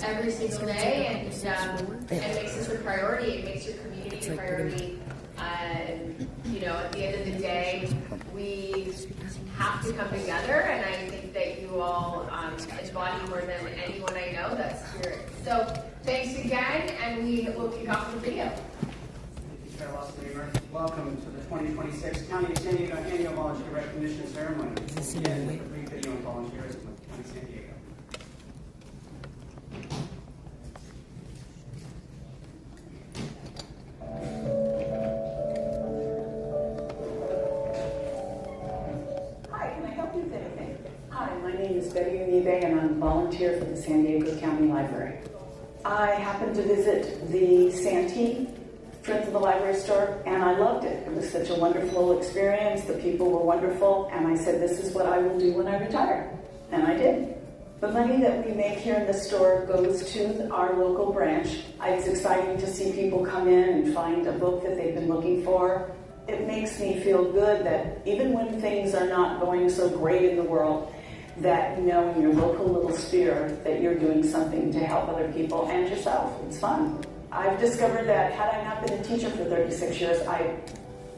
every single day, and it makes this a priority. It makes your community a priority. At the end of the day, we have to come together, and I think that you all embody more than anyone I know that spirit. So thanks again, and we will kick off the video. Thank you, Chair Losser. Welcome to the 2026 County of San Diego Annual Volunteer Recognition Ceremony. Again, with a brief video on volunteerism with County of San Diego. Hi, my name is Betty Unibe, and I'm a volunteer for the San Diego County Library. I happened to visit the Santee Friends of the Library store, and I loved it. It was such a wonderful experience. The people were wonderful, and I said, this is what I will do when I retire. And I did. The money that we make here in the store goes to our local branch. It's exciting to see people come in and find a book that they've been looking for. It makes me feel good that even when things are not going so great in the world, that in your local little sphere that you're doing something to help other people and yourself. It's fun. I've discovered that had I not been a teacher for 36 years, I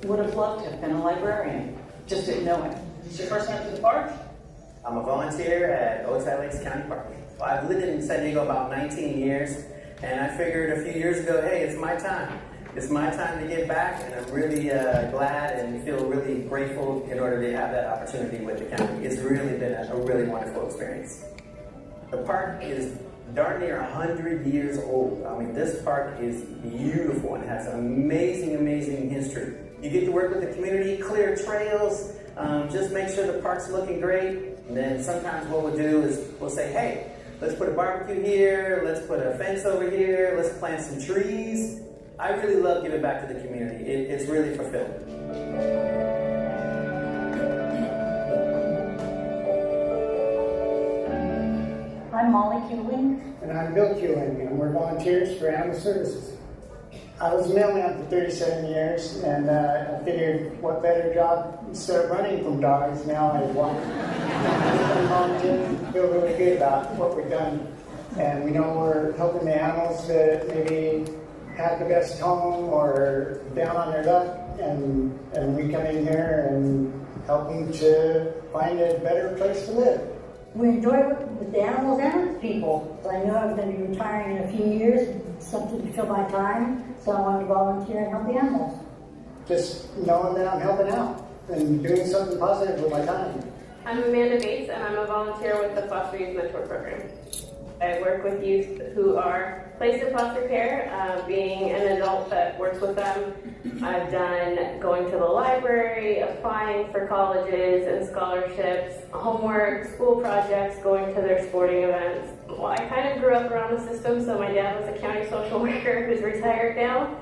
would have loved to have been a librarian. Just didn't know it. Is this your first time to the park? I'm a volunteer at Oakside Lakes County Park. Well, I've lived in San Diego about 19 years, and I figured a few years ago, hey, it's my time. It's my time to get back, and I'm really glad and feel really grateful in order to have that opportunity with the county. It's really been a really wonderful experience. The park is darn near 100 years old. I mean, this park is beautiful and has amazing, amazing history. You get to work with the community, clear trails, just make sure the park's looking great. And then sometimes what we'll do is we'll say, hey, let's put a barbecue here, let's put a fence over here, let's plant some trees. I really love giving back to the community. It's really fulfilling. I'm Molly Kuehling. And I'm Bill Kuehling, and we're volunteers for Animal Services. I was a mailman for 37 years, and I figured what better job instead of running from dogs, now I walk. I'm volunteering, feel really good about what we've done. And we know we're helping the animals that maybe have the best home or down on their luck, and we come in here and help them to find a better place to live. We enjoy working with the animals and with people. So I know I'm going to be retiring in a few years, something to fill my time, so I want to volunteer and help the animals. Just knowing that I'm helping out and doing something positive with my time. I'm Amanda Bates, and I'm a volunteer with the Foster Youth Mentor Program. I work with youth who are placed in foster care. Being an adult that works with them, I've done going to the library, applying for colleges and scholarships, homework, school projects, going to their sporting events. Well, I kind of grew up around the system, so my dad was a county social worker who's retired now.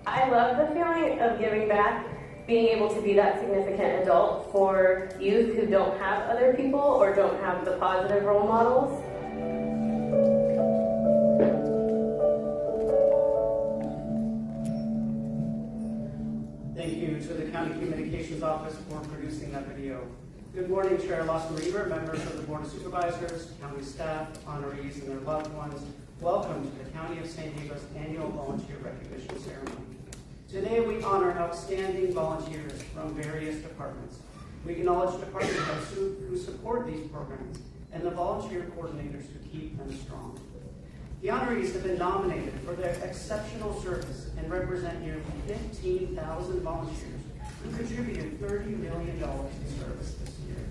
I love the feeling of giving back, being able to be that significant adult for youth who don't have other people or don't have the positive role models. Thank you to the County Communications Office for producing that video. Good morning, Chair Losser Reaver, members of the Board of Supervisors, county staff, honorees, and their loved ones. Welcome to the County of San Diego's annual volunteer recognition ceremony. Today we honor outstanding volunteers from various departments. We acknowledge department heads who support these programs and the volunteer coordinators who keep them strong. The honorees have been nominated for their exceptional service and represent nearly 15,000 volunteers who contributed $30 million in service this year.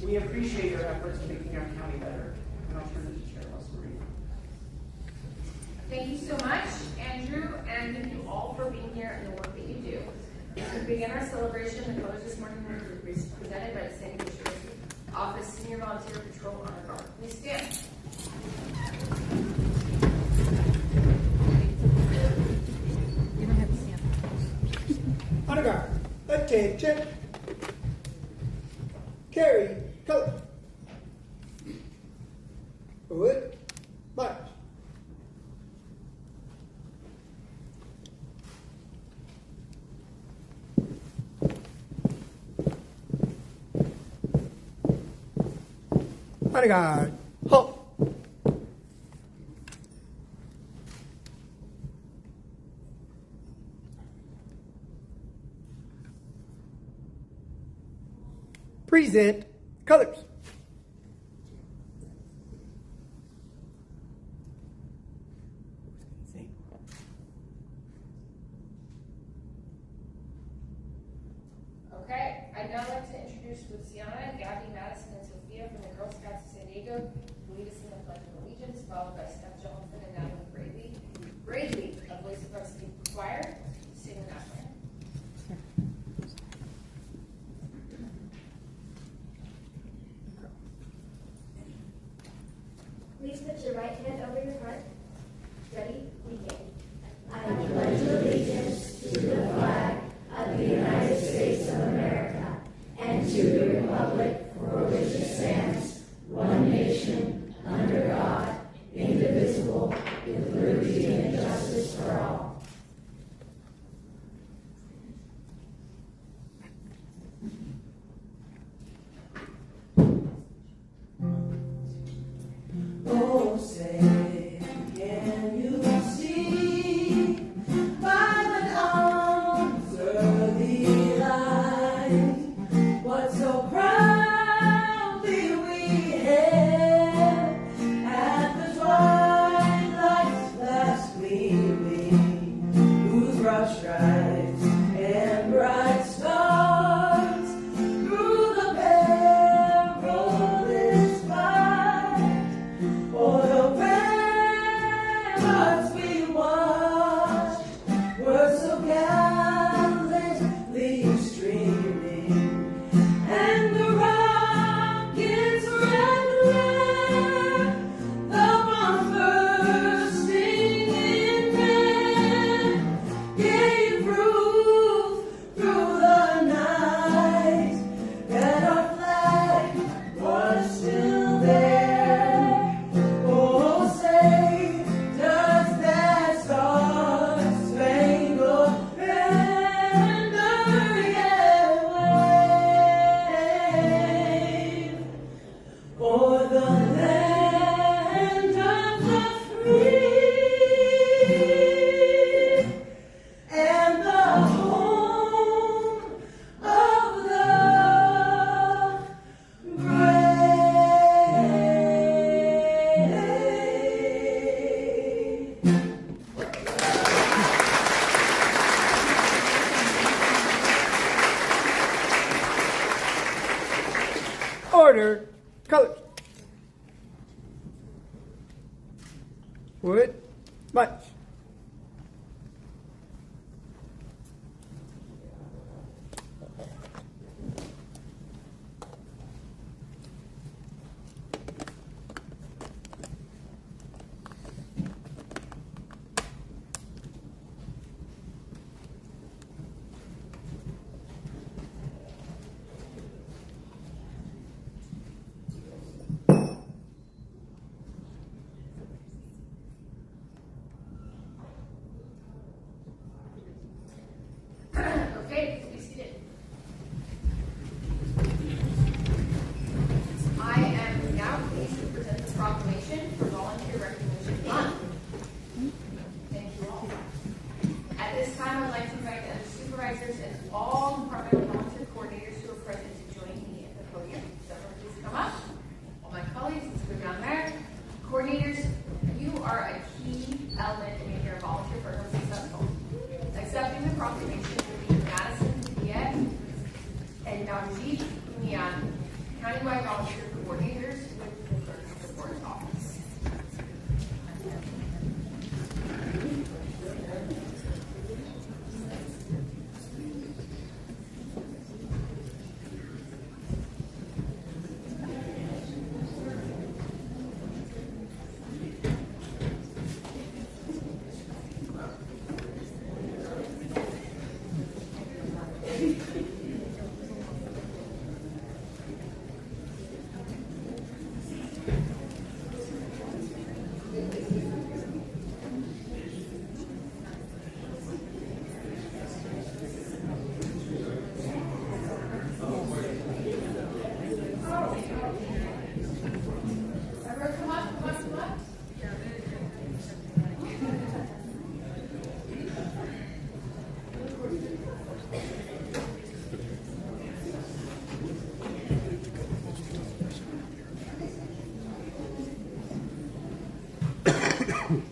We appreciate your efforts in making our county better. And I'll turn it to Chair Losser Reaver. Thank you so much, Andrew, and thank you all for being here and the work that you do. To begin our celebration, the colors this morning were presented by the San Diego Sheriff's Office Senior Volunteer Patrol Honor Guard. Please stand. Honor guard, attention. Carry, coach. Wood, march. Honor guard, halt. present colors. Okay, I'd now like to introduce Luciana, Gabby, Madison, and Sophia from the Girl Scouts of San Diego to lead us in the Pledge of Allegiance, followed by Steph Johnson and Natalie Bradley of Voice of Varsity Choir to sing the national anthem. Please put your right hand over your heart. Ready? Begin. I pledge allegiance to the flag of the United States of America and to the republic for which it stands, one nation, under God, indivisible, with liberty and justice for all. Oh, say, can you see by the dawn's early light what so proudly we hailed at the twilight's last gleaming, whose broad stripes and bright stars through the perilous fight for the ramparts we watched were so gallantly streaming, and the rocket's red glare, the bomb bursting in air, gave proof through the night that our flag was still there. Oh, say, does that star-spangled banner yet wave o'er the land of the free and the home of the brave? Order, colors. Wood, Bunch. Okay, please be seated. I am now pleased to present the proclamation for Volunteer Recognition Month. Thank you all. At this time, I'd like to invite the other supervisors and all departmental volunteer coordinators who are present to join me at the podium. So please come up. All my colleagues, let's go down there. Coordinators, you are a key element in making our volunteer program successful. Accepting the proclamation will be Madison Viet and Navjeet Unian, countywide volunteer coordinators with the clerk of the board's office.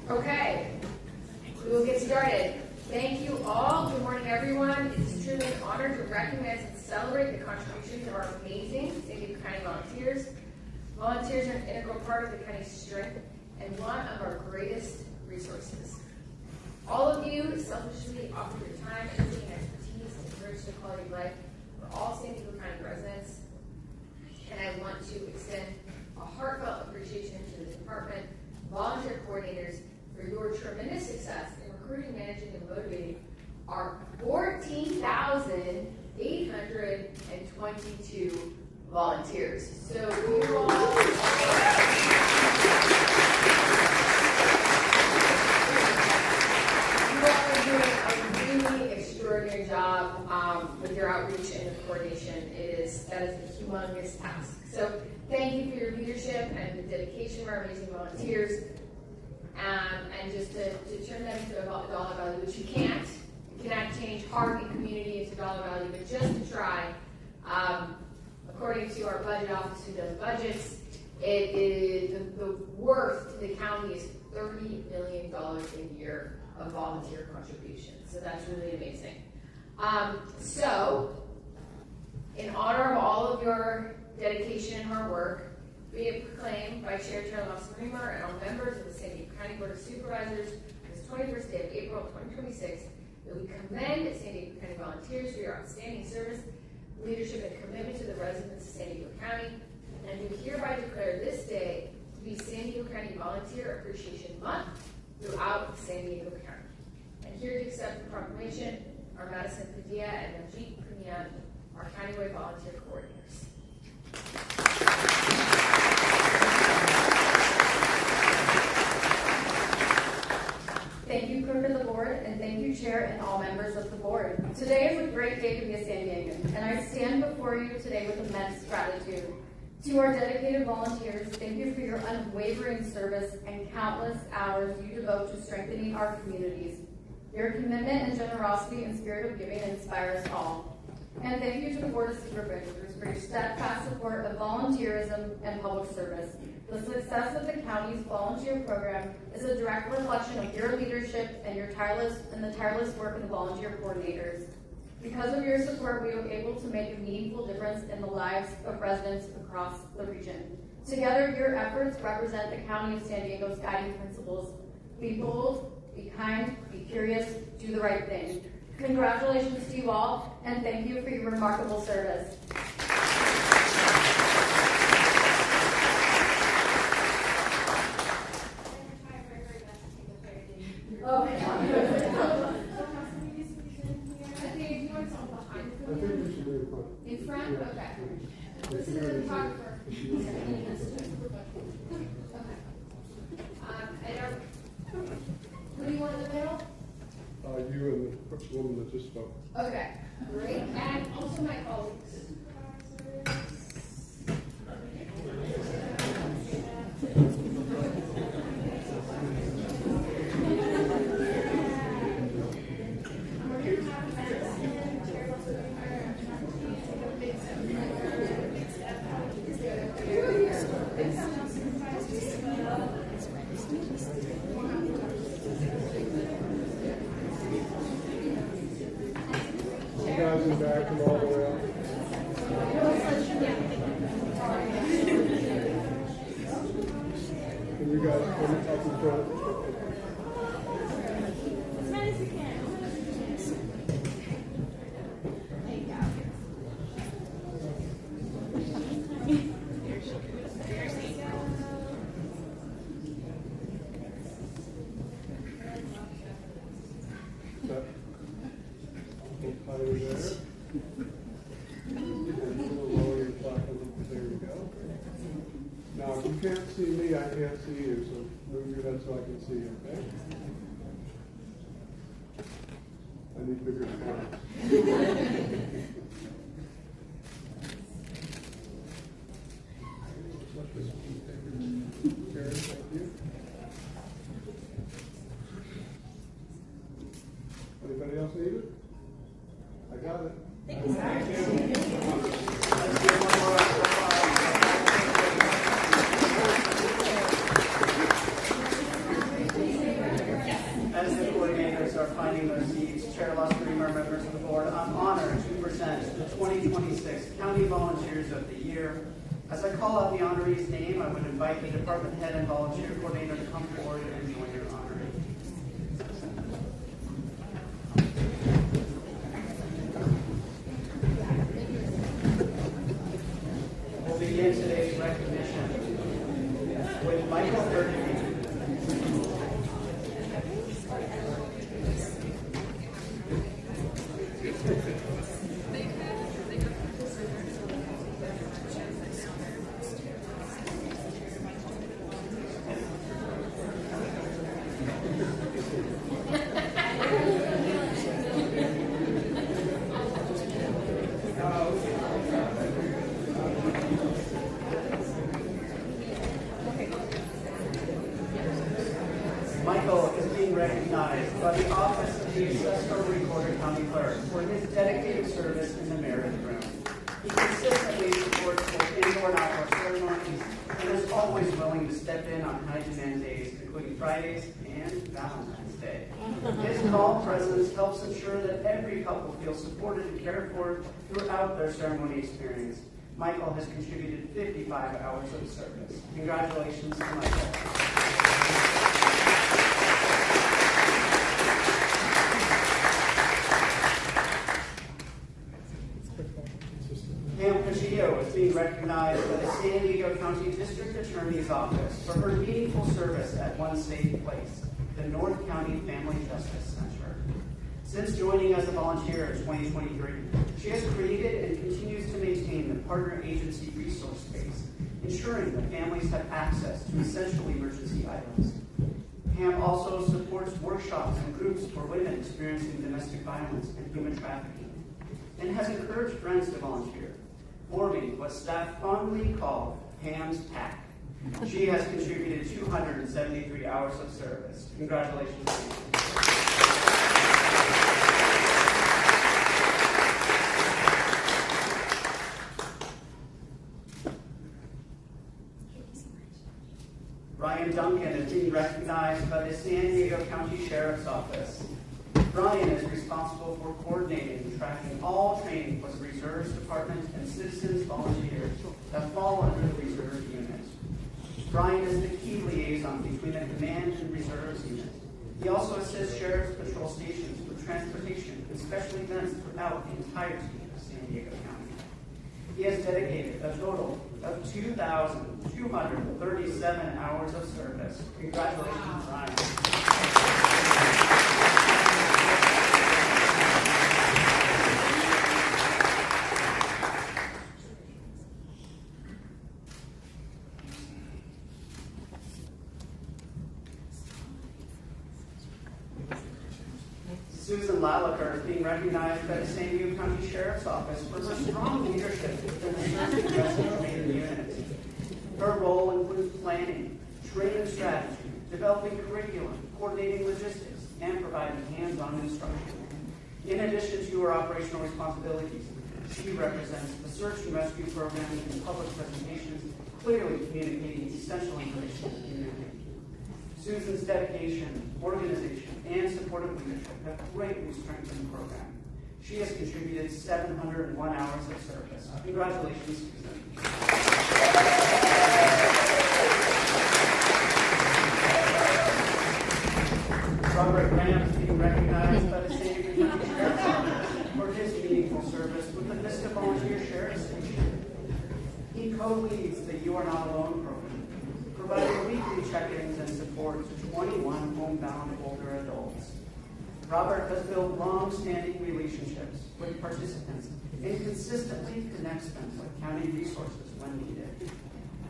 Okay, we will get started. Thank you all. Good morning, everyone. It is truly an honor to recognize and celebrate the contributions of our amazing San Diego County volunteers. Volunteers are an integral part of the county's strength and one of our greatest resources. All of you selfishly offer your time, energy, and expertise to enrich the quality of life for all San Diego County residents. And I want to extend a heartfelt appreciation to the department, volunteer coordinators, for your tremendous success in recruiting, managing, and motivating our 14,822 volunteers. So you all are doing a really extraordinary job with your outreach and your coordination. That is a humongous task. So thank you for your leadership and the dedication of our amazing volunteers. And just to turn them into a dollar value, which you can't. You cannot change heart and community into dollar value, but just to try. According to our budget office who does budgets, it is the worth to the county is $30 million a year of volunteer contributions. So that's really amazing. So, in honor of all of your dedication and hard work, be it proclaimed by Chair Losser-Reamer and all members of the San Diego County Board of Supervisors this 21st day of April 2026, that we commend San Diego County volunteers for your outstanding service, leadership, and commitment to the residents of San Diego County, and do hereby declare this day to be San Diego County Volunteer Appreciation Month throughout San Diego County. And here to accept the proclamation are Madison Padilla and Manjeet Punyan, our countywide volunteer coordinators. Thank you, Clerk of the Board, and thank you, Chair, and all members of the Board. Today is a great day to be a San Diegan, and I stand before you today with immense gratitude. To our dedicated volunteers, thank you for your unwavering service and countless hours you devote to strengthening our communities. Your commitment and generosity and spirit of giving inspire us all. And thank you to the Board of Supervisors for your steadfast support of volunteerism and public service. The success of the county's volunteer program is a direct reflection of your leadership and the tireless work of the volunteer coordinators. Because of your support, we were able to make a meaningful difference in the lives of residents across the region. Together, your efforts represent the County of San Diego's guiding principles. Be bold, be kind, be curious, do the right thing. Congratulations to you all, and thank you for your remarkable service. Oh, in front? Okay. This is the photographer. Okay. Who do you want in the middle? You and the woman that just spoke. Okay, great. And also my colleagues. Guys in the back and all the way up. Can you guys come up in front? As many as you can. Now, if you can't see me, I can't see you, so move your head so I can see you, okay? I need bigger cameras. Karen, thank you. Anybody else need it? I got it. Thank you, sir. reclaim their seats, Chair Lusterimer, members of the board, I'm honored to present the 2026 County Volunteers of the Year. As I call out the honoree's name, I would invite the department head and volunteer coordinator to come forward and join your honoree. We'll begin today's recognition with Michael Burgundy. Michael is being recognized by the Office of the Assessor Recorder County Clerk for his dedicated service in the marriage room. He consistently supports both indoor and outdoor ceremonies and is always willing to step in on high-demand days, including Fridays and Valentine's Day. His calm presence helps ensure that every couple feels supported and cared for throughout their ceremony experience. Michael has contributed 55 hours of service. Congratulations to Michael. Pam Pagillo is being recognized by the San Diego County District Attorney's Office for her meaningful service at One Safe Place, the North County Family Justice Center. Since joining as a volunteer in 2023, she has created and continues to maintain the partner agency resource space, ensuring that families have access to essential emergency items. Pam also supports workshops and groups for women experiencing domestic violence and human trafficking, and has encouraged friends to volunteer, forming what staff fondly call Pam's Pack. She has contributed 273 hours of service. Congratulations, Pam. Ryan Duncan is being recognized by the San Diego County Sheriff's Office. Ryan is responsible for coordinating and tracking all training for the Reserves Department and citizens volunteers that fall under the Reserve Unit. Ryan is the key liaison between the Command and Reserves Unit. He also assists Sheriff's Patrol stations with transportation and special events throughout the entirety of San Diego County. He has dedicated a total of 2,237 hours of service. Congratulations, Ryan. Susan Lalaker is being recognized by the San Diego County Sheriff's Office for her strong leadership within the Search and Rescue Training Unit. Her role includes planning, training strategy, developing curriculum, coordinating logistics, and providing hands-on instruction. In addition to her operational responsibilities, she represents the Search and Rescue Program in public presentations, clearly communicating essential information to the community. Susan's dedication, organization, and supportive leadership have greatly strengthened the program. She has contributed 701 hours of service. Congratulations, Susan. Robert Graham is being recognized by the San Diego County Sheriff's Office for his meaningful service with the Vista Volunteer Sheriff Station. He co-leads the You Are Not Alone program, providing weekly check-ins and support to 21 homebound older adults. Robert has built long-standing relationships with participants and consistently connects them with county resources when needed.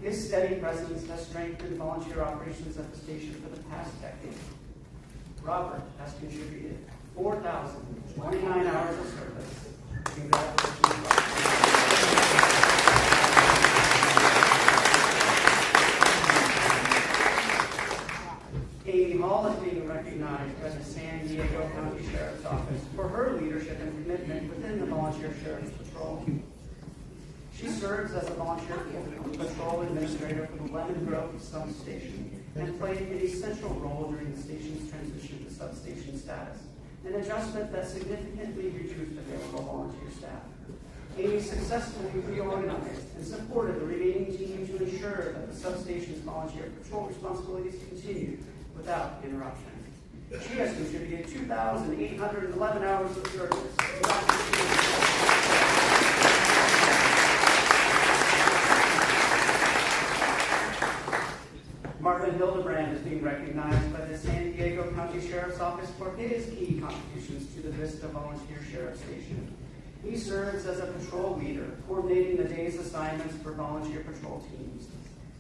His steady presence has strengthened volunteer operations at the station for the past decade. Robert has contributed 4,029 hours of service. Congratulations, Robert. Amy Hall is being recognized by the San Diego County Sheriff's Office for her leadership and commitment within the Volunteer Sheriff's Patrol. She serves as a volunteer patrol administrator for the Lemon Grove substation and played an essential role during the station's transition to substation status, an adjustment that significantly reduced available volunteer staff. Amy successfully reorganized and supported the remaining team to ensure that the substation's volunteer patrol responsibilities continued without interruption. She has contributed 2,811 hours of service. Marvin Hildebrand is being recognized by the San Diego County Sheriff's Office for his key contributions to the Vista Volunteer Sheriff Station. He serves as a patrol leader, coordinating the day's assignments for volunteer patrol teams.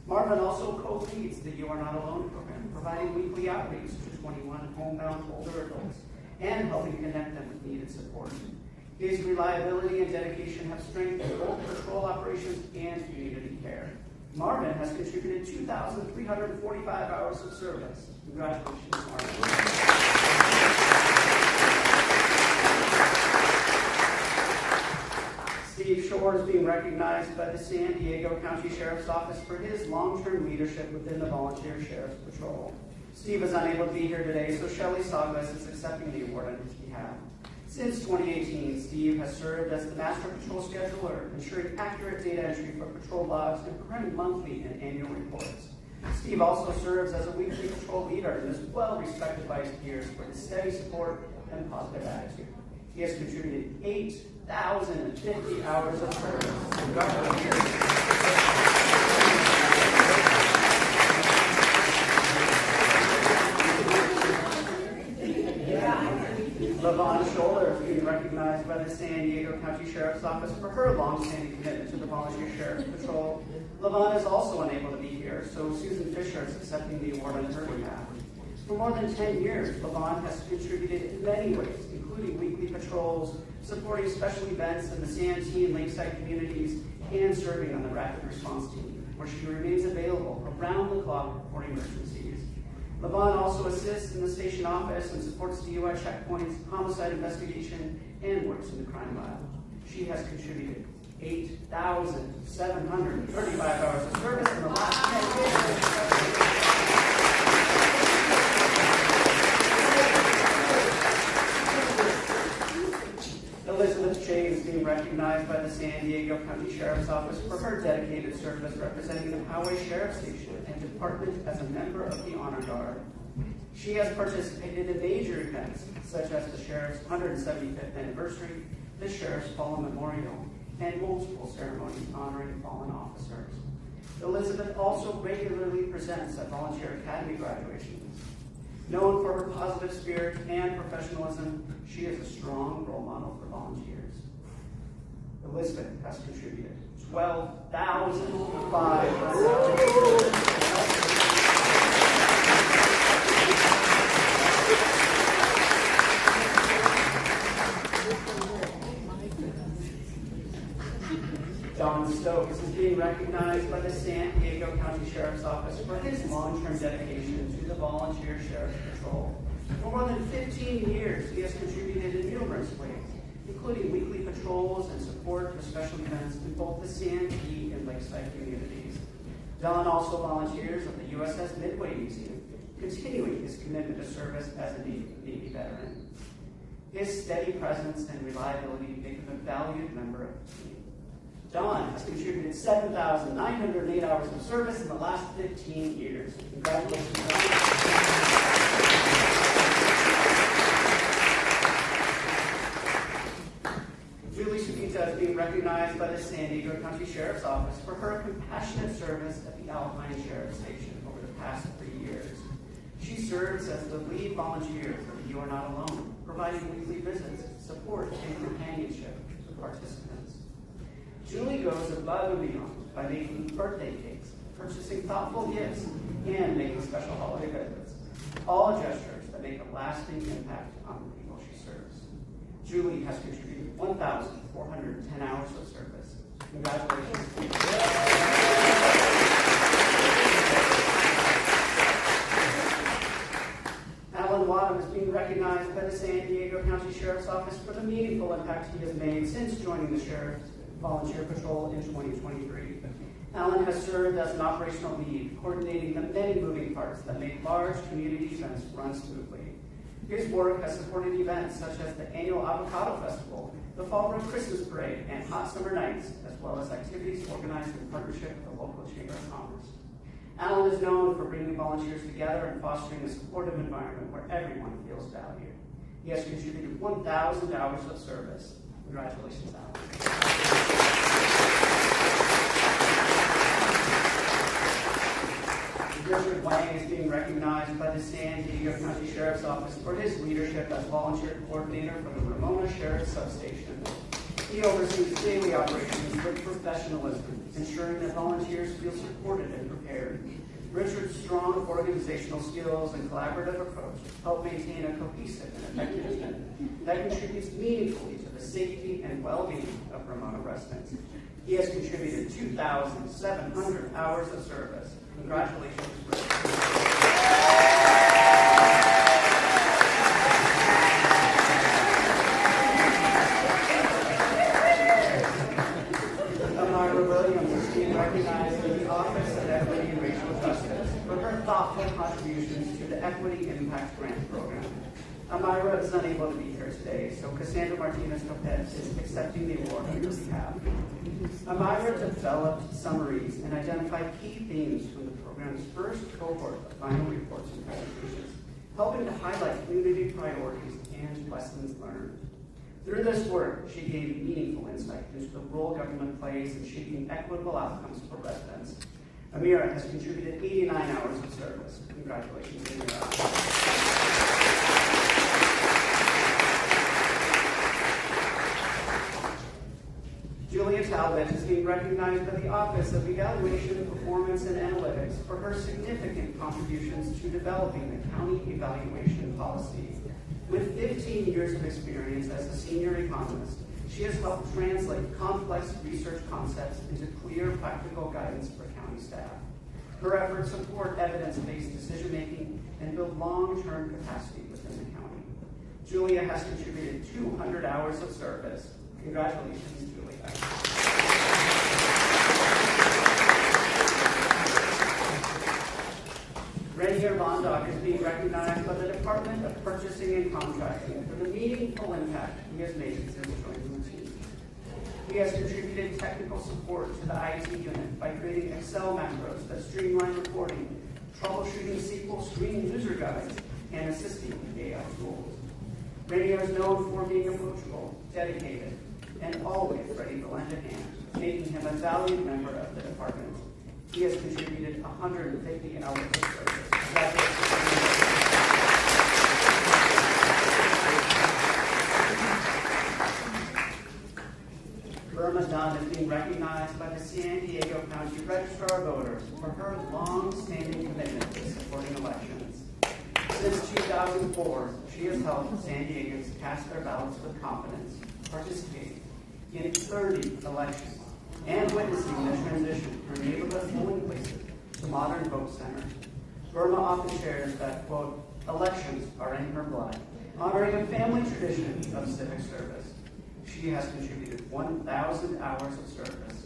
Marvin also co-leads the You Are Not Alone program, providing weekly outreach to 21 homebound older adults and helping connect them with needed support. His reliability and dedication have strengthened both patrol operations and community care. Marvin has contributed 2,345 hours of service. Congratulations, Marvin. Steve Shore is being recognized by the San Diego County Sheriff's Office for his long-term leadership within the Volunteer Sheriff's Patrol. Steve is unable to be here today, so Shelley Sagas is accepting the award on his behalf. Since 2018, Steve has served as the Master Patrol Scheduler, ensuring accurate data entry for patrol logs and preparing monthly and annual reports. Steve also serves as a weekly patrol leader and is well respected by his peers for his steady support and positive attitude. He has contributed 8,050 hours of service. Congratulations. LaVon Scholler is being recognized by the San Diego County Sheriff's Office for her long-standing commitment to the Volunteer Sheriff's Patrol. LaVon is also unable to be here, so Susan Fisher is accepting the award on her behalf. For more than 10 years, LaVon has contributed in many ways, including weekly patrols, supporting special events in the Santee and Lakeside communities, and serving on the Rapid Response Team, where she remains available around the clock reporting emergencies. LaVon also assists in the station office and supports DUI checkpoints, homicide investigation, and works in the crime lab. She has contributed 8,735 hours of service in the last 10 years. Elizabeth Chase is being recognized by the San Diego County Sheriff's Office for her dedicated service representing the Poway Sheriff Station and Department as a member of the Honor Guard. She has participated in major events such as the Sheriff's 175th anniversary, the Sheriff's Fallen Memorial, and multiple ceremonies honoring fallen officers. Elizabeth also regularly presents at Volunteer Academy graduations. Known for her positive spirit and professionalism, she is a strong role model for volunteers. Elizabeth has contributed 12,500 hours. Don Stokes is being recognized by the San Diego County Sheriff's Office for his long-term dedication to the Volunteer Sheriff's Patrol. For more than 15 years, he has contributed in numerous ways, including weekly patrols and support for special events in both the Santee and Lakeside communities. Don also volunteers at the USS Midway Museum, continuing his commitment to service as a Navy veteran. His steady presence and reliability make him a valued member of the team. Don has contributed 7,908 hours of service in the last 15 years. Congratulations, Don. Julie Sumita is being recognized by the San Diego County Sheriff's Office for her compassionate service at the Alpine Sheriff Station over the past 3 years. She serves as the lead volunteer for the You Are Not Alone, providing weekly visits, support, and companionship to participants. Julie goes above and beyond by making birthday cakes, purchasing thoughtful gifts, and making special holiday visits. All gestures that make a lasting impact on the people she serves. Julie has contributed 1,410 hours of service. Congratulations. Alan Wadham is being recognized by the San Diego County Sheriff's Office for the meaningful impact he has made since joining the Sheriff's Volunteer Patrol in 2023. Alan has served as an operational lead, coordinating the many moving parts that make large community events run smoothly. He His work has supported events such as the annual Avocado Festival, the Fall Road Christmas Parade, and Hot Summer Nights, as well as activities organized in partnership with the local Chamber of Commerce. Alan is known for bringing volunteers together and fostering a supportive environment where everyone feels valued. He has contributed 1,000 hours of service. Congratulations, Alan. Richard Wang is being recognized by the San Diego County Sheriff's Office for his leadership as volunteer coordinator for the Ramona Sheriff Substation. He oversees daily operations with professionalism, ensuring that volunteers feel supported and prepared. Richard's strong organizational skills and collaborative approach help maintain a cohesive and effective team that contributes meaningfully to the safety and well-being of Ramona residents. He has contributed 2,700 hours of service. Congratulations, Richard. Amira Williams is being recognized in the Office of Equity and Racial Justice for her thoughtful contributions to the Equity Impact Grant Program. Amira is unable to be here today, so Cassandra Martinez-Lopez is accepting the award on her behalf. Amira developed summaries and identified key themes from the program's first cohort of final reports and presentations, helping to highlight community priorities and lessons learned. Through this work, she gained meaningful insight into the role government plays in shaping equitable outcomes for residents. Amira has contributed 89 hours of service. Congratulations, Amira. Julia Talbot is being recognized by the Office of Evaluation, Performance, and Analytics for her significant contributions to developing the county evaluation policy. With 15 years of experience as a senior economist, she has helped translate complex research concepts into clear, practical guidance for county staff. Her efforts support evidence-based decision-making and build long-term capacity within the county. Julia has contributed 200 hours of service. Congratulations, Julia. Rainier Bondock is being recognized by the Department of Purchasing and Contracting for the meaningful impact he has made since joining the team. He has contributed technical support to the IT unit by creating Excel macros that streamline reporting, troubleshooting SQL screen user guides, and assisting with AI tools. Rainier is known for being approachable, dedicated, and always ready to lend a hand, making him a valued member of the department. He has contributed 150 hours of service. Burma Dunn is being recognized by the San Diego County Registrar of Voters for her long-standing commitment to supporting elections. Since 2004, she has helped San Diegans cast their ballots with confidence, participating in 30 elections, and witnessing the transition from neighborhood polling places to modern vote centers. Burma often shares that, quote, elections are in her blood, honoring a family tradition of civic service. She has contributed 1,000 hours of service.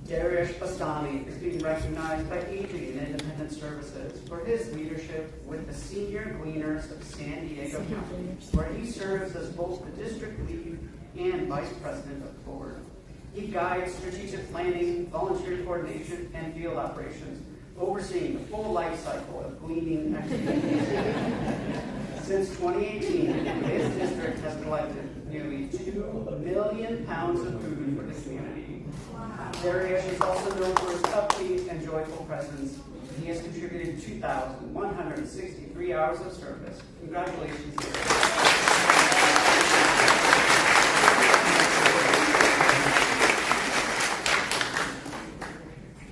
Darius Bastani is being recognized by Aging and Independent Services for his leadership with the Senior Gleaners of San Diego County, where he serves as both the district lead and vice president of the board. He guides strategic planning, volunteer coordination, and field operations, overseeing the full life cycle of gleaning activities. Since 2018, his district has collected nearly 2 million pounds of food for the community. Darius is also known for his upbeat and joyful presence. He has contributed 2,163 hours of service. Congratulations, Darius.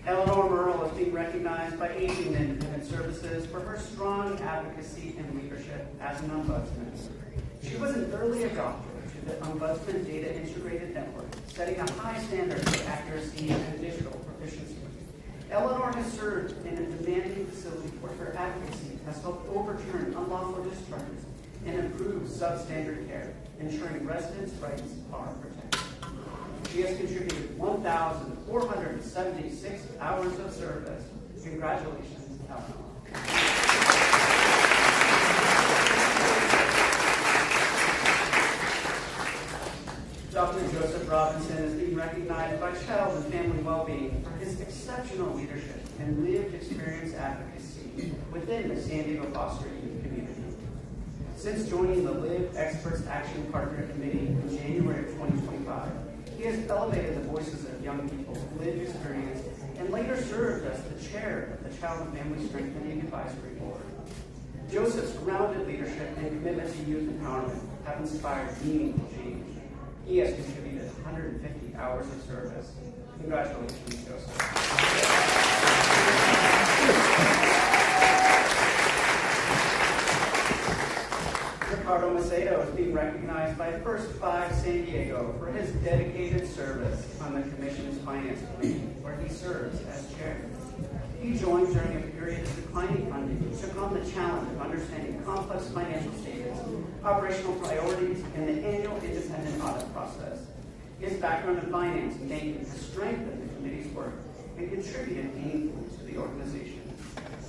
Eleanor Merle is being recognized by Aging and Independent Services for her strong advocacy and leadership as an ombudsman. She was an early adopter to the Ombudsman Data Integrated Network, setting a high standard for accuracy and digital proficiency. Eleanor has served in a demanding facility where her advocacy has helped overturn unlawful discharges and improve substandard care, ensuring residents' rights are protected. She has contributed 1,476 hours of service. Congratulations, Eleanor. Dr. Joseph Robinson is being recognized by Child and Family Wellbeing for his exceptional leadership and lived experience advocacy within the San Diego foster youth community. Since joining the Live Experts Action Partner Committee in January of 2025, he has elevated the voices of young people with lived experience and later served as the chair of the Child and Family Strengthening Advisory Board. Joseph's grounded leadership and commitment to youth empowerment have inspired meaningful change. He has contributed 150 hours of service. Congratulations, Joseph. Ricardo Macedo is being recognized by First Five San Diego for his dedicated service on the Commission's Finance Committee, where he serves as chair. He joined during a period of declining funding and took on the challenge of understanding complex financial statements, operational priorities, and the annual independent audit process. His background in finance and banking has strengthened the committee's work and contributed meaningfully to the organization.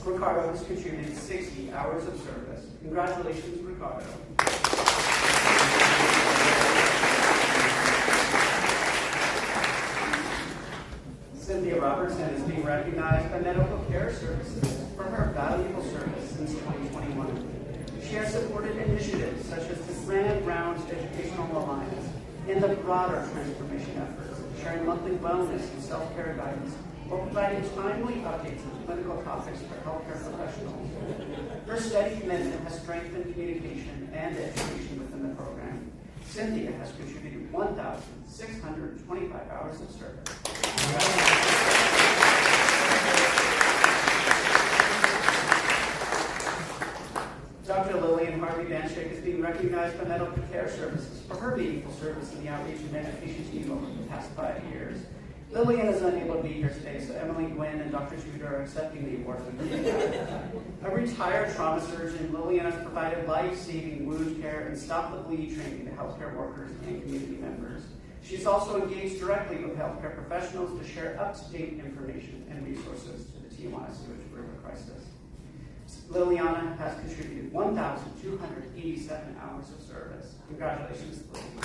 Ricardo has contributed 60 hours of service. Congratulations, Ricardo. Cynthia Robertson is being recognized by Medical Care Services for her valuable service since 2021. She has supported initiatives such as the Grand Rounds Educational Alliance and the broader transformation efforts, sharing monthly wellness and self-care guidance while providing timely updates on clinical topics for healthcare professionals. Her steady commitment has strengthened communication and education within the program. Cynthia has contributed 1,625 hours of service. Dr. Lillian Harvey Banchik is being recognized by Medical Care Services for her meaningful service in the outreach and education team over the past 5 years. Lillian is unable to be here today, so Emily Gwynn and Dr. Tudor are accepting the award for the A retired trauma surgeon, Lillian has provided life-saving wound care and stop-the-bleed training to healthcare workers and community members. She's also engaged directly with healthcare professionals to share up-to-date information and resources to the Tijuana sewage river crisis. Liliana has contributed 1,287 hours of service. Congratulations, Liliana.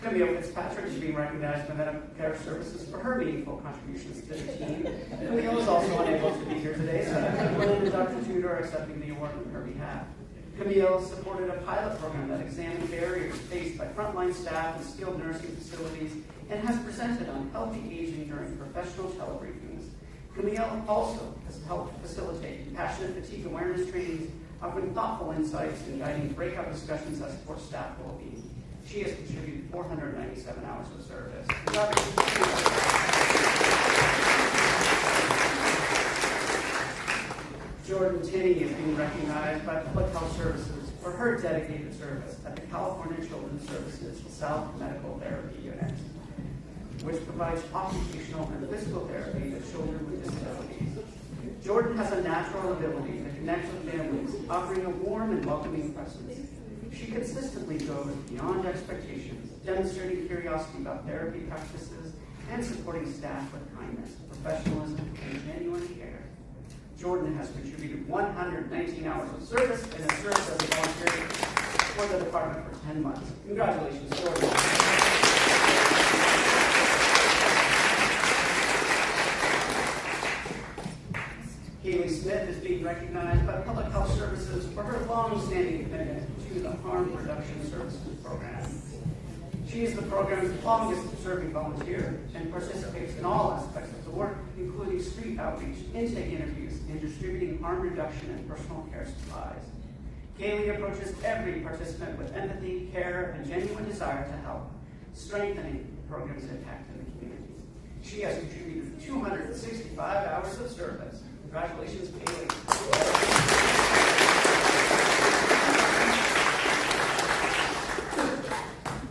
Camille Fitzpatrick is being recognized by Medical Care Services for her meaningful contributions to the team. Camille is also unable to be here today, so Emily Gwynn and Dr. Tudor are accepting the award on her behalf. Camille supported a pilot program that examined barriers faced by frontline staff in skilled nursing facilities and has presented on healthy aging during professional telebriefings. Camille also has helped facilitate compassionate fatigue awareness trainings, offering thoughtful insights and guiding breakout discussions that support staff well-being. She has contributed 497 hours of service. Jordan Tinney is being recognized by Public Health Services for her dedicated service at the California Children's Services South Medical Therapy Unit, which provides occupational and physical therapy to children with disabilities. Jordan has a natural ability to connect with families, offering a warm and welcoming presence. She consistently goes beyond expectations, demonstrating curiosity about therapy practices and supporting staff with kindness, professionalism, and genuine care. Jordan has contributed 119 hours of service and has served as a volunteer for the department for 10 months. Congratulations, Jordan. Kaylee Smith is being recognized by Public Health Services for her long-standing commitment to the Harm Reduction Services Program. She is the program's longest-serving volunteer and participates in all aspects of the work, including street outreach, intake interviews, and distributing harm reduction and personal care supplies. Kaylee approaches every participant with empathy, care, and genuine desire to help, strengthening the program's impact in the community. She has contributed 265 hours of service. Congratulations, Kaylee.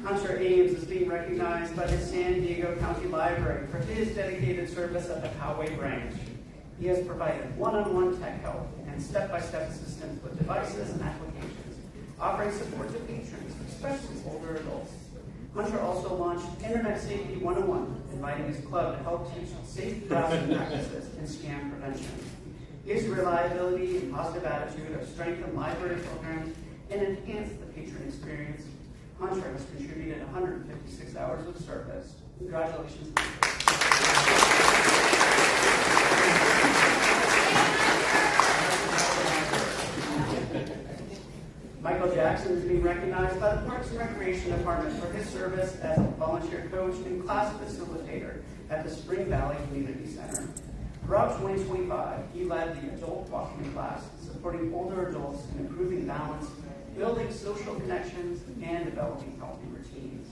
Hunter Ames is being recognized by the San Diego County Library for his dedicated service at the Poway Branch. He has provided one-on-one tech help and step-by-step assistance with devices and applications, offering support to patrons, especially older adults. Hunter also launched Internet Safety 101, inviting his club to help teach safe browsing practices and scam prevention. His reliability and positive attitude have strengthened library programs and enhanced the patron experience. Hunter has contributed 156 hours of service. Congratulations. Michael Jackson is being recognized by the Parks and Recreation Department for his service as a volunteer coach and class facilitator at the Spring Valley Community Center. Throughout 2025, he led the adult walking class, supporting older adults in improving balance, building social connections, and developing healthy routines.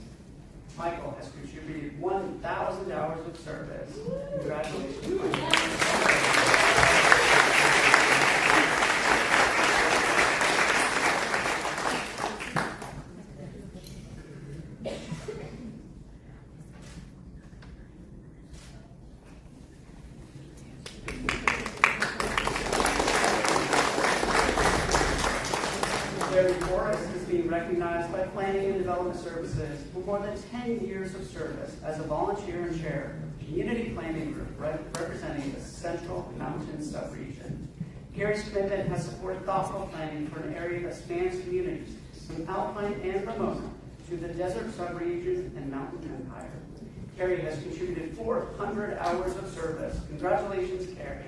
Michael has contributed 1,000 hours of service. Congratulations, Michael. Jerry Forrest is being recognized by Planning and Development Services for more than 10 years of service as a volunteer and chair of the Community Planning Group representing the Central Mountain Subregion. Gary's commitment has supported thoughtful planning for an area that spans communities from Alpine and Ramona to the Desert Subregion and Mountain Empire. Gary has contributed 400 hours of service. Congratulations, Gary.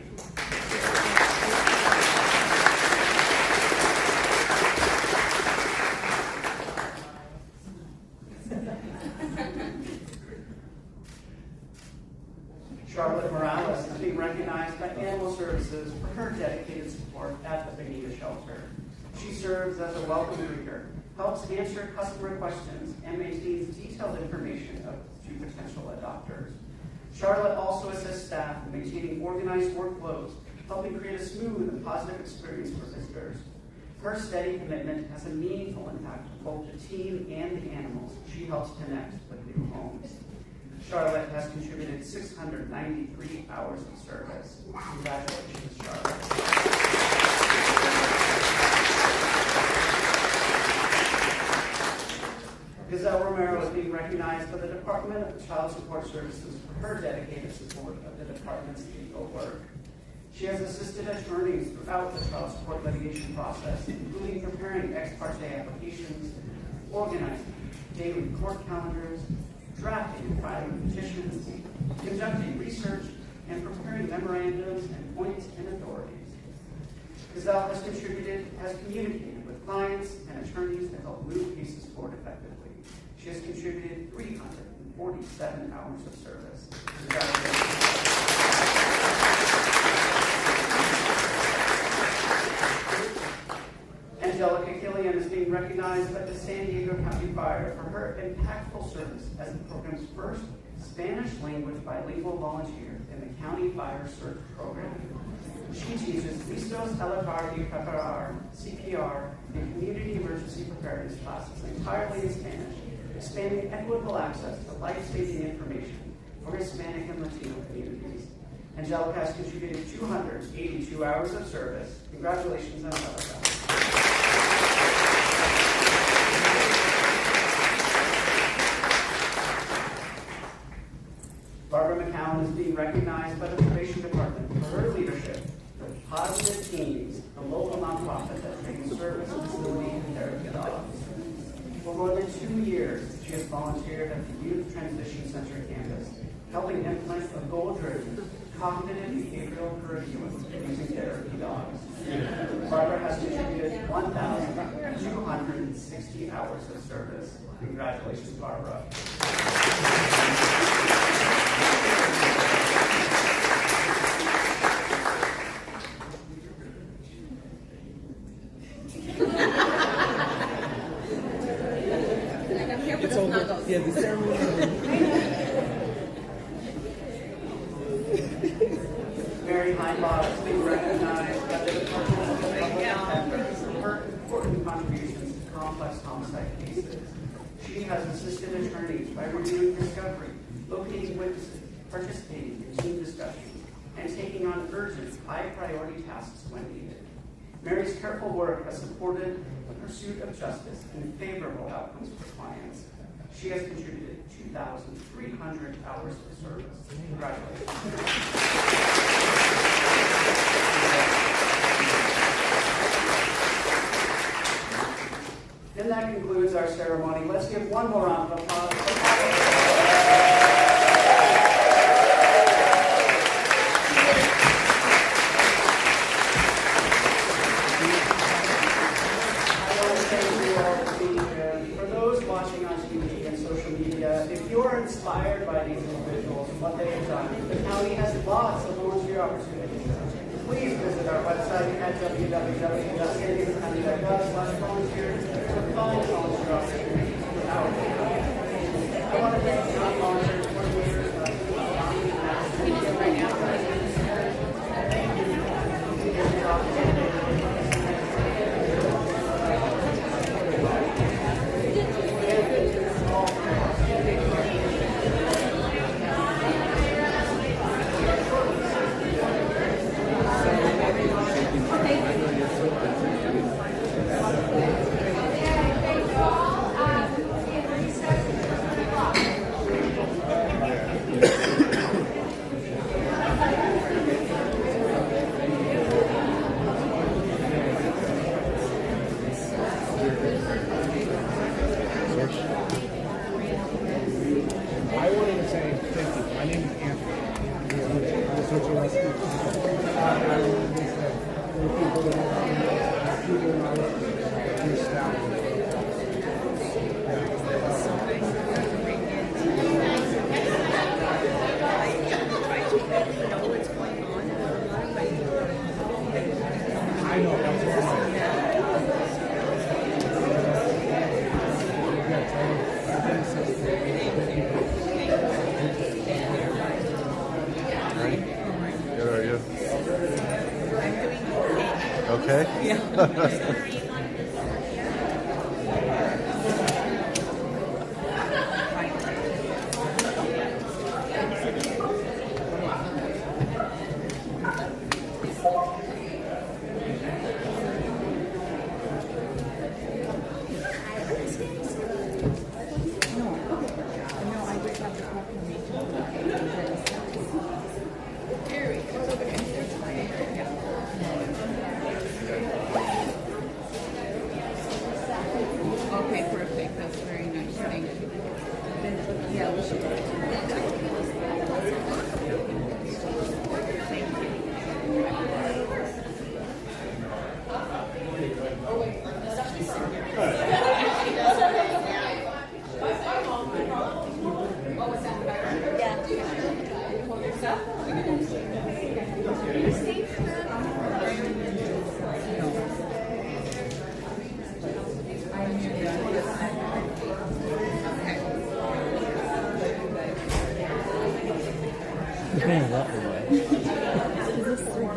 Charlotte Morales is being recognized by Animal Services for her dedicated support at the Bonita Shelter. She serves as a welcome greeter, helps answer customer questions, and maintains detailed information to potential adopters. Charlotte also assists staff in maintaining organized workflows, helping create a smooth and positive experience for visitors. Her steady commitment has a meaningful impact on both the team and the animals she helps connect with new homes. Charlotte has contributed 693 hours of service. Congratulations, Charlotte. Giselle Romero is being recognized by the Department of Child Support Services for her dedicated support of the department's legal work. She has assisted attorneys throughout the child support litigation process, including preparing ex parte applications, organizing daily court calendars, drafting and filing petitions, conducting research, and preparing memorandums and points and authorities. Giselle has communicated with clients and attorneys to help move cases forward effectively. She has contributed 347 hours of service. Angelica Killian is being recognized by the San Diego County Fire for her impactful service as the program's first Spanish language bilingual volunteer in the County Fire Search Program. She teaches Listos Elevar y Preparar, CPR, and community emergency preparedness classes entirely in Spanish, expanding equitable access to life-saving information for Hispanic and Latino communities. Angelica has contributed 282 hours of service. Congratulations, Angelica. Barbara McCown is being recognized by the Probation Department for her leadership with Positive Teams, the local nonprofit that trains service, facility, and therapy dogs. For more than 2 years, she has volunteered at the Youth Transition Center campus, helping implement a goal-driven, cognitive behavioral curriculum using therapy dogs. Barbara has contributed 1,260 hours of service. Congratulations, Barbara. It's over. Yeah, the ceremony. Mary Heinbach is being recognized by the Department of Public Defenders for her important contributions to complex homicide cases. She has assisted attorneys by reviewing discovery, locating witnesses, participating in team discussions, and taking on urgent, high-priority tasks when needed. Mary's careful work has supported the pursuit of justice and favorable outcomes for clients. She has contributed 2,300 hours of service. Congratulations. And that concludes our ceremony. Let's give one more round of applause. If you are inspired by these individuals and what they have done, the county has lots of volunteer opportunities. Please visit our website at www.sandiegocounty.gov/volunteer to find volunteer opportunities without pay. I want to thank John Volunteer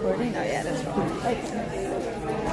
coordinators Thank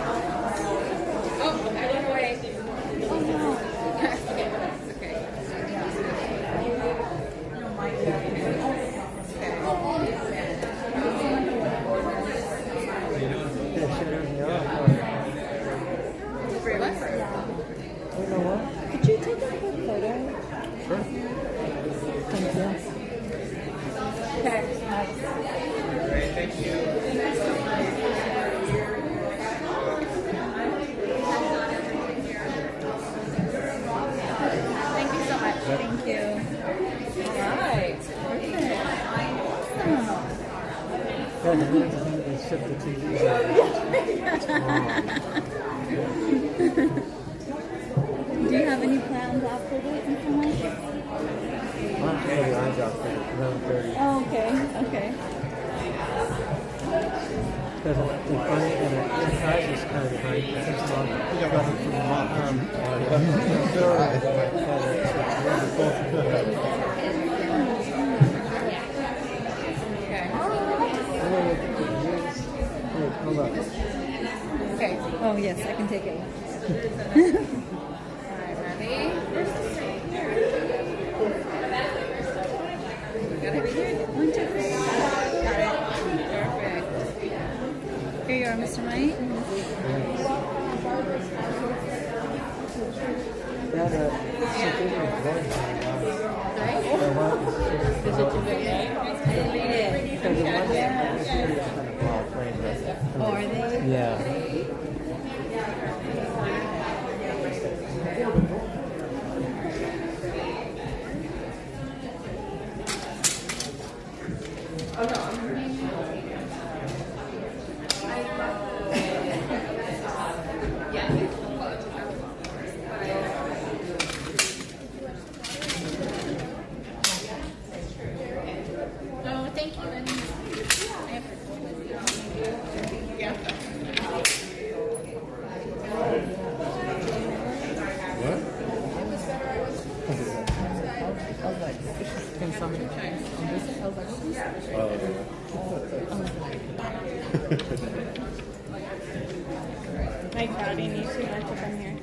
Do you have any plans after this information? Oh, okay, okay. Because the funny and the size is kind of behind. It's long. You got nothing from the Okay. Oh, yes, I can take it. Ready? Got it. 1, 2, 3. Got it. Mr. Knight? That, something was going on. Is it too big? I didn't read it. Because the ones that was here is kind of ball playing with it. Oh, are they? Yeah. No, thank you. Can somebody Hi, Cloudy. Need to come here.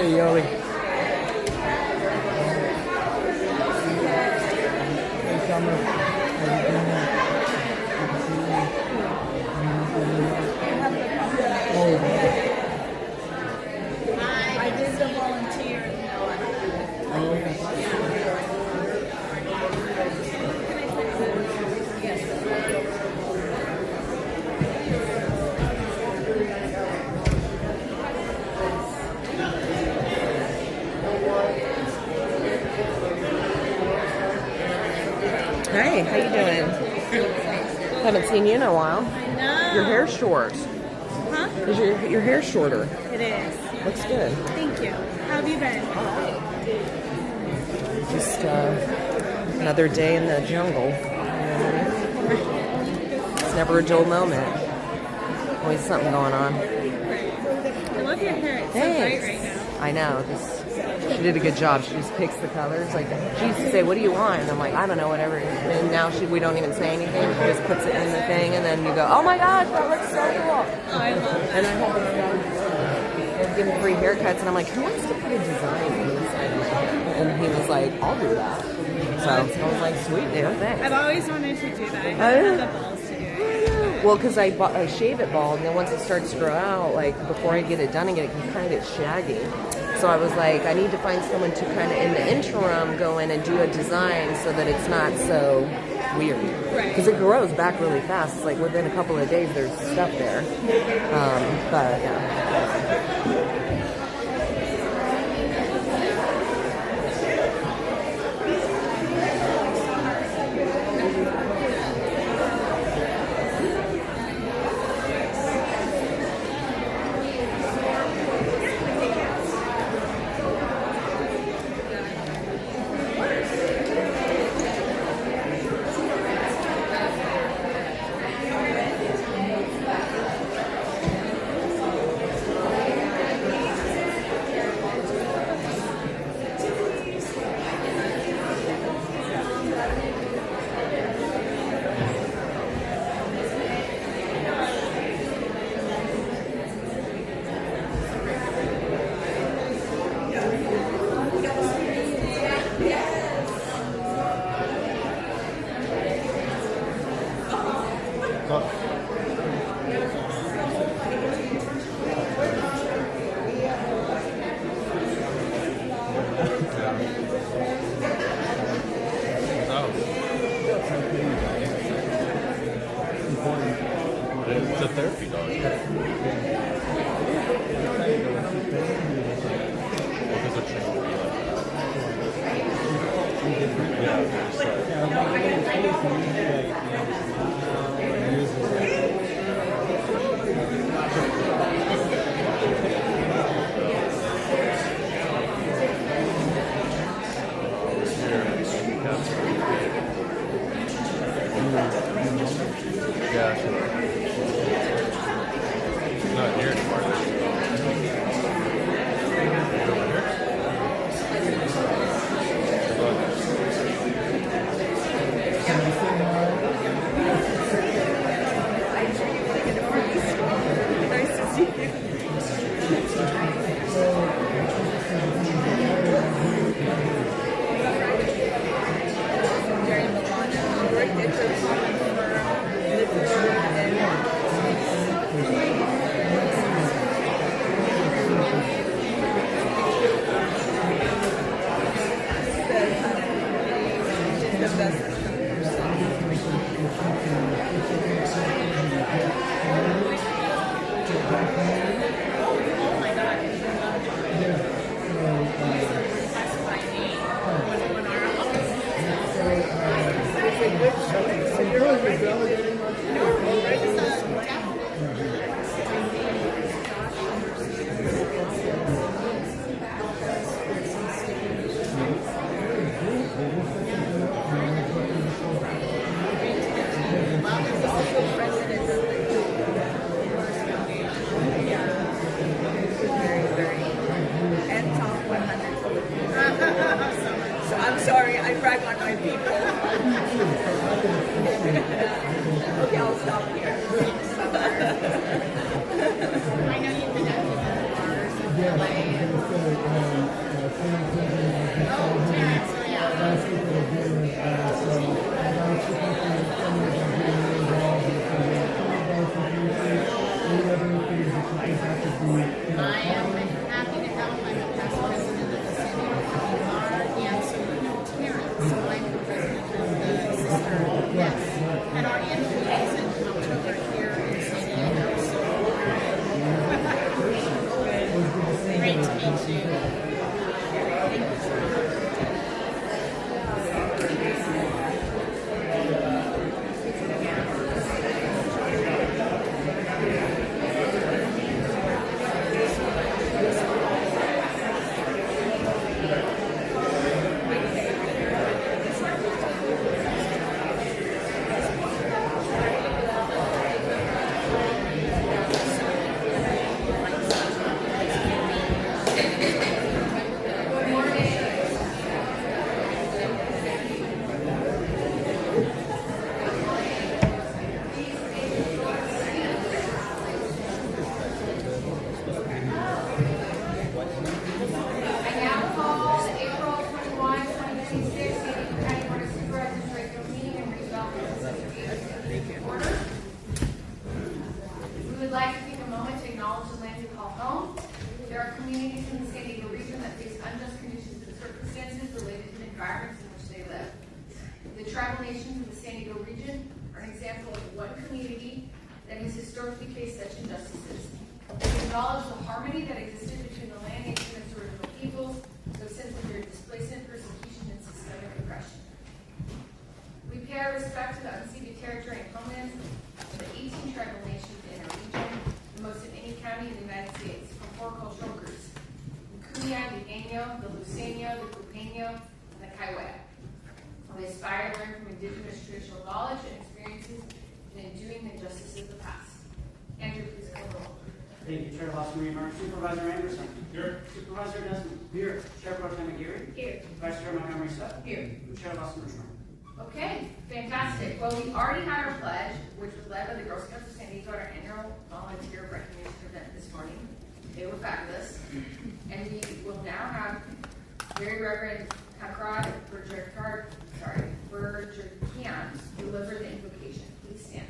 Hey, Yoli. Hey, Summer. How you doing? I did the volunteer in Hey, how you doing? Haven't seen you in a while. I know. Your hair's short. Huh? Is your hair shorter? It is. Looks good. Thank you. How have you been? Just another day in the jungle. It's never a dull moment. Always something going on. I love your hair. It's so Thanks. bright right now. I know. She did a good job. She just picks the colors. Like, she used to say, "What do you want?" And I'm like, "I don't know, whatever." And now we don't even say anything. She just puts it in the thing, and then you go, "Oh my gosh, that looks so cool!" Oh, I love that. And I have this guy giving free haircuts, and I'm like, "Who wants to put a design inside?" And he was like, "I'll do that." So I was like, "Sweet, dude, thanks." I've always wanted to do that. I haven't had the balls to do it. Well, because I shave it bald, and then once it starts to grow out, like before I get it done again, it can kind of get shaggy. So I was like, I need to find someone to kind of, in the interim, go in and do a design so that it's not so weird. Right. Because it grows back really fast. It's like within a couple of days, there's stuff there. But yeah. It's a therapy dog. Because they're trained to be like that. Yeah, they're just yeah, sure. Not here anymore. Nice to see you. During the launch, we did the comment moment to acknowledge the land we call home. There are communities in the San Diego region that face unjust conditions and circumstances related to the environments in which they live. The tribal nations of the San Diego region are an example of one community that has historically faced such injustices. They acknowledge the harmony that existed between the land, nation, and its original peoples, though since the period of displacement, persecution, and systemic oppression. We pay our respect to the unceded territory and homelands of the 18 tribal nations in our region, the most in any county in the United States, from 4 cultural groups: the Kumeyaay, the Año, the Luiseño, the Cupeño, and the Kaiwea. We aspire to learn from indigenous traditional knowledge and experiences in undoing the injustices of the past. Andrew, please call the roll. Thank you, Chair Losmarie. Supervisor Anderson. Here. Supervisor Desmond. Here. Chair Pro Tem Aguirre. Here. Vice Chair Montgomery Stepp. Here. Chair Losmarie. Okay, fantastic. Well, we already had our pledge, which was led by the Girl Scouts of San Diego at our annual volunteer recognition event this morning. They were fabulous. And we will now have Very Reverend Kakrad Bergerkian deliver the invocation. Please stand.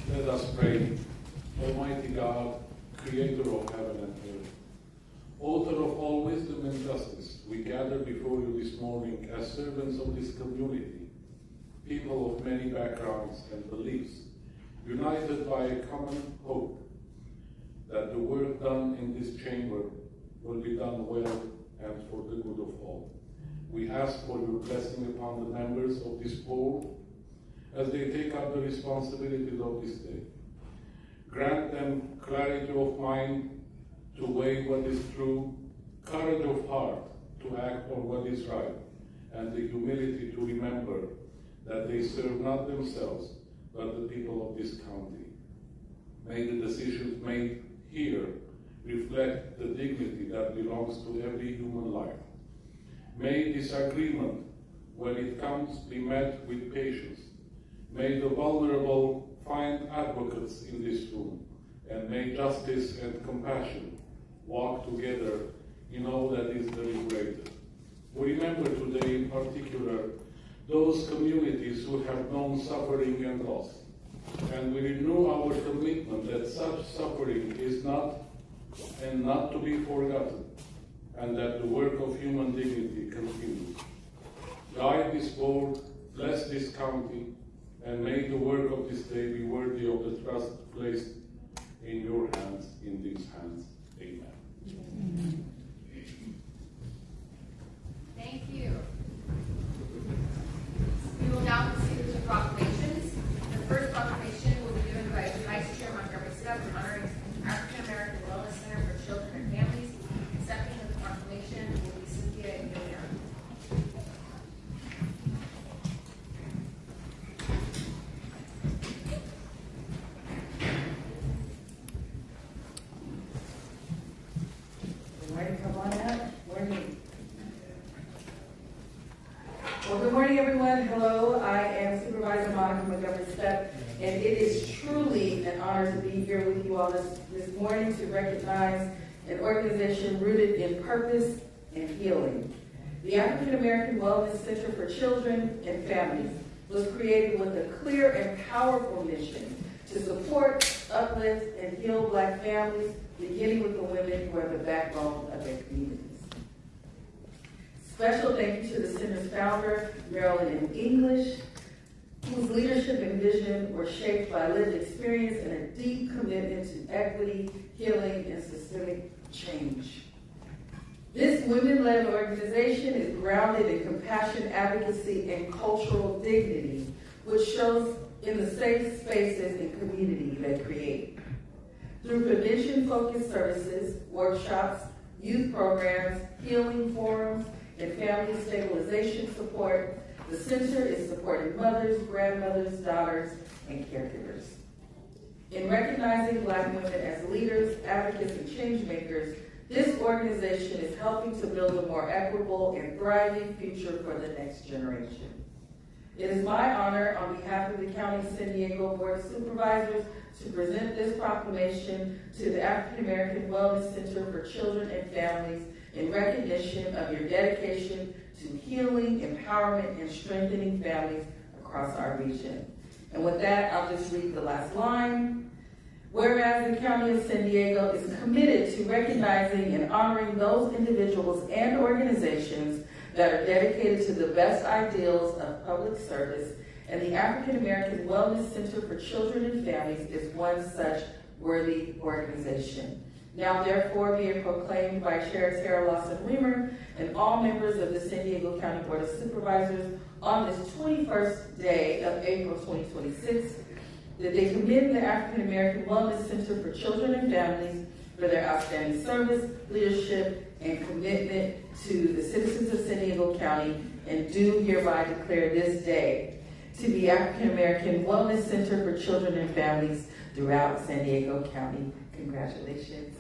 Let us pray. Almighty God, creator of heaven and earth, author of all wisdom and justice, we gather before you this morning as servants of this community, people of many backgrounds and beliefs, united by a common hope that the work done in this chamber will be done well and for the good of all. We ask for your blessing upon the members of this board as they take up the responsibilities of this day. Grant them clarity of mind to weigh what is true, courage of heart to act on what is right, and the humility to remember that they serve not themselves, but the people of this county. May the decisions made here reflect the dignity that belongs to every human life. May disagreement, when it comes, be met with patience. May the vulnerable find advocates in this room, and may justice and compassion walk together in all that is deliberated. We remember today in particular those communities who have known suffering and loss, and we renew our commitment that such suffering is not and not to be forgotten, and that the work of human dignity continues. Guide this board, bless this county, and may the work of this day be worthy of the trust placed in your hands, in these hands. Amen. Thank you. We will now proceed with the proclamations. The first proclamation will be given by Vice Chair Montgomery Stepp, honoring African American Wellness Center for Children and Families. Accepting of the proclamation will be Cynthia Guillen. Come on out. Morning. Well, good morning, everyone. Hello, I am Supervisor Monica Montgomery Stepp, and it is truly an honor to be here with you all this morning to recognize an organization rooted in purpose and healing. The African American Wellness Center for Children and Families was created with a clear and powerful mission to support, uplift, and heal Black families, beginning with the women who are the backbone of their communities. Special thank you to the center's founder, Marilyn M. English, whose leadership and vision were shaped by lived experience and a deep commitment to equity, healing, and systemic change. This women-led organization is grounded in compassion, advocacy, and cultural dignity, which shows in the safe spaces and community they create. Through prevention-focused services, workshops, youth programs, healing forums, and family stabilization support, the center is supporting mothers, grandmothers, daughters, and caregivers. In recognizing Black women as leaders, advocates, and change makers, this organization is helping to build a more equitable and thriving future for the next generation. It is my honor, on behalf of the County of San Diego Board of Supervisors, to present this proclamation to the African American Wellness Center for Children and Families in recognition of your dedication to healing, empowerment, and strengthening families across our region. And with that, I'll just read the last line. Whereas the County of San Diego is committed to recognizing and honoring those individuals and organizations that are dedicated to the best ideals of public service, and the African American Wellness Center for Children and Families is one such worthy organization. Now therefore be it proclaimed by Chair Tara Lawson-Remer and all members of the San Diego County Board of Supervisors on this 21st day of April 2026, that they commend the African American Wellness Center for Children and Families for their outstanding service, leadership, and commitment to the citizens of San Diego County, and do hereby declare this day to be African American Wellness Center for Children and Families throughout San Diego County. Congratulations.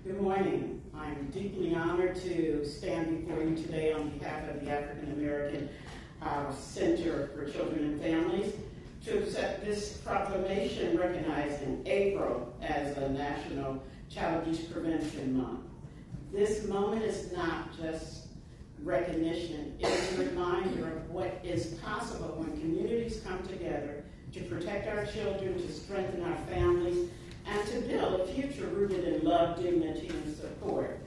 Good morning. I'm deeply honored to stand before you today on behalf of the African American Center for Children and Families to accept this proclamation recognizing April as a National Child Abuse Prevention Month. This moment is not just recognition, it is a reminder of what is possible when communities come together to protect our children, to strengthen our families, and to build a future rooted in love, dignity, and support.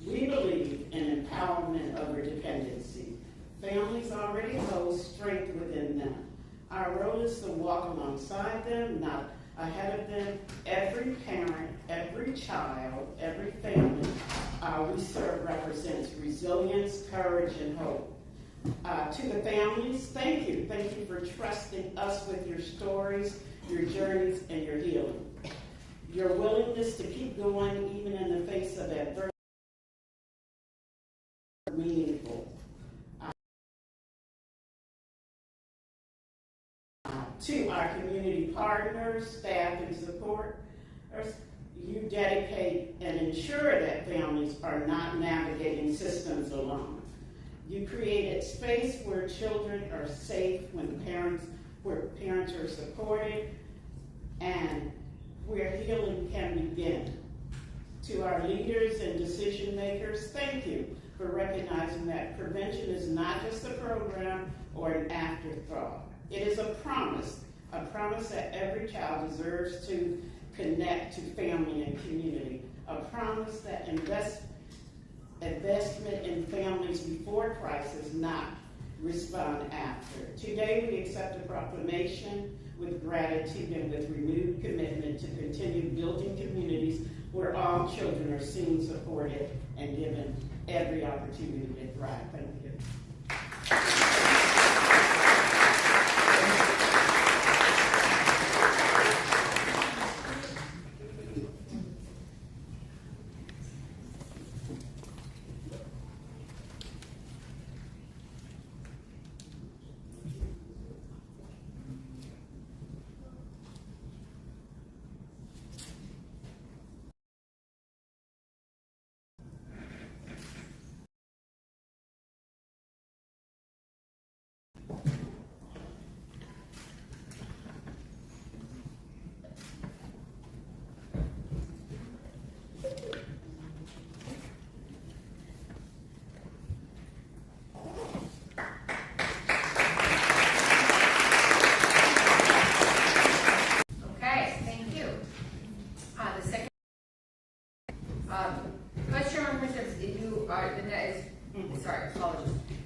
We believe in empowerment over dependency. Families already hold strength within them. Our role is to walk alongside them, not ahead of them. Every parent, every child, every family we serve represents resilience, courage, and hope. To the families, thank you. Thank you for trusting us with your stories, your journeys, and your healing. Your willingness to keep going even in the face of adversity is meaningful. To our community partners, staff, and supporters, you dedicate and ensure that families are not navigating systems alone. You created space where children are safe, where parents are supported, and where healing can begin. To our leaders and decision makers, thank you for recognizing that prevention is not just a program or an afterthought. It is a promise that every child deserves to connect to family and community, a promise that investment in families before crisis, not respond after. Today we accept a proclamation with gratitude and with renewed commitment to continue building communities where all children are seen, supported, and given every opportunity to thrive. Thank you.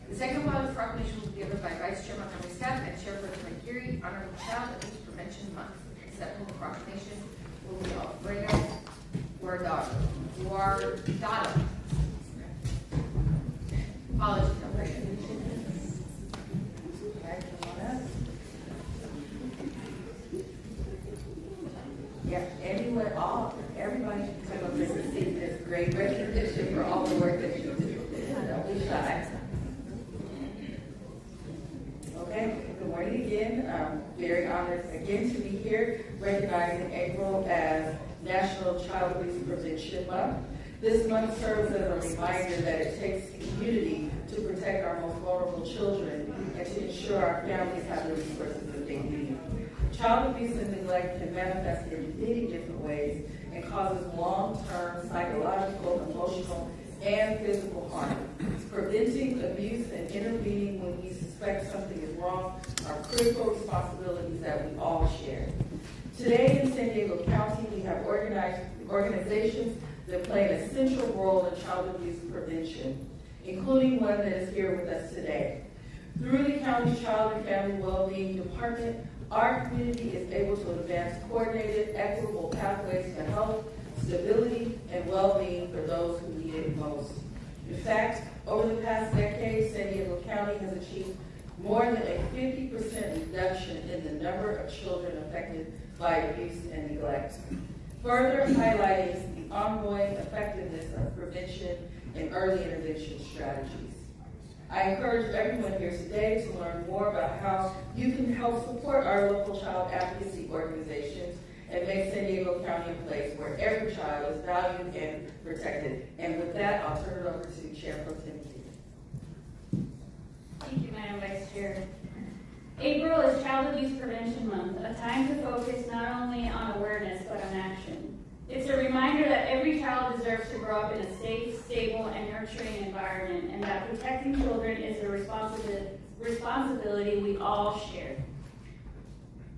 The second one, proclamation will be given by Vice Chair Montgomery Staff and Chairperson McCurry, honoring Child Abuse Prevention Month. Accepting the proclamation will be Alfredo Guardado. Apologies, Alfredo. Yeah, everybody should come up and receive this great recognition for all the work that you do. Don't be shy. Okay, good morning again. I'm very honored again to be here, recognizing April as National Child Abuse Prevention Month. This month serves as a reminder that it takes community to protect our most vulnerable children and to ensure our families have the resources that they need. Child abuse and neglect can manifest in many different ways and causes long-term psychological, emotional, and physical harm. Preventing abuse and intervening when we suspect something is wrong are critical responsibilities that we all share. Today in San Diego County, we have organizations that play an essential role in child abuse prevention, including one that is here with us today. Through the county's Child and Family Wellbeing Department, our community is able to advance coordinated, equitable pathways to health, stability, and well-being for those who need it most. In fact, over the past decade, San Diego County has achieved more than a 50% reduction in the number of children affected by abuse and neglect, further highlighting the ongoing effectiveness of prevention and early intervention strategies. I encourage everyone here today to learn more about how you can help support our local child advocacy organizations and make San Diego County a place where every child is valued and protected. And with that, I'll turn it over to Chair Pro Tem. Thank you, Madam Vice Chair. April is Child Abuse Prevention Month, a time to focus not only on awareness but on action. It's a reminder that every child deserves to grow up in a safe, stable, and nurturing environment, and that protecting children is a responsibility we all share.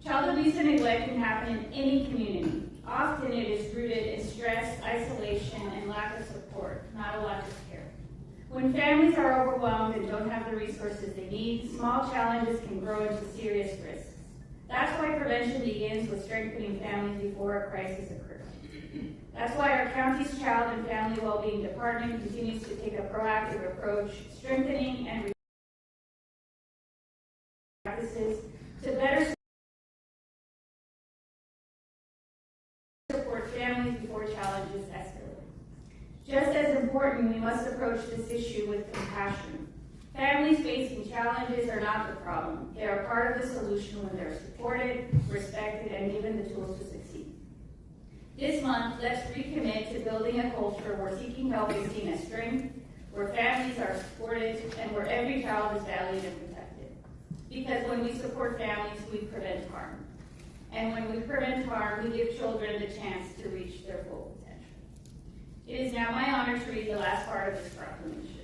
Child abuse and neglect can happen in any community. Often it is rooted in stress, isolation, and lack of support, not a lack of care. When families are overwhelmed and don't have the resources they need, small challenges can grow into serious risks. That's why prevention begins with strengthening families before a crisis occurs. That's why our county's Child and Family Wellbeing Department continues to take a proactive approach, strengthening and practices to better support families before challenges escalate. Just as important, we must approach this issue with compassion. Families facing challenges are not the problem. They are part of the solution when they're supported, respected, and given the tools to succeed. This month, let's recommit to building a culture where seeking help is seen as strength, where families are supported, and where every child is valued and protected. Because when we support families, we prevent harm. And when we prevent harm, we give children the chance to reach their full potential. It is now my honor to read the last part of this proclamation.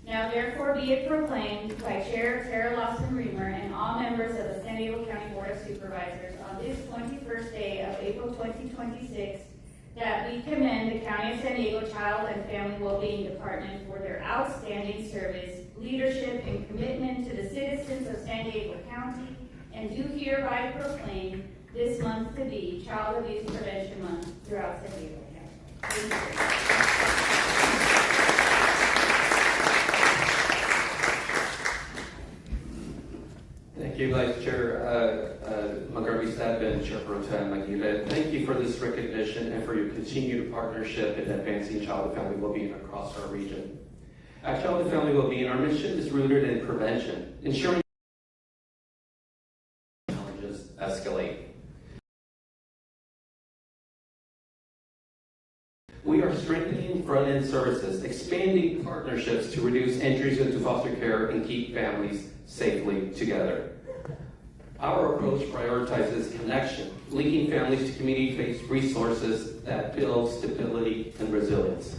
Now therefore be it proclaimed by Chair Tara Lawson Reamer and all members of the San Diego County Board of Supervisors on this 21st day of April 2026 that we commend the County of San Diego Child and Family Wellbeing Department for their outstanding service, leadership, and commitment to the citizens of San Diego County, and do hereby proclaim this month to be Child Abuse Prevention Month throughout San Diego County. Thank you. Thank you, Vice Chair Montgomery Stepp and Chair Pro Tem Aguirre. Thank you for this recognition and for your continued partnership in advancing child and family well-being across our region. At Child and Family Wellbeing, our mission is rooted in prevention, ensuring challenges escalate. We are strengthening front-end services, expanding partnerships to reduce entries into foster care and keep families safely together. Our approach prioritizes connection, linking families to community-based resources that build stability and resilience.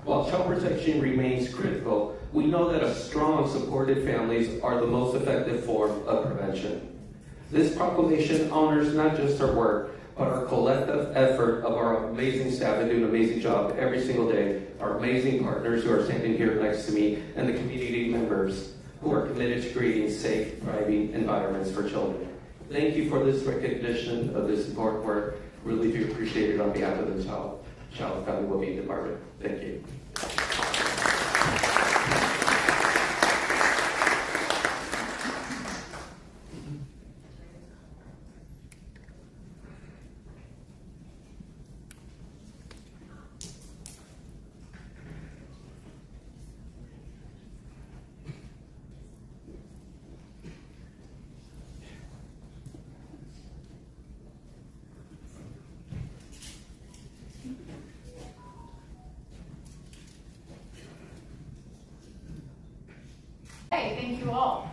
While child protection remains critical, we know that a strong, supported families are the most effective form of prevention. This proclamation honors not just our work, but our collective effort of our amazing staff that do an amazing job every single day, our amazing partners who are standing here next to me, and the community members who are committed to creating safe, thriving environments for children. Thank you for this recognition of this important work. Really do appreciate it on behalf of the Child and Family Wellbeing Department. Thank you. Hey, thank you all.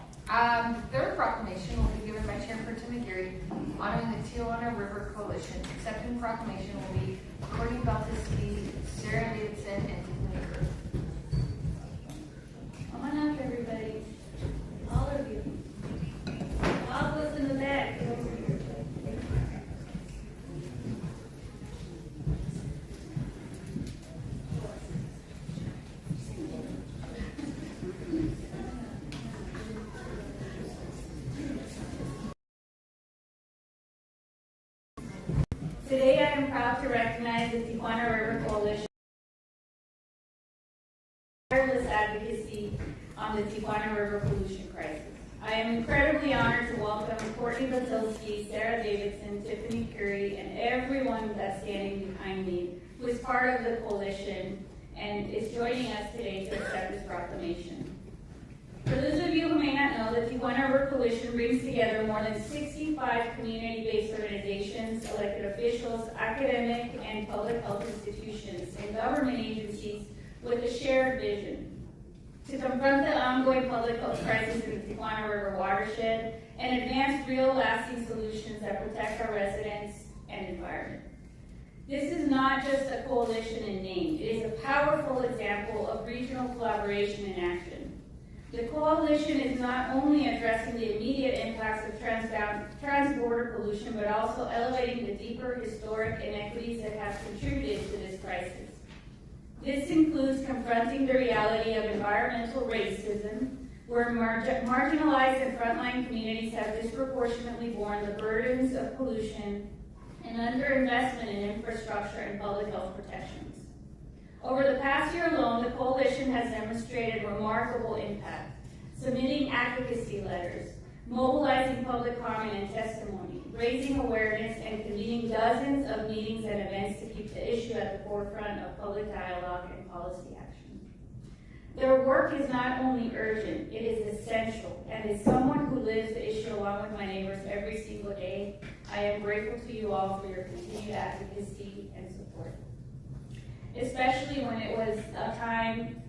Third proclamation will be given by Chair Chairperson Tiffany Geary, honoring the Tijuana River Coalition. Accepting proclamation will be Courtney Baltiski, Sarah Davidson, and Tiffany Geary. Come on up, everybody. All of you. All those in the back. Get over here. Today I am proud to recognize the Tijuana River Coalition tireless advocacy on the Tijuana River pollution crisis. I am incredibly honored to welcome Courtney Batilski, Sarah Davidson, Tiffany Curry, and everyone that's standing behind me who is part of the coalition and is joining us today to accept this proclamation. For those of you who may not know, the Tijuana River Coalition brings together more than 65 community-based organizations, elected officials, academic and public health institutions, and government agencies with a shared vision to confront the ongoing public health crisis in the Tijuana River watershed and advance real lasting solutions that protect our residents and environment. This is not just a coalition in name. It is a powerful example of regional collaboration in action. The coalition is not only addressing the immediate impacts of trans-border pollution, but also elevating the deeper historic inequities that have contributed to this crisis. This includes confronting the reality of environmental racism, where marginalized and frontline communities have disproportionately borne the burdens of pollution and underinvestment in infrastructure and public health protections. Over the past year alone, the coalition has demonstrated remarkable impact, submitting advocacy letters, mobilizing public comment and testimony, raising awareness, and convening dozens of meetings and events to keep the issue at the forefront of public dialogue and policy action. Their work is not only urgent, it is essential, and as someone who lives the issue along with my neighbors every single day, I am grateful to you all for your continued advocacy and support. Especially when it was a time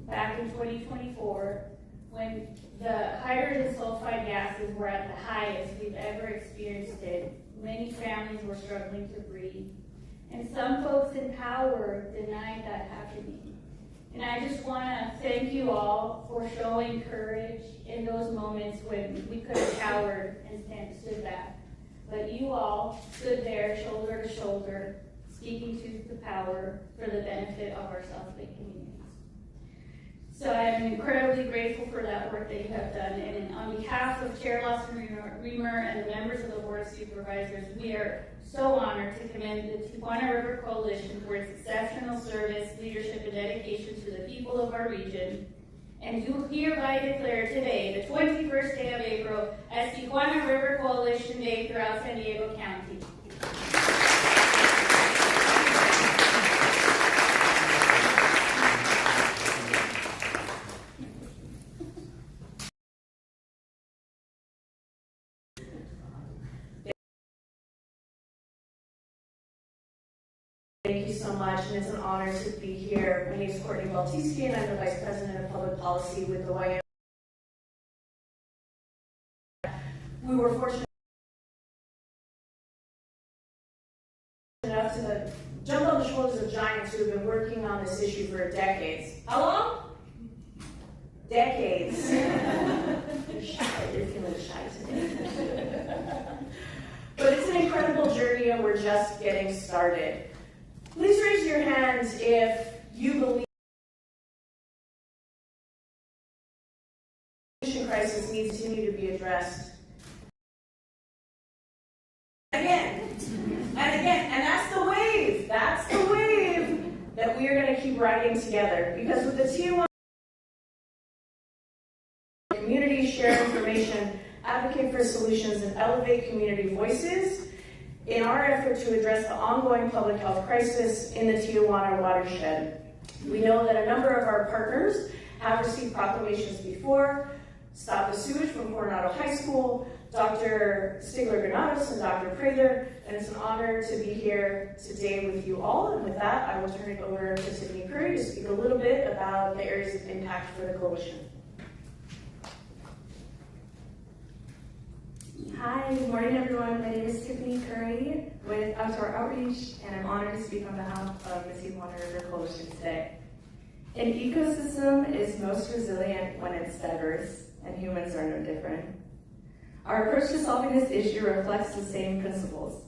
back in 2024 when the hydrogen sulfide gases were at the highest we've ever experienced it. Many families were struggling to breathe, and some folks in power denied that happening. And I just want to thank you all for showing courage in those moments when we could have cowered and stood back. But you all stood there shoulder to shoulder, speaking to the power for the benefit of our South Lake communities. So I am incredibly grateful for that work that you have done. And on behalf of Chair Lawson Reamer and the members of the Board of Supervisors, we are so honored to commend the Tijuana River Coalition for its exceptional service, leadership, and dedication to the people of our region. And do hereby declare today, the 21st day of April, as Tijuana River Coalition Day throughout San Diego County. Thank you so much, and it's an honor to be here. My name is Courtney Baltiski, and I'm the Vice President of Public Policy with the YM. We were fortunate enough to jump on the shoulders of giants who have been working on this issue for decades. How long? Decades. You're shy. You're feeling shy today. But it's an incredible journey, and we're just getting started. Please raise your hand if you believe the pollution crisis needs to continue to be addressed. Again, and again, and that's the wave. That's the wave that we are going to keep riding together. Because with the Tijuana community, share information, advocate for solutions, and elevate community voices in our effort to address the ongoing public health crisis in the Tijuana watershed. We know that a number of our partners have received proclamations before. Stop the Sewage from Coronado High School, Dr. Stigler-Granados, and Dr. Prather, and it's an honor to be here today with you all. And with that, I will turn it over to Tiffany Curry to speak a little bit about the areas of impact for the coalition. Hi, good morning everyone. My name is Tiffany Curry with Outdoor Outreach, and I'm honored to speak on behalf of the Tijuana River Coalition today. An ecosystem is most resilient when it's diverse, and humans are no different. Our approach to solving this issue reflects the same principles.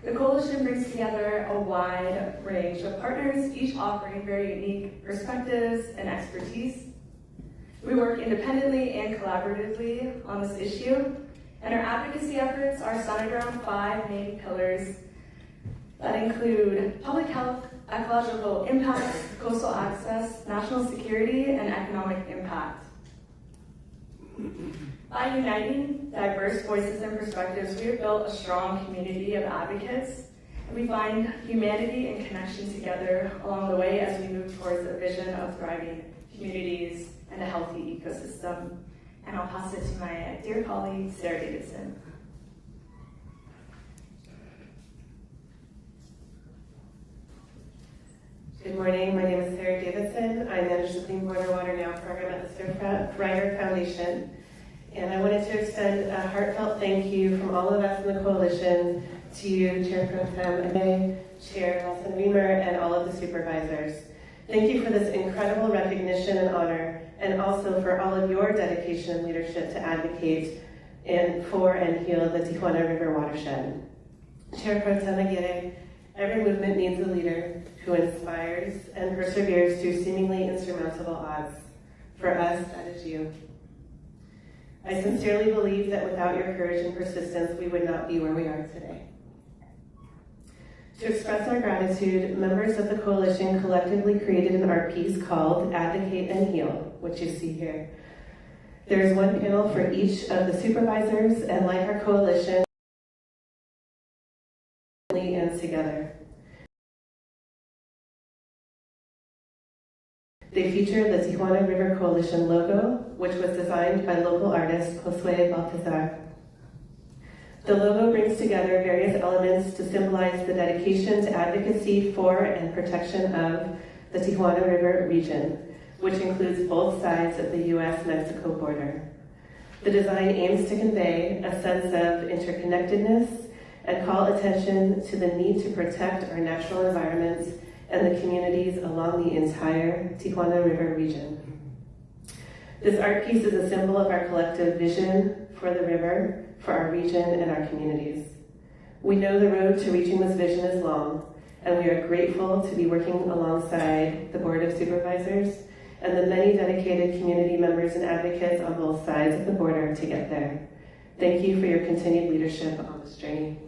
The Coalition brings together a wide range of partners, each offering very unique perspectives and expertise. We work independently and collaboratively on this issue, and our advocacy efforts are centered around 5 main pillars that include public health, ecological impacts, coastal access, national security, and economic impact. By uniting diverse voices and perspectives, we have built a strong community of advocates, and we find humanity and connection together along the way as we move towards a vision of thriving communities and a healthy ecosystem. And I'll pass it to my dear colleague, Sarah Davidson. Good morning, my name is Sarah Davidson. I manage the Clean Border Water Now program at the Surfrider Foundation. And I wanted to extend a heartfelt thank you from all of us in the coalition to you, Chair Pro Tem Ade, Chair Nelson Reamer, and all of the supervisors. Thank you for this incredible recognition and honor, and also for all of your dedication and leadership to advocate for and heal the Tijuana River watershed. Chair Pro Tem Aguirre, every movement needs a leader who inspires and perseveres through seemingly insurmountable odds. For us, that is you. I sincerely believe that without your courage and persistence, we would not be where we are today. To express our gratitude, members of the coalition collectively created an art piece called Advocate and Heal, which you see here. There is one panel for each of the supervisors, and like our coalition, and together. They feature the Tijuana River Coalition logo, which was designed by local artist Josue Baltazar. The logo brings together various elements to symbolize the dedication to advocacy for and protection of the Tijuana River region, which includes both sides of the U.S.-Mexico border. The design aims to convey a sense of interconnectedness and call attention to the need to protect our natural environments and the communities along the entire Tijuana River region. This art piece is a symbol of our collective vision for the river, for our region and our communities. We know the road to reaching this vision is long, and we are grateful to be working alongside the Board of Supervisors and the many dedicated community members and advocates on both sides of the border to get there. Thank you for your continued leadership on this journey.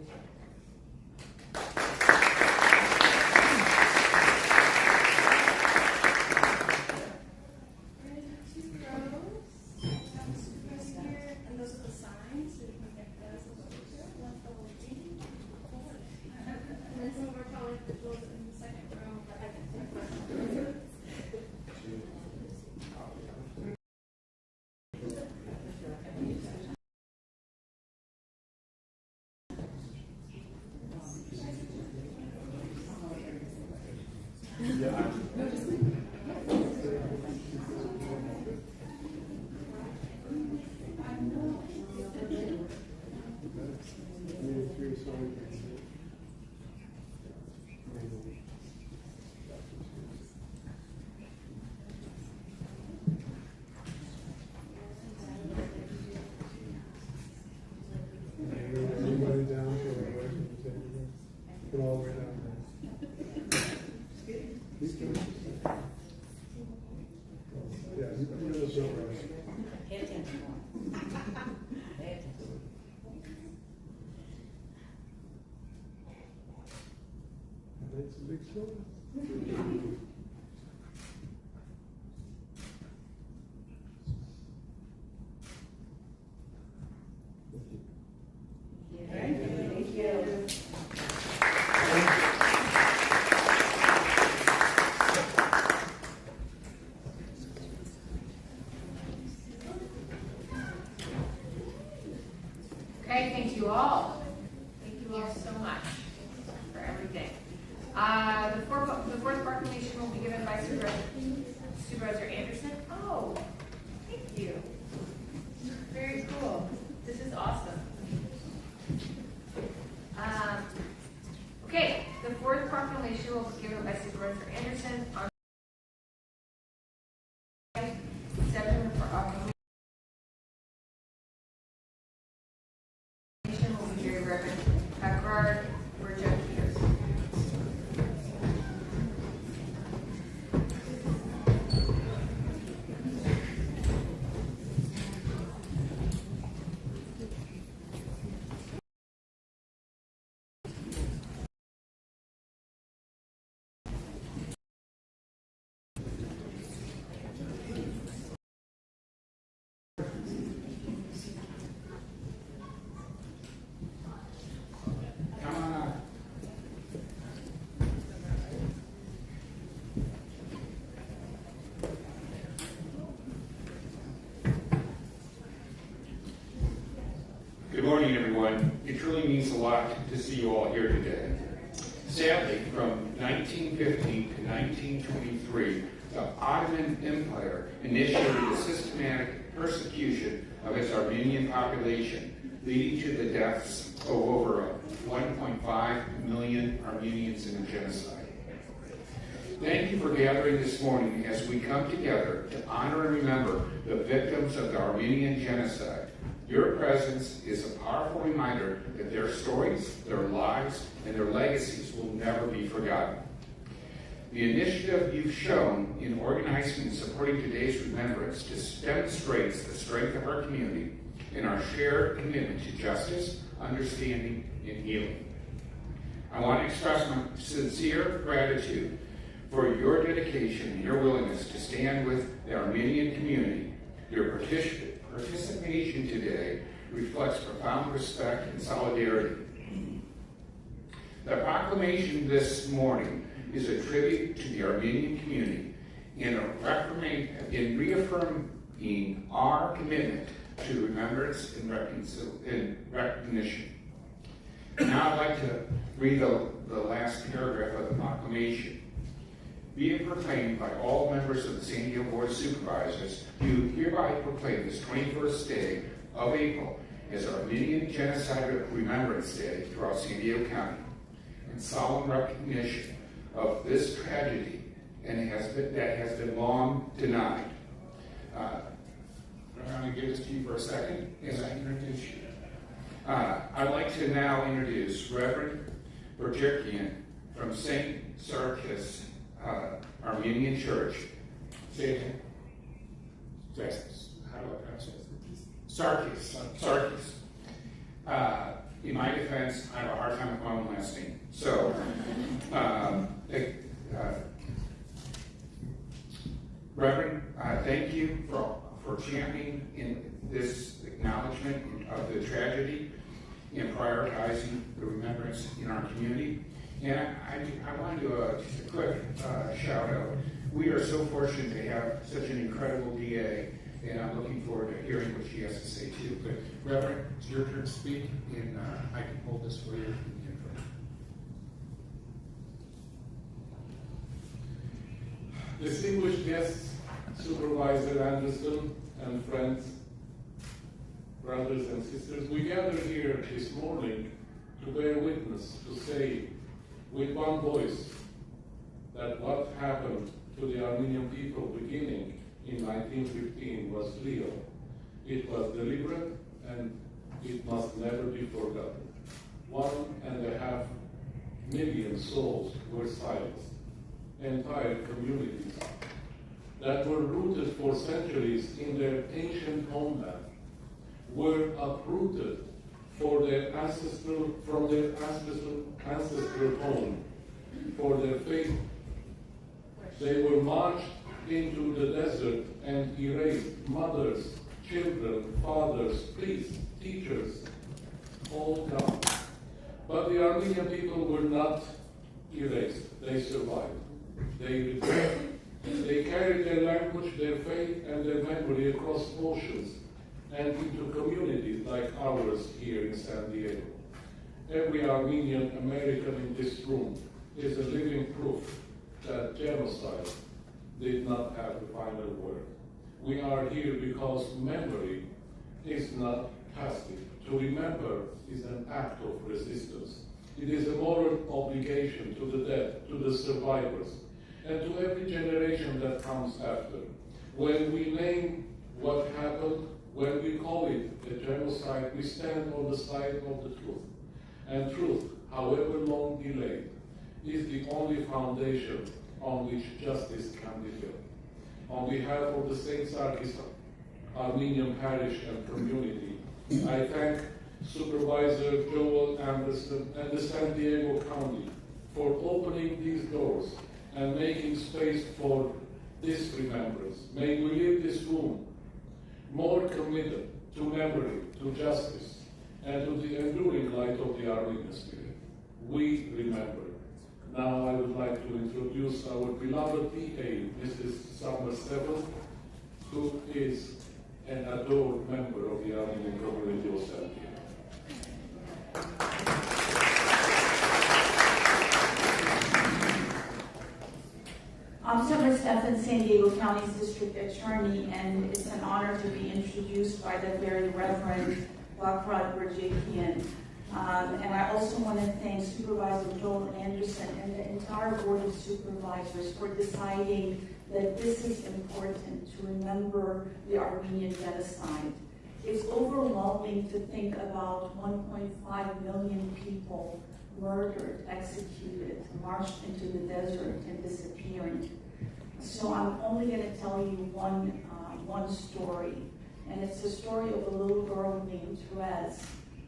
Okay, thank you all. Thank you all so much for everything. The fourth proclamation will be given by Supervisor Anderson. Oh, thank you. Very cool. This is awesome. proclamation will be given by Supervisor Anderson on September for proclamation will be very Reverend Gerard Burjakios. Good morning, everyone. It truly means a lot to see you all here today. Sadly, from 1950 to 1923, the Ottoman Empire initiated a systematic persecution of its Armenian population, leading to the deaths of over 1.5 million Armenians in a genocide. Thank you for gathering this morning as we come together to honor and remember the victims of the Armenian genocide. Your presence is a powerful reminder that their stories, their lives, and their legacies will never be forgotten. The initiative you've shown in organizing and supporting today's remembrance demonstrates the strength of our community and our shared commitment to justice, understanding, and healing. I want to express my sincere gratitude for your dedication and your willingness to stand with the Armenian community. Your participation today reflects profound respect and solidarity. The proclamation this morning is a tribute to the Armenian community in reaffirming our commitment to remembrance and recognition. Now I'd like to read the last paragraph of the proclamation. Being proclaimed by all members of the San Diego Board of Supervisors, you hereby proclaim this 21st day of April as Armenian Genocide Remembrance Day throughout San Diego County, in solemn recognition of this tragedy that has been long denied. I'm going to give this to you for a second as I introduce you. I'd like to now introduce Reverend Burjakian from St. Sarkis Armenian Church. Say it again. How do I pronounce it? Sarkis. In my defense, I have a hard time with my own last name. So, Reverend, thank you for championing in this acknowledgement of the tragedy and prioritizing the remembrance in our community. And I want to do just a quick shout out. We are so fortunate to have such an incredible DA, and I'm looking forward to hearing what she has to say too. But Reverend, it's your turn to speak, and I can hold this for you. Distinguished guests, Supervisor Anderson and friends, brothers and sisters, we gather here this morning to bear witness, to say with one voice that what happened to the Armenian people beginning in 1915 was real. It was deliberate and it must never be forgotten. 1.5 million souls were silenced. Entire communities that were rooted for centuries in their ancient homeland were uprooted from their ancestral home for their faith. They were marched into the desert and erased. Mothers, children, fathers, priests, teachers, all gone. But the Armenian people were not erased. They survived. They returned. They carried their language, their faith, and their memory across oceans and into communities like ours here in San Diego. Every Armenian American in this room is a living proof that genocide did not have the final word. We are here because memory is not passive. To remember is an act of resistance. It is a moral obligation to the dead, to the survivors, and to every generation that comes after. When we name what happened, when we call it a genocide, we stand on the side of the truth. And truth, however long delayed, is the only foundation on which justice can be built. On behalf of the St. Sarkis Armenian Parish and community, I thank Supervisor Joel Anderson and the San Diego County for opening these doors and making space for this remembrance. May we leave this room more committed to memory, to justice, and to the enduring light of the Armenian spirit. We remember. Now I would like to introduce our beloved PA, Mrs. Summer Stevel, who is an adored member of the Armenian community of San Diego. I'm Summer Steffen, San Diego County's District Attorney, and it's an honor to be introduced by the very Reverend Bakrad Berjekian. And I also want to thank Supervisor Joel Anderson and the entire Board of Supervisors for deciding that this is important to remember the Armenian genocide. It's overwhelming to think about 1.5 million people murdered, executed, marched into the desert, and disappearing. So I'm only going to tell you one story, and it's the story of a little girl named Therese.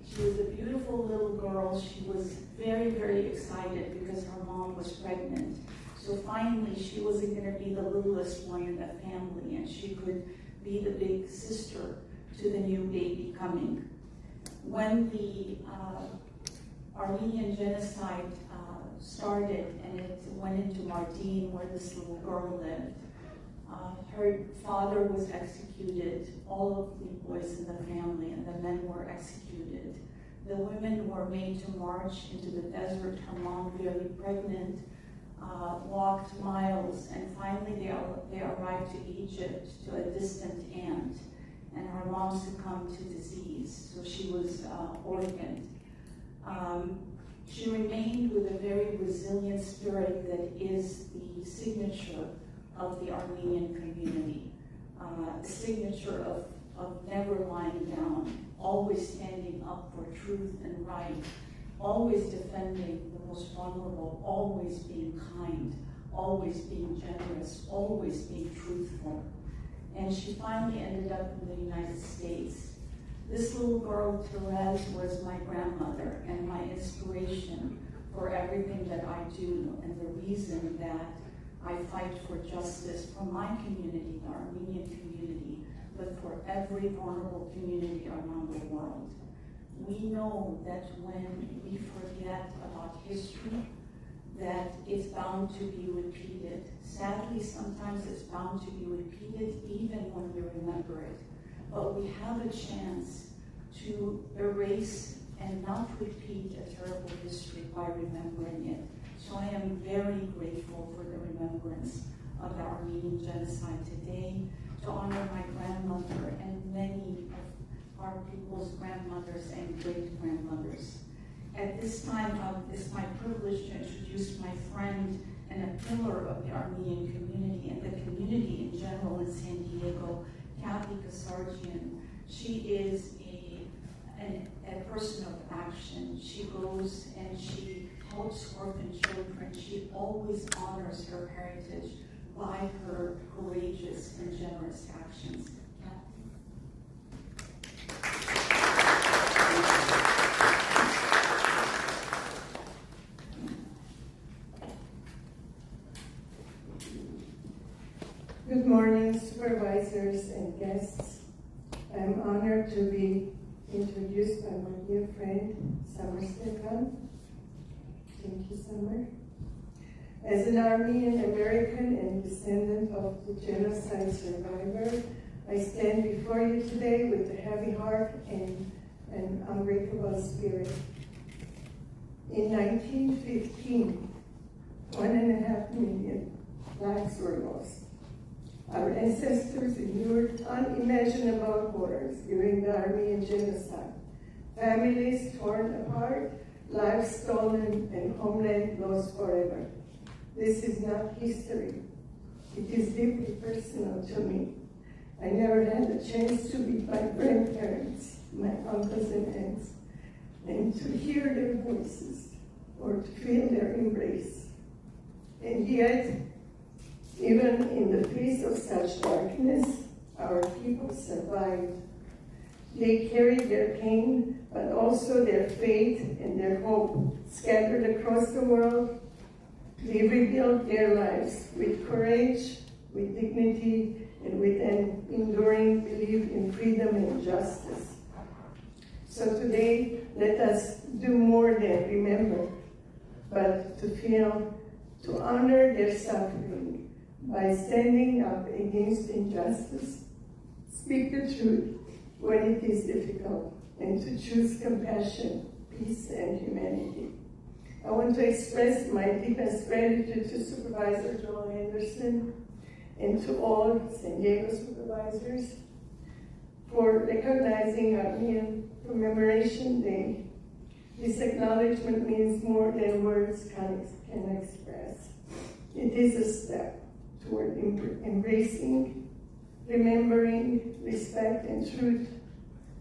She was a beautiful little girl. She was very, very excited because her mom was pregnant. So finally, she wasn't going to be the littlest one in the family, and she could be the big sister to the new baby coming. When the Armenian genocide started and it went into Mardin, where this little girl lived, her father was executed, all of the boys in the family, and the men were executed. The women were made to march into the desert, her mom very pregnant, walked miles, and finally they arrived to Egypt, to a distant aunt, and her mom succumbed to disease, so she was orphaned. She remained with a very resilient spirit that is the signature of the Armenian community, a signature of never lying down, always standing up for truth and right, always defending the most vulnerable, always being kind, always being generous, always being truthful. And she finally ended up in the United States. This little girl, Therese, was my grandmother and my inspiration for everything that I do, and the reason that I fight for justice for my community, the Armenian community, but for every vulnerable community around the world. We know that when we forget about history, that it's bound to be repeated. Sadly, sometimes it's bound to be repeated even when we remember it. But we have a chance to erase and not repeat a terrible history by remembering it. So I am very grateful for the remembrance of the Armenian genocide today, to honor my grandmother and many of our people's grandmothers and great-grandmothers. At this time, it's my privilege to introduce my friend and a pillar of the Armenian community and the community in general in San Diego, Kathy Kasarjian. She is a person of action. She goes and she helps orphan children. She always honors her heritage by her courageous and generous actions. Good morning, supervisors and guests. I'm honored to be introduced by my dear friend, Summer Steffen. Thank you, Summer. As an Armenian American and descendant of the genocide survivor, I stand before you today with a heavy heart and an unbreakable spirit. In 1915, 1.5 million lives were lost. Our ancestors endured unimaginable horrors during the Armenian genocide. Families torn apart, lives lives stolen and homeland lost forever. This is not history. It is deeply personal to me. I never had the chance to meet my grandparents, my uncles and aunts, and to hear their voices or to feel their embrace. And yet, even in the face of such darkness, our people survived. They carried their pain, but also their faith and their hope. Scattered across the world, they rebuilt their lives with courage, with dignity, and with an enduring belief in freedom and justice. So today, let us do more than remember, but to feel, to honor their suffering by standing up against injustice, speak the truth when it is difficult, and to choose compassion, peace, and humanity. I want to express my deepest gratitude to Supervisor Joel Anderson and to all San Diego supervisors for recognizing Armenian Commemoration Day. This acknowledgement means more than words can express. It is a step toward embracing, remembering, respect, and truth.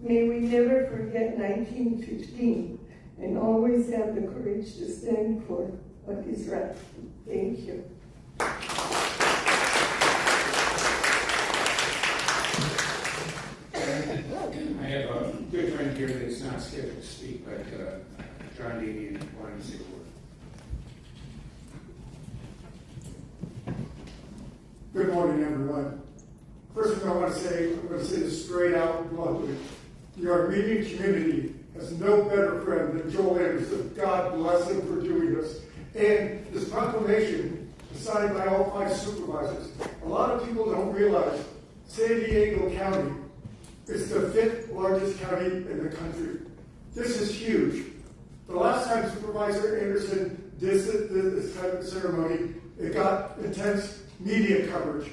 May we never forget 1915 and always have the courage to stand for what is right. Thank you. I have a good friend here that's not scheduled to speak, but John Dean wanted to say a word. Good morning, everyone. First thing I want to say, I'm going to say this straight out bluntly. The Armenian community has no better friend than Joel Anderson. God bless him for doing this. And this proclamation is signed by all 5 supervisors. A lot of people don't realize San Diego County is the 5th largest county in the country. This is huge. The last time Supervisor Anderson did this type of ceremony, it got intense media coverage.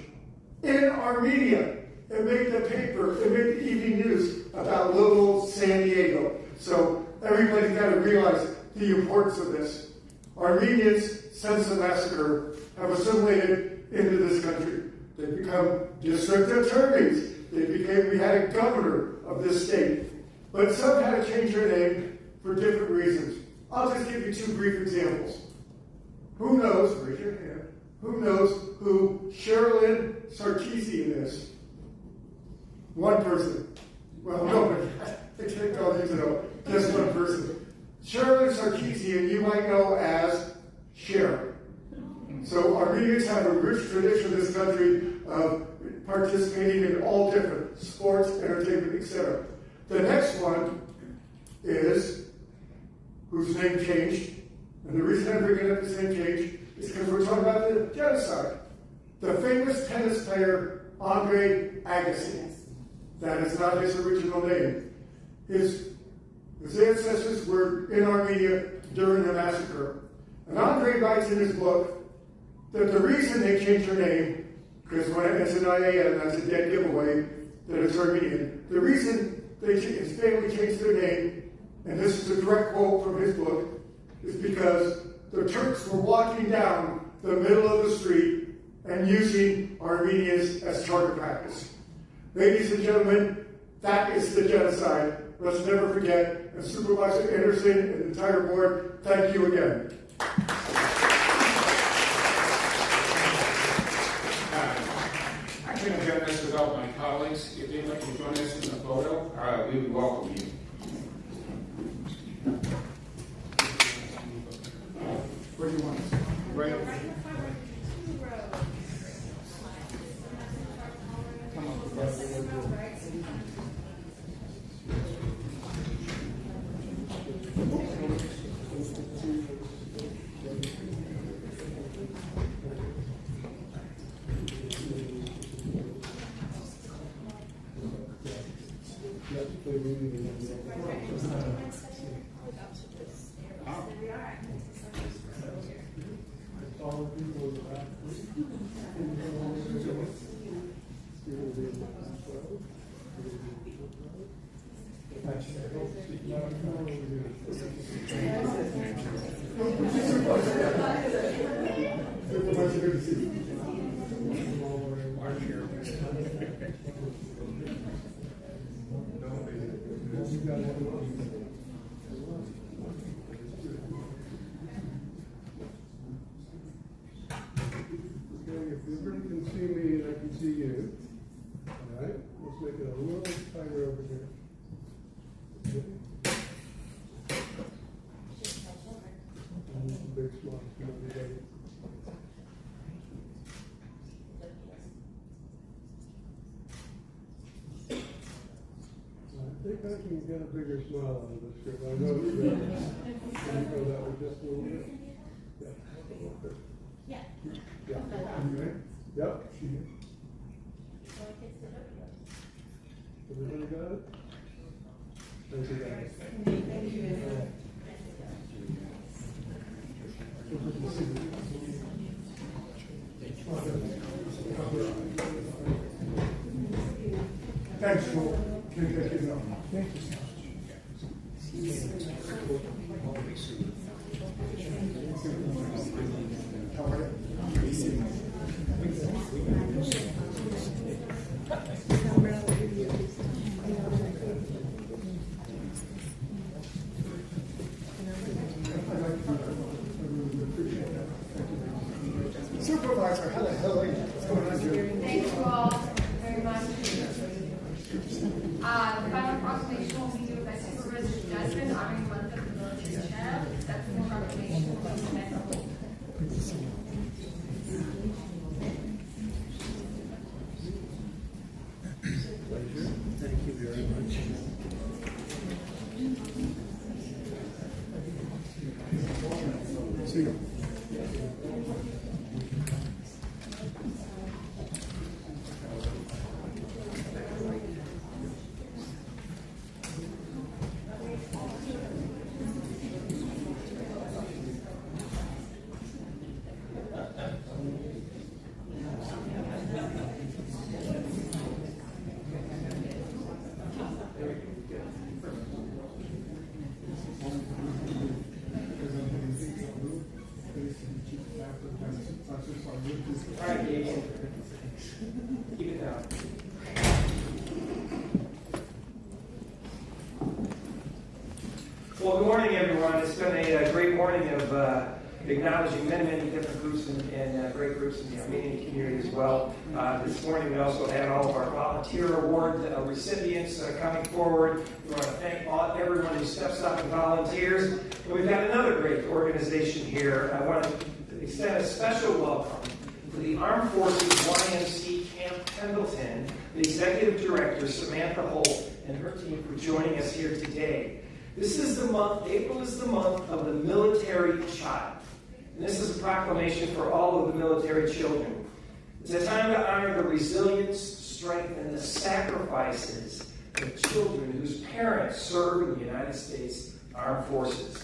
In Armenia, it made the paper, it made the evening news about little old San Diego. So everybody's got to realize the importance of this. Armenians, since the massacre, have assimilated into this country. They've become district attorneys. We had a governor of this state. But some had to change their name for different reasons. I'll just give you 2 brief examples. Who knows, raise your hand, who knows who Sherilyn Sarkeesian is? One person. Well, nobody. I think all need to know. Just one person. Sherilyn Sarkeesian, you might know as Cher. So Armenians have a rich tradition in this country of participating in all different sports, entertainment, etc. The next one is, whose name changed, and the reason I'm bringing up his name change is because we're talking about the genocide. The famous tennis player, Andre Agassi. That is not his original name. His ancestors were in Armenia during the massacre. And Andre writes in his book that the reason they changed their name, because when it's an IAN, that's a dead giveaway that it's Armenian. The reason his family changed their name, and this is a direct quote from his book, is because the Turks were walking down the middle of the street and using Armenians as target practice. Ladies and gentlemen, that is the genocide. Let's never forget. And Supervisor Anderson and the entire board, thank you again. I couldn't have done this without my colleagues. If they'd like to join us in the photo, we would welcome you. Where do you want us? Right over here. Come on. If everybody can see me and I can see you, all right, let's make it a little tighter over here. Big smile, come on, everybody. I think I can get a bigger smile out of this script. I know it's good. Can you go that way just a little bit? Yeah. Yeah. Okay. Yep. Everybody got it? Thank you, guys. Thank you. Thanks, Joel. Thank you. Thank you. Supervisor, how the hell are you? What's going on here? Thank you all very much. The final proclamation will be given by Supervisor Desmond honoring the month of the military child. That formal proclamation will be submitted. Thank you very much. See you. All right, Gabe. Keep it down. Well, good morning, everyone. It's been a great morning of acknowledging many different groups and great groups in the Armenian community as well. This morning, we also had all of our volunteer award recipients coming forward. We want to thank everyone who steps up and volunteers. And we've got another great organization here. I want to extend a special welcome to the Armed Forces YMC Camp Pendleton, the Executive Director, Samantha Holt, and her team for joining us here today. This is the month, April is the month of the military child. And this is a proclamation for all of the military children. It's a time to honor the resilience, strength, and the sacrifices of children whose parents serve in the United States Armed Forces.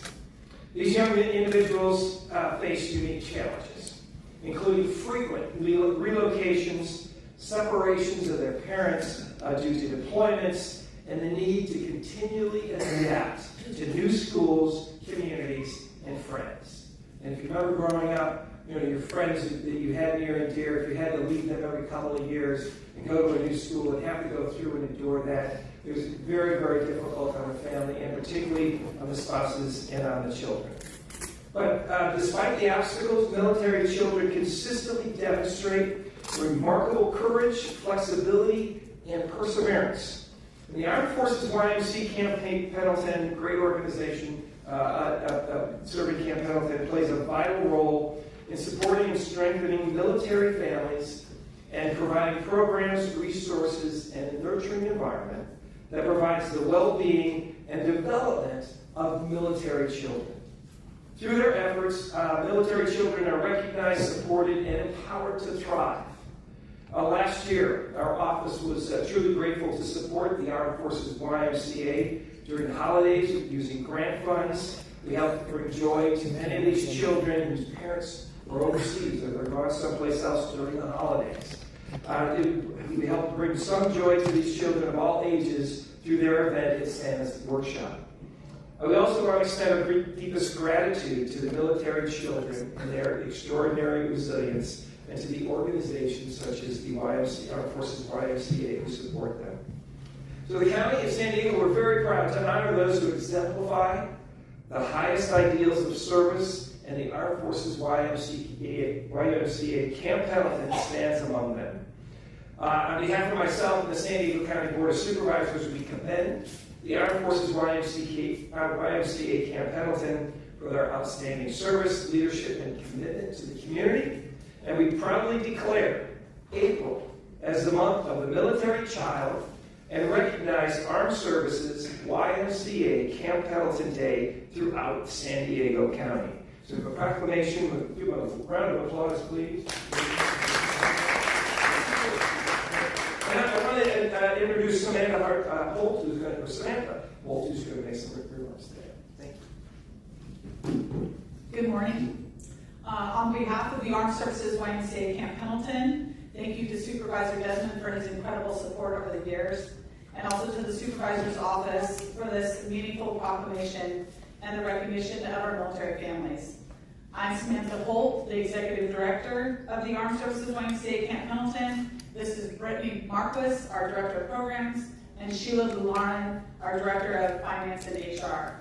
These young individuals face unique challenges, including frequent relocations, separations of their parents due to deployments, and the need to continually adapt to new schools, communities, and friends. And if you remember growing up, your friends that you had near and dear, if you had to leave them every couple of years and go to a new school and have to go through and endure that, it was very difficult on the family, and particularly on the spouses and on the children. But despite the obstacles, military children consistently demonstrate remarkable courage, flexibility, and perseverance. And the Armed Forces YMC Camp Pendleton, great organization, serving Camp Pendleton, plays a vital role in supporting and strengthening military families and providing programs, resources, and a nurturing environment that provides the well-being and development of military children. Through their efforts, military children are recognized, supported, and empowered to thrive. Last year, our office was truly grateful to support the Armed Forces YMCA during the holidays using grant funds. We helped bring joy to many of these children whose parents were overseas or they're gone someplace else during the holidays. We helped bring some joy to these children of all ages through their event at Santa's Workshop. We also want to extend our deepest gratitude to the military children and their extraordinary resilience and to the organizations such as the YMCA, Armed Forces YMCA, who support them. So the County of San Diego, we're very proud to honor those who exemplify the highest ideals of service, and the Armed Forces YMCA Camp Pendleton stands among them. On behalf of myself and the San Diego County Board of Supervisors, we commend the Armed Forces YMCA Camp Pendleton for their outstanding service, leadership, and commitment to the community. And we proudly declare April as the month of the military child and recognize Armed Services YMCA Camp Pendleton Day throughout San Diego County. So a proclamation, give a round of applause, please. And I want to introduce Samantha Holt, who's going to make some remarks today. Thank you. Good morning. On behalf of the Armed Services YMCA Camp Pendleton, thank you to Supervisor Desmond for his incredible support over the years, and also to the Supervisor's Office for this meaningful proclamation and the recognition of our military families. I'm Samantha Holt, the Executive Director of the Armed Services YMCA Camp Pendleton. This is Brittany Marquis, our Director of Programs, and Sheila Bularin, our Director of Finance and HR.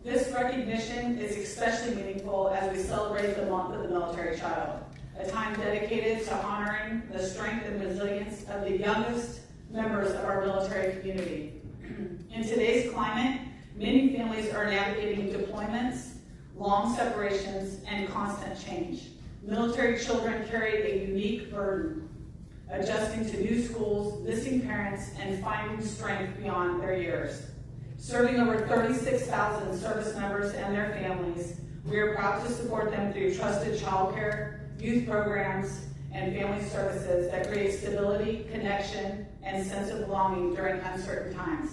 This recognition is especially meaningful as we celebrate the month of the military child, a time dedicated to honoring the strength and resilience of the youngest members of our military community. In today's climate, many families are navigating deployments, long separations, and constant change. Military children carry a unique burden, adjusting to new schools, missing parents, and finding strength beyond their years. Serving over 36,000 service members and their families, we are proud to support them through trusted childcare, youth programs, and family services that create stability, connection, and sense of belonging during uncertain times.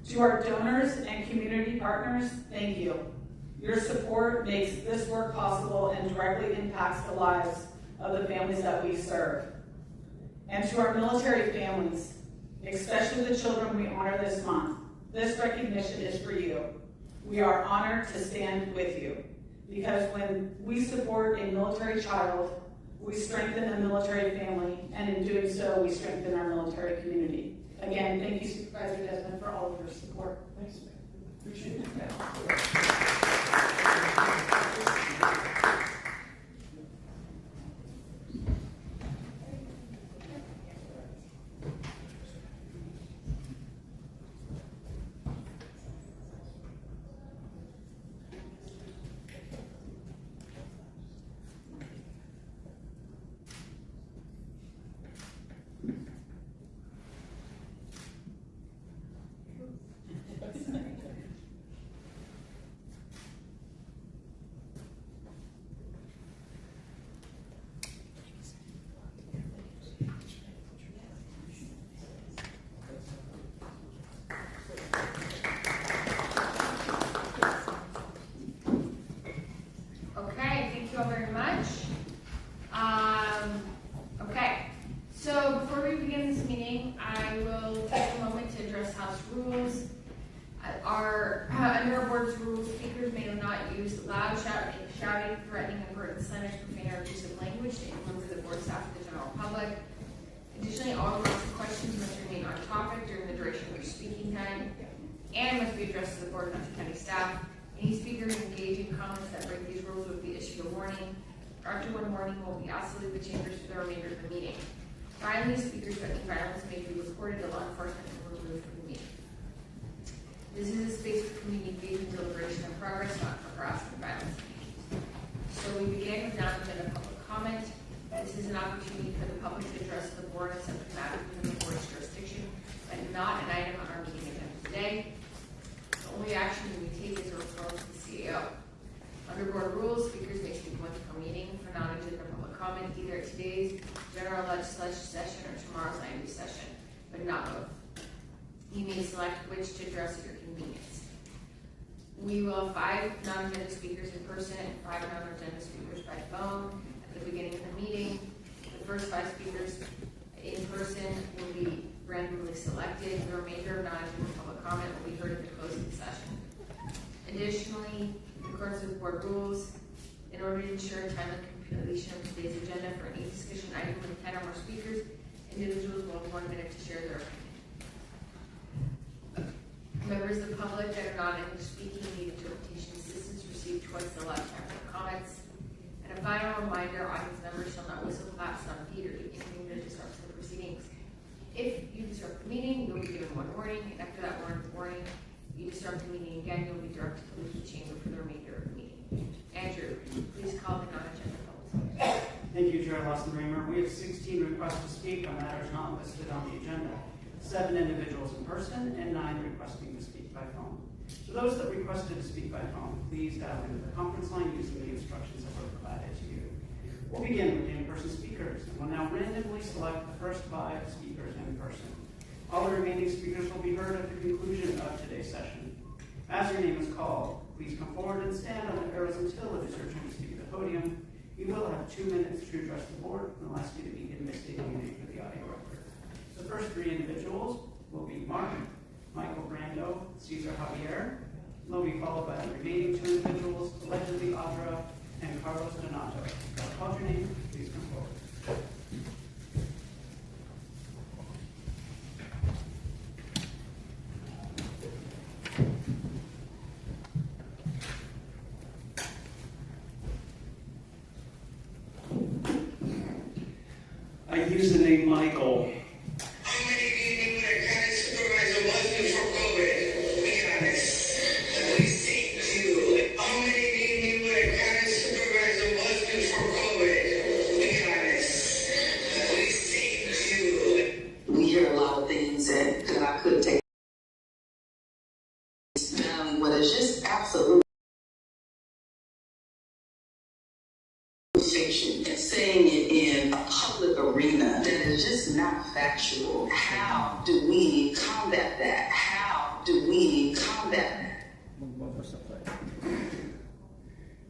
To our donors and community partners, thank you. Your support makes this work possible and directly impacts the lives of the families that we serve. And to our military families, especially the children we honor this month, this recognition is for you. We are honored to stand with you, because when we support a military child, we strengthen a military family, and in doing so, we strengthen our military community. Again, thank you, Supervisor Desmond, for all of your support. Thanks, man. Appreciate it. Under our board's rules, speakers may not use loud shouting, threatening, unpleasant, slander, profane, or abusive language to influence the board staff and the general public. Additionally, all remarks and questions must remain on topic during the duration of your speaking time and must be addressed to the board, not to county staff. Any speakers engaging in comments that break these rules would be issued a warning. After one warning, will be asked to leave the chambers for the remainder of the meeting. Finally, speakers threatening violence may be reported to law enforcement and removed from the meeting. This is a space for community engagement, deliberation, and progress, not for harassment, violence, and abuse. So we begin with non-agenda public comment. This is an opportunity for the public to address the board on subject matter within the board's jurisdiction, but not an item on our meeting agenda today. The only action we take is a referral to the CEO. Under board rules, speakers may speak once per meeting for non-agenda public comment, either at today's general legislative session or tomorrow's IMB session, but not both. You may select which to address at your convenience. We will have 5 non-agenda speakers in person and 5 non-agenda speakers by phone at the beginning of the meeting. The first 5 speakers in person will be randomly selected. The remainder of non-agenda public comment will be heard at the closing session. Additionally, in accordance with board rules, in order to ensure timely completion of today's agenda for any discussion item with 10 or more speakers. Individuals will have 1 minute to share their opinion. Members of the public that are not English speaking need interpretation assistance receive twice the allowed time for comments. And a final reminder, audience members shall not whistle, clap, stomp, feet, or do anything that disrupts the proceedings. If you disrupt the meeting, you'll be given 1 warning, and after that warning, you disrupt the meeting again, you'll be directed to leave the chamber for the remainder of the meeting. Andrew, please call the non-agenda public. Thank you, Chair Lawson-Remer. We have 16 requests to speak on matters not listed on the agenda. 7 individuals in person and 9 requesting to speak by phone. For those that requested to speak by phone, please dial into the conference line using the instructions that were provided to you. We'll begin with the in-person speakers, and we'll now randomly select the first 5 speakers in person. All the remaining speakers will be heard at the conclusion of today's session. As your name is called, please come forward and stand on the arrows until it is your turn to speak at the podium. You will have 2 minutes to address the board, and I'll ask you to begin by stating your name for the audio record. The first 3 individuals will be Mark, Michael Brando, Cesar Javier. They'll be followed by the remaining 2 individuals, allegedly Audra and Carlos Donato. I'll call your name, please come forward. I use the name Michael. How many of you knew that county supervisor was before COVID? Be honest. We seek to. How many of you knew that county supervisor was before COVID? Be honest. We seek to. We hear a lot of things that I could take. What is just absolute fiction and saying it in a public arena that is just not factual. How do we combat that? How do we combat that?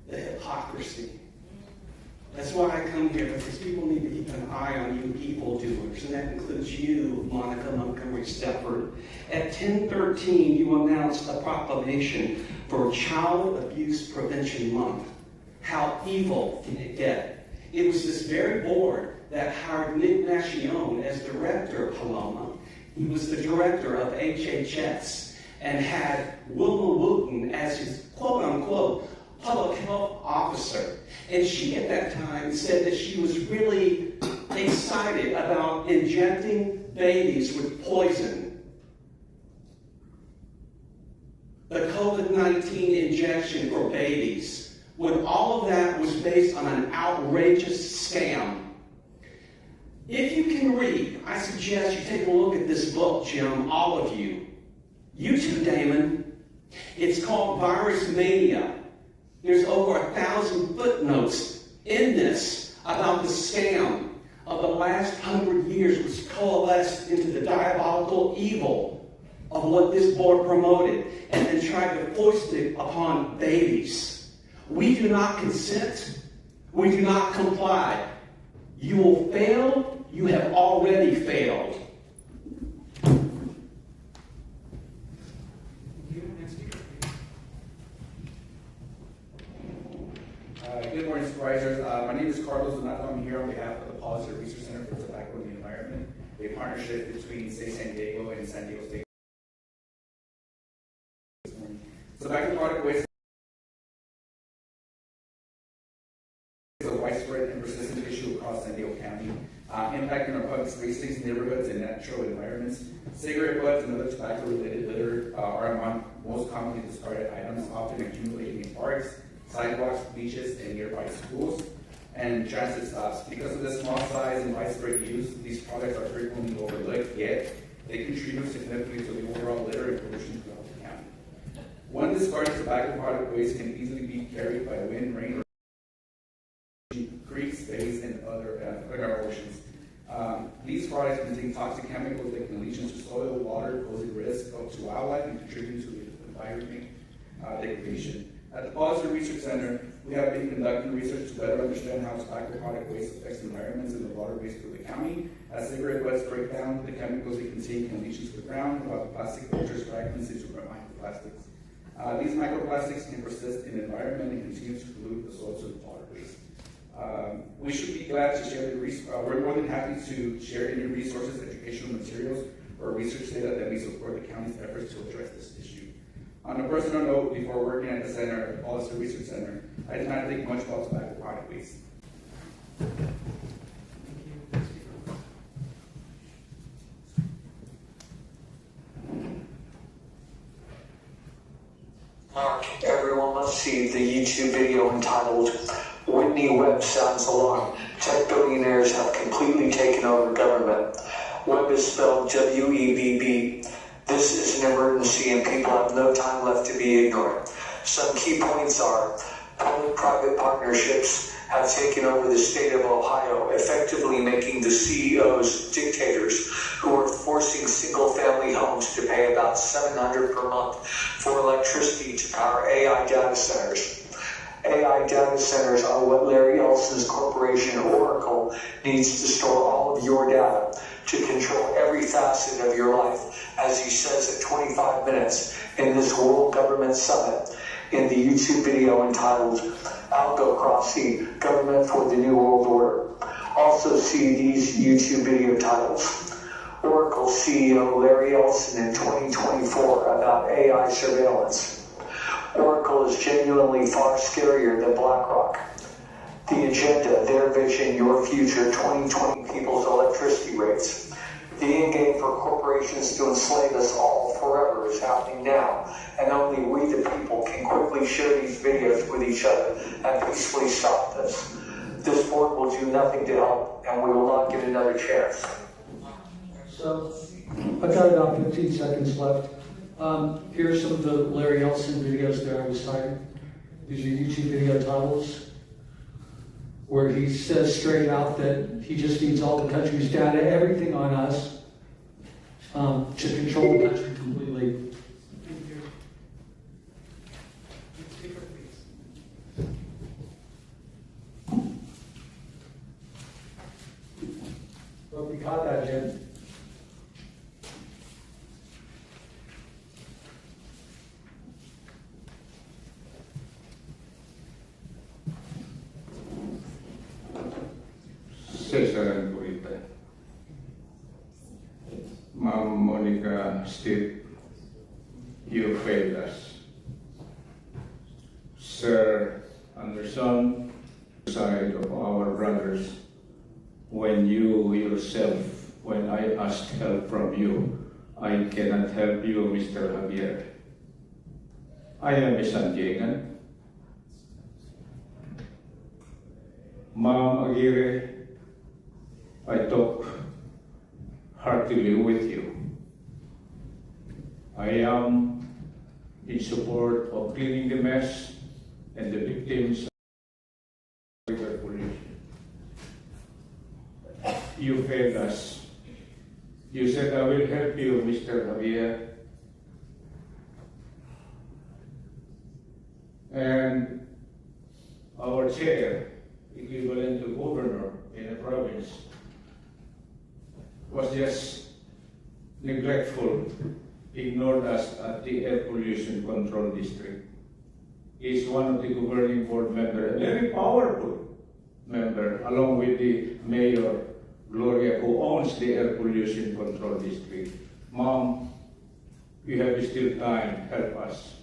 The hypocrisy. That's why I come here, because people need to keep an eye on you evildoers, and that includes you, Monica Montgomery Stepford. At 10:13, you announced a proclamation for Child Abuse Prevention Month. How evil can it get? It was this very board that hired Nick Nachione as director of Paloma. He was the director of HHS and had Wilma Wooten as his quote-unquote public health officer. And she at that time said that she was really excited about injecting babies with poison. The COVID-19 injection for babies, when all of that was based on an outrageous scam. If you can read, I suggest you take a look at this book, Jim, all of you. You too, Damon. It's called Virus Mania. There's over 1,000 footnotes in this about the scam of the last 100 years, which coalesced into the diabolical evil of what this board promoted and then tried to foist it upon babies. We do not consent. We do not comply. You will fail. You have already failed. Good morning, supervisors. My name is Carlos Donato. I'm here on behalf of the Policy Research Center for Tobacco and the Environment, a partnership between State San Diego and San Diego State. Tobacco product waste is a widespread and persistent issue across San Diego County, impacting our public spaces, neighborhoods, and natural environments. Cigarette butts and other tobacco-related litter are among most commonly discarded items, often accumulating in parks, sidewalks, beaches, and nearby schools and transit stops. Because of the small size and widespread use, these products are frequently overlooked, yet they contribute significantly to the overall litter and pollution throughout the county. One discarded tobacco product waste can easily be carried by wind, rain, or creeks, bays, and other in our oceans. These products contain toxic chemicals that can leach into soil, water, posing risk to wildlife and contribute to the environment degradation. At the Policy Research Center, we have been conducting research to better understand how tobacco product waste affects environments and the waterways through the county. As cigarette butts break down, the chemicals they contain can leach into the ground, while the plastic filters fragments into microplastics. These microplastics can persist in the environment and continue to pollute the soils and waterways. We should be glad to share we're more than happy to share any resources, educational materials, or research data that we support the county's efforts to address this issue. On a personal note, before working at the center, at the Policy Research Center, I did not think much about tobacco product waste. Everyone must see the YouTube video entitled Whitney Webb Sounds Alarm. Tech billionaires have completely taken over government. Webb is spelled W-E-B-B. This is an emergency and people have no time left to be ignorant. Some key points are public-private partnerships have taken over the state of Ohio, effectively making the CEOs dictators who are forcing single-family homes to pay about $700 per month for electricity to power AI data centers. AI data centers are what Larry Ellison's corporation, Oracle, needs to store all of your data to control every facet of your life, as he says at 25 minutes in this World Government Summit in the YouTube video entitled Algocracy, Government for the New World Order. Also see these YouTube video titles. Oracle CEO Larry Ellison in 2024 about AI surveillance. Oracle is genuinely far scarier than BlackRock. The agenda, their vision, your future, 2020 people's electricity rates. The end game for corporations to enslave us all forever is happening now, and only we the people can quickly share these videos with each other and peacefully stop this. This board will do nothing to help, and we will not get another chance. So, I've got about 15 seconds left. Here are some of the Larry Ellison videos that I was citing. These are YouTube video titles where he says straight out that he just needs all the country's data, everything on us, to control the country completely. Hope you caught that, Jim. Cesar Burita. Ma'am Monica, Steve, you failed us. Sir Anderson, side of our brothers, when you yourself, when I asked help from you, I cannot help you, Mr. Javier. I am a San Diegan. Ma'am Aguirre, I talk heartily with you. I am in support of cleaning the mess and the victims of the pollution. You failed us. You said, I will help you, Mr. Javier. And our chair, equivalent to governor in a province, was just neglectful, ignored us at the Air Pollution Control District. He's one of the governing board members, a very powerful member, along with the mayor, Gloria, who owns the Air Pollution Control District. Mom, you have still time, help us.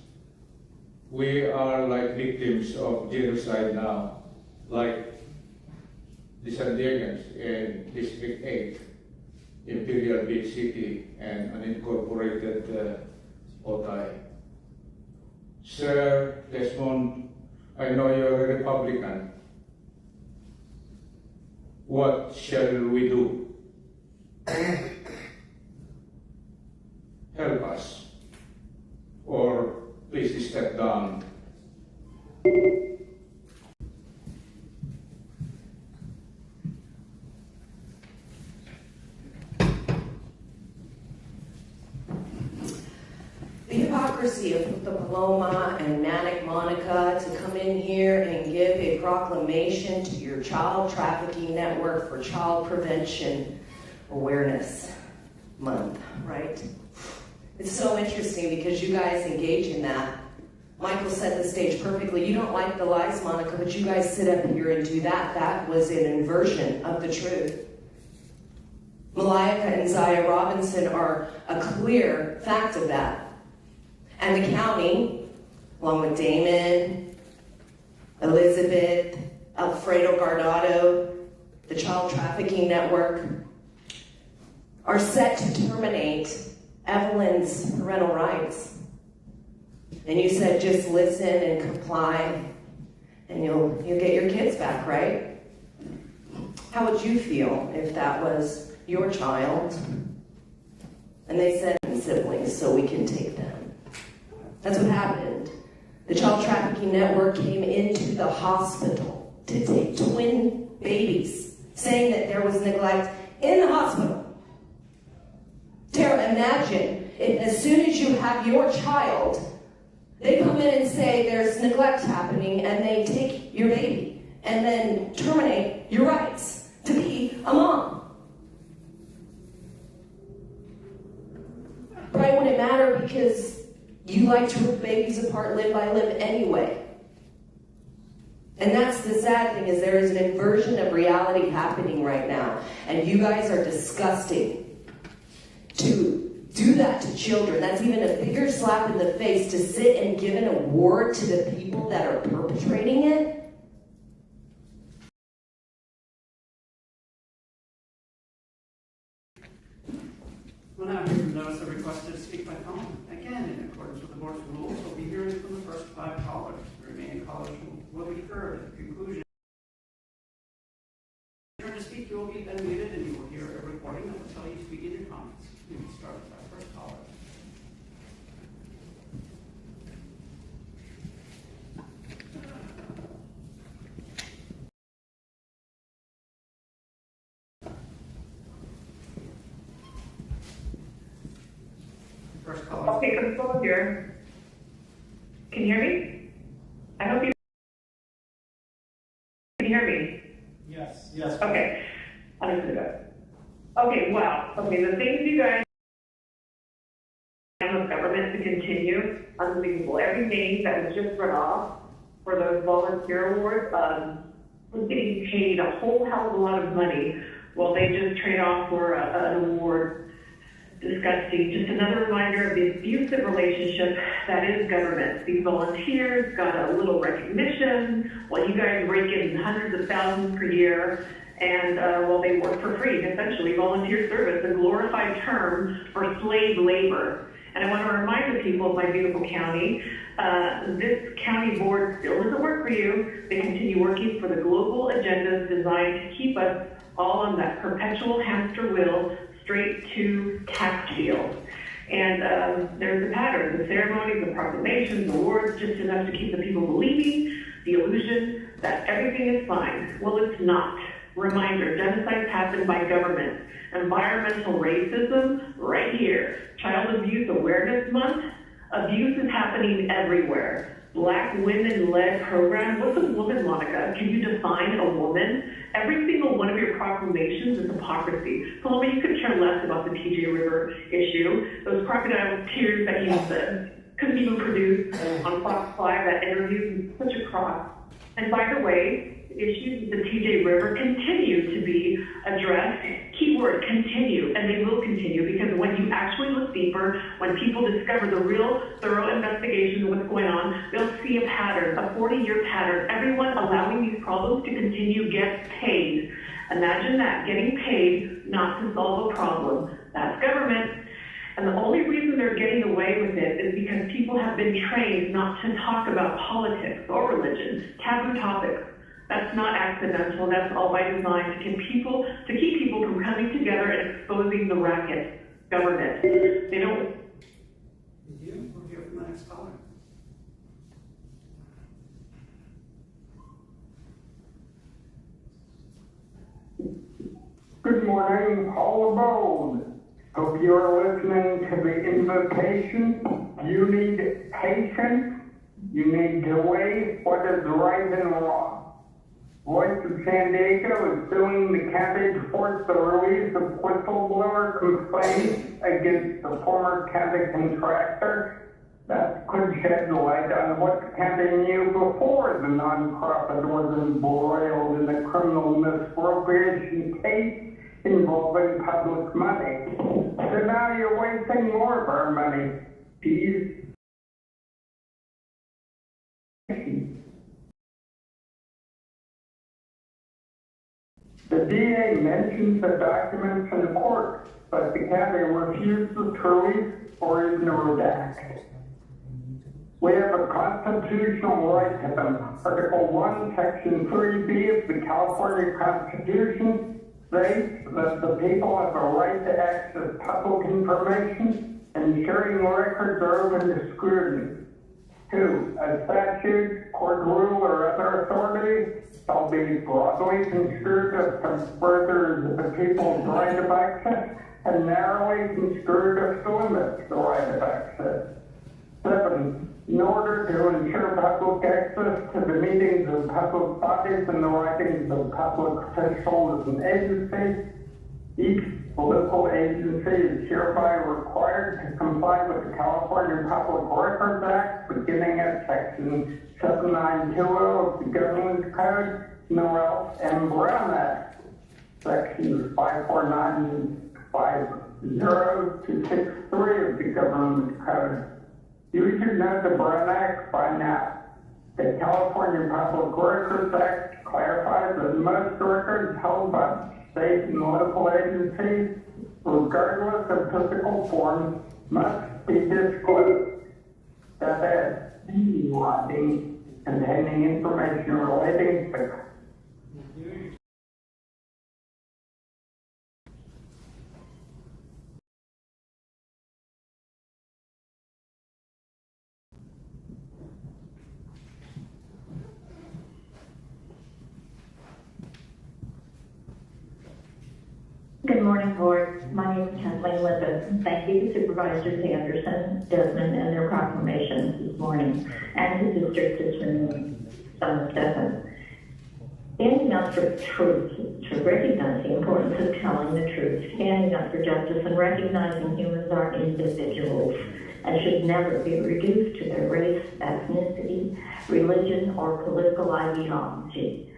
We are like victims of genocide now, like the San Diegans in District 8, Imperial Beach City, and unincorporated Otay. Sir Desmond, I know you're a Republican. What shall we do? Help us, or please step down. The hypocrisy of the Paloma and Manic Monica to come in here and give a proclamation to your child trafficking network for Child Prevention Awareness Month, right? It's so interesting because you guys engage in that Michael set the stage perfectly. You don't like the lies, Monica, but you guys sit up here and do that. That was an inversion of the truth. Malika and Zaya Robinson are a clear fact of that. And the county, along with Damon, Elizabeth, Alfredo Guardado, the Child Trafficking Network, are set to terminate Evelyn's parental rights. And you said just listen and comply, and you'll get your kids back, right? How would you feel if that was your child? And they said siblings so we can take them. That's what happened. The Child Trafficking Network came into the hospital to take twin babies, saying that there was neglect in the hospital. Tara, imagine if as soon as you have your child, they come in and say there's neglect happening, and they take your baby and then terminate your rights to be a mom. Right? Wouldn't matter because you like to rip babies apart limb by limb anyway. And that's the sad thing, is there is an inversion of reality happening right now. And you guys are disgusting to do that to children. That's even a bigger slap in the face to sit and give an award to the people that are perpetrating it. We'll now hear from those that requested to speak by phone. Again, in accordance with the board's rules, we'll be hearing from the first 5 callers. The remaining callers will be heard at the conclusion. If you're to speak, you will be unmuted, and you will hear a recording that will tell you to begin your comments. We will start with our first caller. First caller. Okay, I'm here. Can you hear me? I hope you can hear me. Yes, yes. Okay, understood. Okay, wow. Okay, the things you guys of government to continue, unbelievable. Every name that was just run off for those volunteer awards was getting paid a whole hell of a lot of money while they just trade off for an award. Disgusting. Just another reminder of the abusive relationship that is government. These volunteers got a little recognition while you guys rake in hundreds of thousands per year, and while they work for free. Essentially, volunteer service, a glorified term for slave labor. And I want to remind the people of my beautiful county, this county board still doesn't work for you. They continue working for the global agendas designed to keep us all on that perpetual hamster wheel straight to tax deals. And there's a pattern, the ceremonies, the proclamations, awards, just enough to keep the people believing the illusion that everything is fine. Well, it's not. Reminder, genocides happen by government. Environmental racism, right here. Child Abuse Awareness Month, abuse is happening everywhere. Black women-led program. What's a woman, Monica? Can you define a woman? Every single one of your proclamations is hypocrisy. Paloma, you could care less about the TJ River issue. Those crocodile tears that you couldn't even produce on Fox 5, that interview, is such a crock. And by the way, the issues with the TJ River continue to be addressed. Keyword, continue, and they will continue, because when you actually look deeper, when people discover the real thorough investigation of what's going on, they'll see a pattern, a 40-year pattern. Everyone allowing these problems to continue gets paid. Imagine that, getting paid not to solve a problem. That's government. And the only reason they're getting away with it is because people have been trained not to talk about politics or religion, taboo topics. That's not accidental. That's all by design to keep people from coming together and exposing the racket. Government. They don't. Thank you. We'll hear from the next caller. Good morning, all aboard. Hope you're listening to the invitation. You need patience. You need to wait what is right and wrong. Voice of San Diego is suing the county to force the release of whistleblower complaints against the former county contractor. that could shed light on what the county knew before the nonprofit was embroiled in a criminal misappropriation case involving public money. So now you're wasting more of our money. Please. The DA mentions the documents in court, but the county refuses to release or even redact. We have a constitutional right to them. Article 1, Section 3B of the California Constitution states that the people have a right to access public information, and sharing records are open to scrutiny. 2, a statute, court rule, or other authority shall be broadly construed as further the people's right of access and narrowly construed as to limit the right of access. 7, in order to ensure public access to the meetings of public bodies and the writings of public officials and agencies, each political agency is hereby required to comply with the California Public Records Act, beginning at Section 7920 of the Government Code, or else M. Brown Act, Sections 54950 to 63 of the Government Code. You should know the Brown Act by now. The California Public Records Act clarifies that most records held by state and local agencies, regardless of physical form, must be disclosed. That is, writing containing information relating to Good morning, Board. My name is Kathleen Lippis. Thank you to Supervisors Anderson, Desmond, and their proclamations this morning, and to District Attorney Stephan. Standing up for truth, to recognize the importance of telling the truth, standing up for justice, and recognizing humans are individuals and should never be reduced to their race, ethnicity, religion, or political ideology.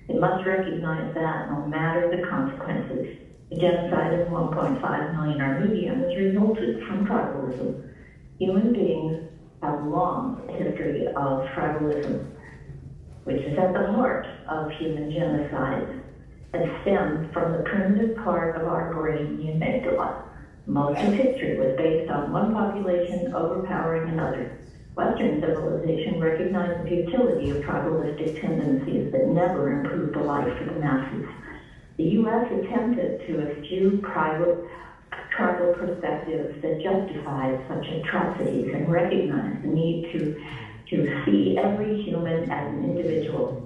It must recognize that no matter the consequences, the genocide of 1.5 million Armenians resulted from tribalism. Human beings have a long history of tribalism, which is at the heart of human genocide and stemmed from the primitive part of our brain, the amygdala. Most of history was based on one population overpowering another. Western civilization recognized the futility of tribalistic tendencies that never improved the life of the masses. The U.S. attempted to eschew tribal perspectives that justified such atrocities and recognized the need to see every human as an individual.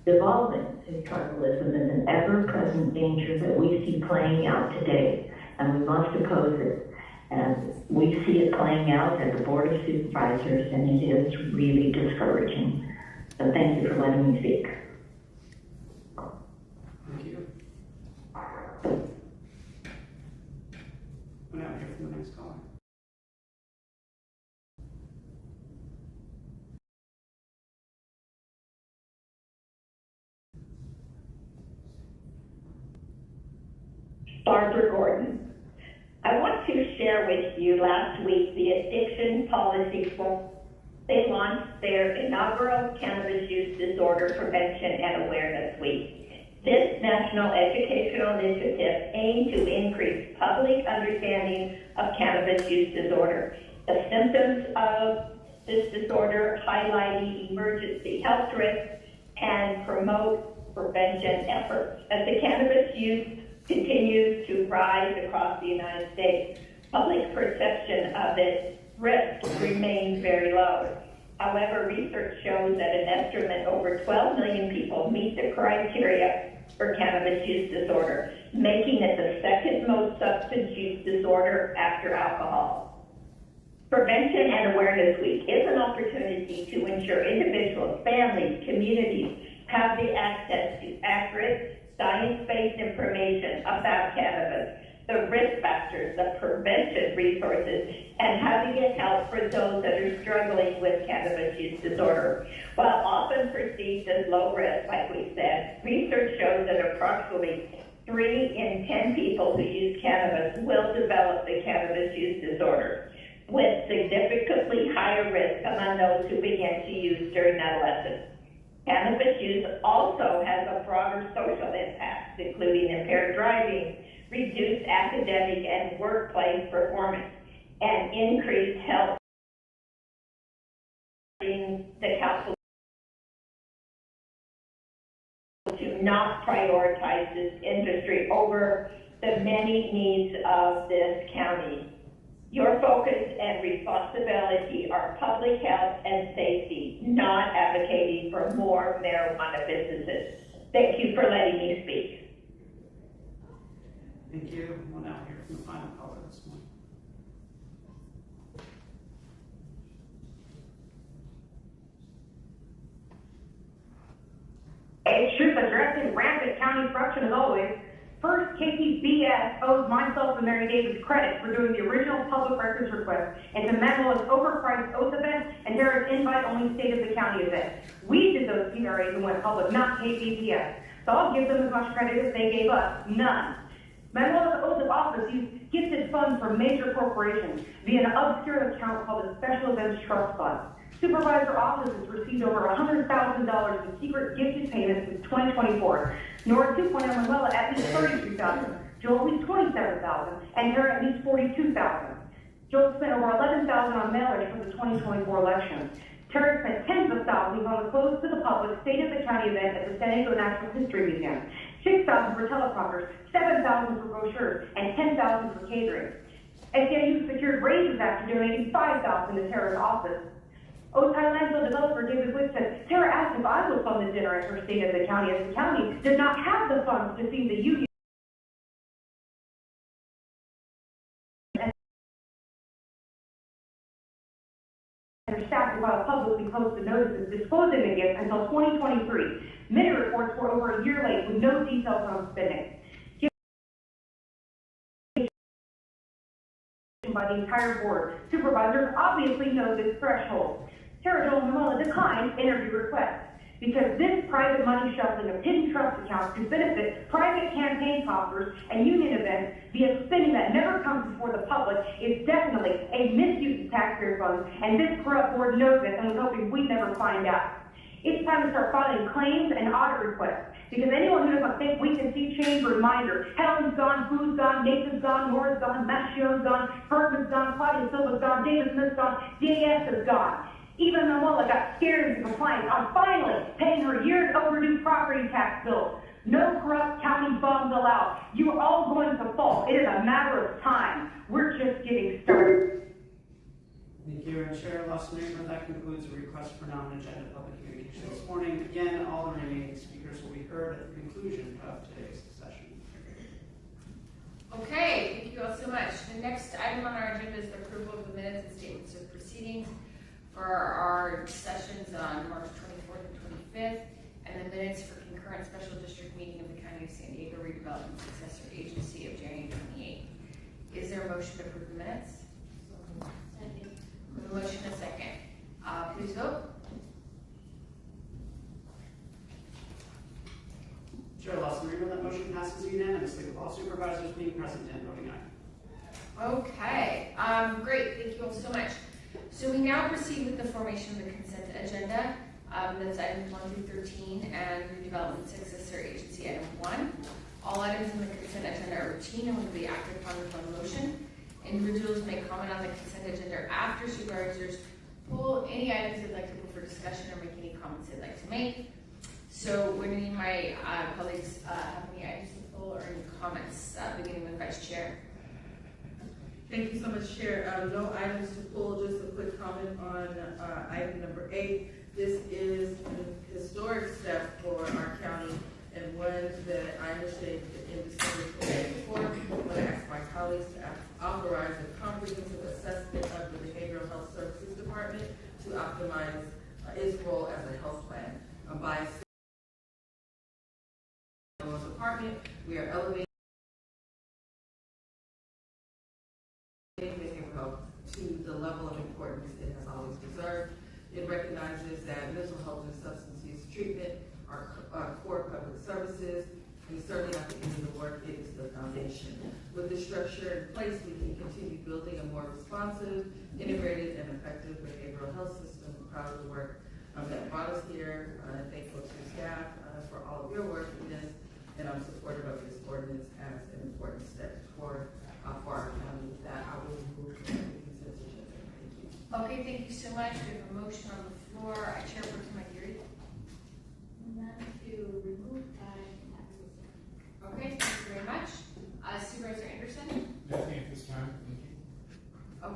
Devolving to tribalism is an ever-present danger that we see playing out today, and we must oppose it. And we see it playing out at the Board of Supervisors, and it is really discouraging. So thank you for letting me speak. Thank you. We'll now hear from the next caller. Barbara Gordon. I want to share with you last week the Addiction Policy Forum. They launched their inaugural Cannabis Use Disorder Prevention and Awareness Week. This national educational initiative aimed to increase public understanding of cannabis use disorder, the symptoms of this disorder, highlighting emergency health risks, and promote prevention efforts. As the cannabis use continues to rise across the United States, public perception of its risk remains very low. However, research shows that an estimate over 12 million people meet the criteria for cannabis use disorder, making it the second most substance use disorder after alcohol. Prevention and Awareness Week is an opportunity to ensure individuals, families, communities have the access to accurate, science-based information about cannabis, the risk factors, the prevention resources and how to get help for those that are struggling with cannabis use disorder. While often perceived as low risk, like we said, research shows that approximately 3 in 10 people who use cannabis will develop the cannabis use disorder, with significantly higher risk among those who begin to use during adolescence. Cannabis use also has a broader social impact, including impaired driving, reduced academic and workplace performance, and increased health. The council to not prioritize this industry over the many needs of this county. Your focus and responsibility are public health and safety, not advocating for more marijuana businesses. Thank you for letting me speak. Thank you. We'll now hear from the final caller this morning. A truth addressing rampant county corruption as always. First, KPBS owes myself and Mary Davis credit for doing the original public records request into Manuela's overpriced oath event and Harris invite-only State of the County event. We did those PRAs and went public, not KPBS. So I'll give them as much credit as they gave us. None. Manuela's oath of office used gifted funds from major corporations via an obscure account called the Special Events Trust Fund. Supervisor offices received over $100,000 in secret gifted payments since 2024. Nora 2.0 Manuela at least $33,000, Joel at least $27,000, and Tara at least $42,000. Joel spent over $11,000 on mailers for the 2024 election. Tara spent tens of thousands on a closed to the public State of the County event at the San Diego Natural History Museum, $6,000 for teleprompters, $7,000 for brochures, and $10,000 for catering. SDNU secured raises after donating $5,000 to Tara's office. Otay landfill developer David Witt said, Tara asked if I would fund the dinner at her State of the County, as the county did not have the funds to feed the union. And her staff to file publicly posted notices disclosing the gift until 2023. Many reports were over a year late with no details on spending. By the entire board, supervisors obviously know this threshold. Tara Joel Manuela declined interview requests because this private money shuffling of hidden trust accounts to benefit private campaign coffers and union events via spending that never comes before the public is definitely a misuse of taxpayer funds, and this corrupt board knows this and was hoping we'd never find out. It's time to start filing claims and audit requests, because anyone who doesn't think we can see change, reminder, Helen's gone, Boo's gone, Nathan's gone, Nora's gone, Mashion's gone, Bertman's gone, Claudia Silva's gone, David Smith's gone, DAS is gone. Even Manuela got scared into compliance on finally paying her years overdue property tax bills. No corrupt county bums allowed. You are all going to fall. It is a matter of time. We're just getting started. Thank you, and Chair Lawson-Raymond. That concludes the request for non-agenda public communication this morning. Again, all the remaining speakers will be heard at the conclusion of today's session. Okay, thank you all so much. The next item on our agenda is the approval of the minutes and statements of proceedings for our sessions on March 24th and 25th, and the minutes for concurrent special district meeting of the County of San Diego Redevelopment Successor Agency of January 28th. Is there a motion to approve the minutes? Second. A motion and a second. Please vote. Chair Lawson-Raymond, that motion passes unanimously with all supervisors being present and voting aye. Okay, great. Thank you all so much. So we now proceed with the formation of the consent agenda. That's items 1 through 13 and redevelopment successor agency item 1. All items in the consent agenda are routine and will be acted upon with one motion. Individuals may comment on the consent agenda after supervisors pull any items they'd like to pull for discussion or make any comments they'd like to make. So would any of my colleagues have any items to pull or any comments, beginning with Vice Chair? Thank you so much, Chair. No items to pull, just a quick comment on item number 8. This is an historic step for our county and one that I understand in December 2024, I'm going to ask my colleagues to authorize a comprehensive assessment of the Behavioral Health Services Department to optimize its role as a health plan. By department, we are elevating level of importance it has always deserved. It recognizes that mental health and substance use treatment are core public services, and certainly at the end of the work, it is the foundation. With this structure in place, we can continue building a more responsive, integrated, and effective behavioral health system. I'm proud of the work that brought us here. Thankful to staff for all of your work in this, and I'm supportive of this ordinance as an important step toward for our county. That I will move to the consent agenda. Thank you. Okay, thank you so much. We have a motion on the floor. Chairperson Aguirre. To remove by Okay, thank you very much. Supervisor Anderson? Nothing at this time, thank you.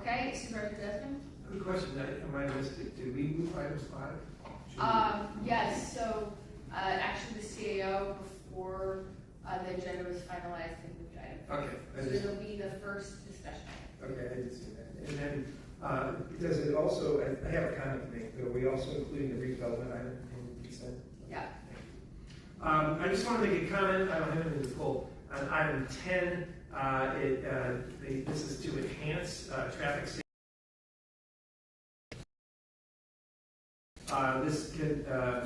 Okay, Supervisor Desmond? Good question. I might have missed it. Did we move items 5? Yes, so actually the CAO before the agenda was finalized and moved item. Okay. So it'll be the first discussion. Okay, I did see that. And then, does it also, I have a comment to make, but are we also including the redevelopment item in consent? Yeah. I just want to make a comment, I don't have it in the full, on item 10, this is to enhance traffic safety.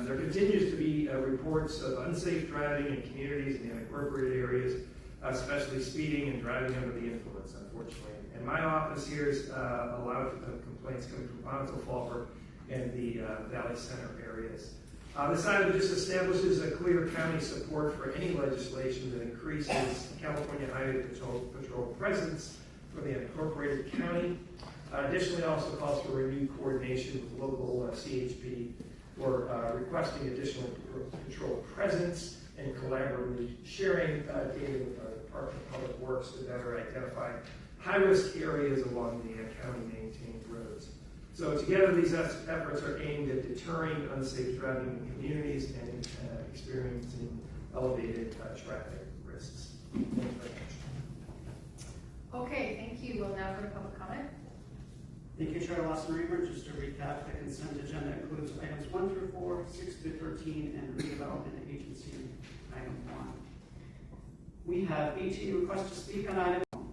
There continues to be reports of unsafe driving in communities in the unincorporated areas, especially speeding and driving under the influence, unfortunately. And my office here is a lot of complaints coming from Bonneville, Fallbrook, and the Valley Center areas. This item just establishes a clear county support for any legislation that increases California Highway Patrol presence for the unincorporated county. Additionally, also calls for renewed coordination with local CHP for requesting additional patrol presence and collaboratively sharing data with our Department of Public Works to better identify high-risk areas along the county-maintained roads. So together, these efforts are aimed at deterring unsafe driving in communities and experiencing elevated traffic risks. Thank you very much. Okay, thank you. We'll now go to public comment. Thank you, Chair Lawson-Reber. Just to recap, the consent agenda includes items 1 through 4, 6 through 13, and redevelopment agency item 1. We have 18 requests to speak on item 1.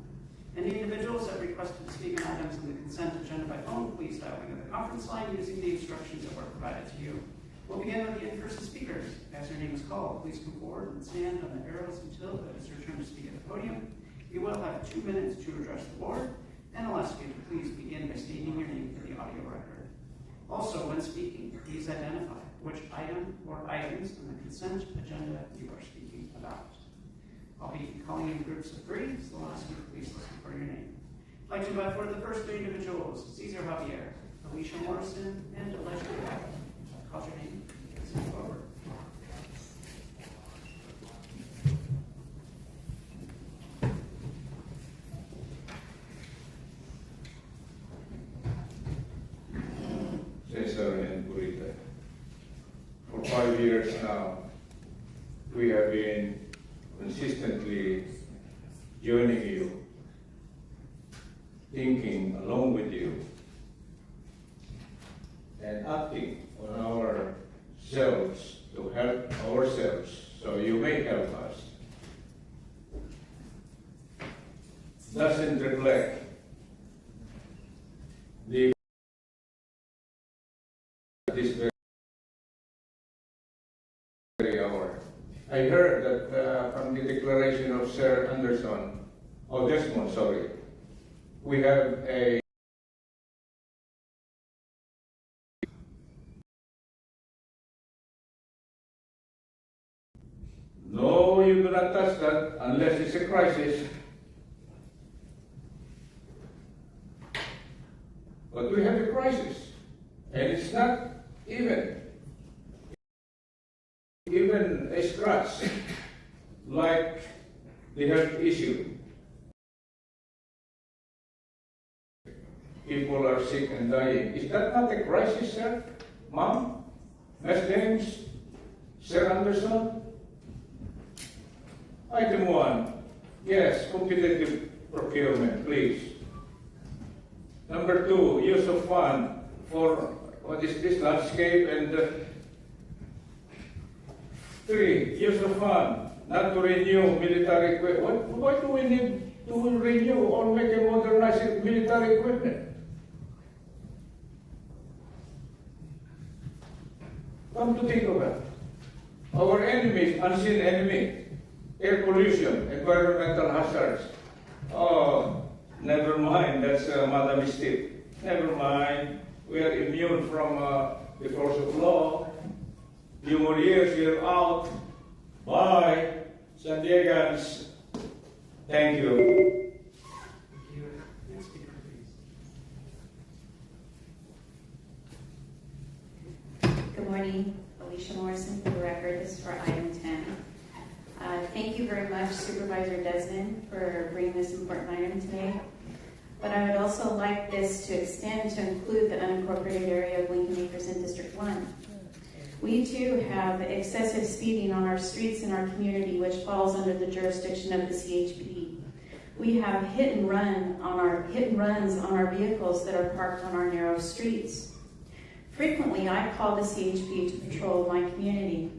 Any individuals that requested to speak on items on the consent agenda by phone, please dial into the conference line using the instructions that were provided to you. We'll begin with the in-person speakers. As your name is called, please come forward and stand on the arrows until it is your turn to speak at the podium. You will have 2 minutes to address the board, and I'll ask you to please begin by stating your name for the audio record. Also, when speaking, please identify which item or items on the consent agenda you are speaking about. I'll be calling in groups of 3, so I'll ask you to please listen for your name. I'd like to invite forward the first 3 individuals: Cesar Javier, Alicia Morrison, and Elijah Beck. Call your name. Please come forward. Cesar and Burita. For 5 years now, we have been consistently joining you, thinking along with you, and acting on ourselves to help ourselves, so you may help us. Doesn't reflect the this very hour. I heard that from the declaration of Sir Desmond, sorry, we have a no, you do not touch that unless it's a crisis. But we have a crisis, and it's not even a scratch like the health issue. People are sick and dying. Is that not a crisis, sir? Ma'am? Ms. James? Sir Anderson? Item 1. Yes, competitive procurement, please. Number 2, use of fund for what is this landscape, and 3, use of fund not to renew military equipment. Why do we need to renew or make a modernized military equipment? Come to think of it, our enemies, unseen enemy, air pollution, environmental hazards. Oh, never mind, that's Madam Steve. Never mind, we are immune from the force of law. Few more years, you're out. Bye, San Diegans. Thank you. Next speaker, please. Good morning, Alicia Morrison for the record. This is for item 10. Thank you very much, Supervisor Desmond, for bringing this important item today. But I would also like this to extend to include the unincorporated area of Lincoln Acres in District 1. We too have excessive speeding on our streets in our community, which falls under the jurisdiction of the CHP. We have hit and runs on our vehicles that are parked on our narrow streets. Frequently, I call the CHP to patrol my community.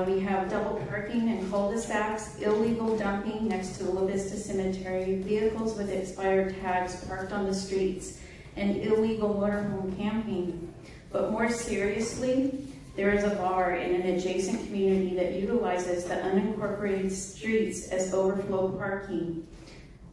We have double parking and cul-de-sacs, illegal dumping next to the La Vista Cemetery, vehicles with expired tags parked on the streets, and illegal motorhome camping. But more seriously, there is a bar in an adjacent community that utilizes the unincorporated streets as overflow parking.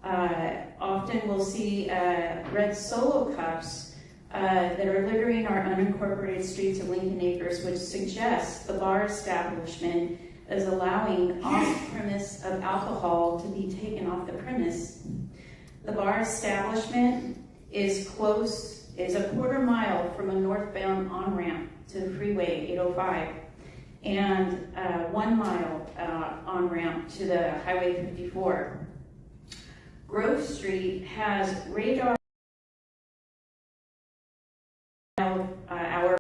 Often we'll see red Solo cups that are littering our unincorporated streets of Lincoln Acres, which suggests the bar establishment is allowing off-premise of alcohol to be taken off the premise. The bar establishment is a quarter mile from a northbound on-ramp to the Freeway 805 and 1 mile on-ramp to the Highway 54. Grove Street has radar our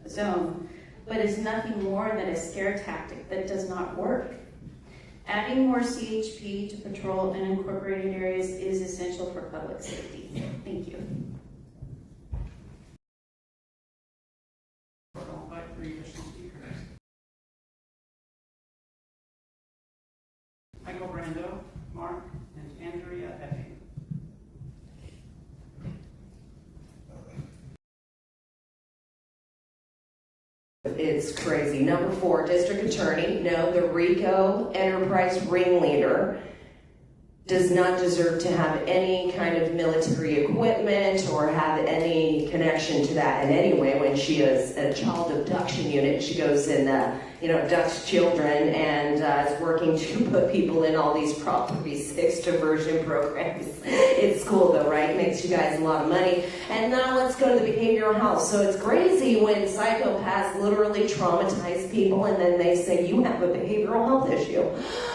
zone, but is nothing more than a scare tactic that does not work. Adding more CHP to patrol unincorporated areas is essential for public safety. Thank you. I'll invite 3 additional speakers. Michael Brando, Mark, and Andrea Epping. It's crazy. Number 4, district attorney. No, the RICO enterprise ringleader does not deserve to have any kind of military equipment or have any connection to that in any way. When she is a child abduction unit, she goes and abducts children and is working to put people in all these Prop 36 diversion programs. It's cool though, right? Makes you guys a lot of money. And now let's go to the behavioral health. So it's crazy when psychopaths literally traumatize people and then they say you have a behavioral health issue.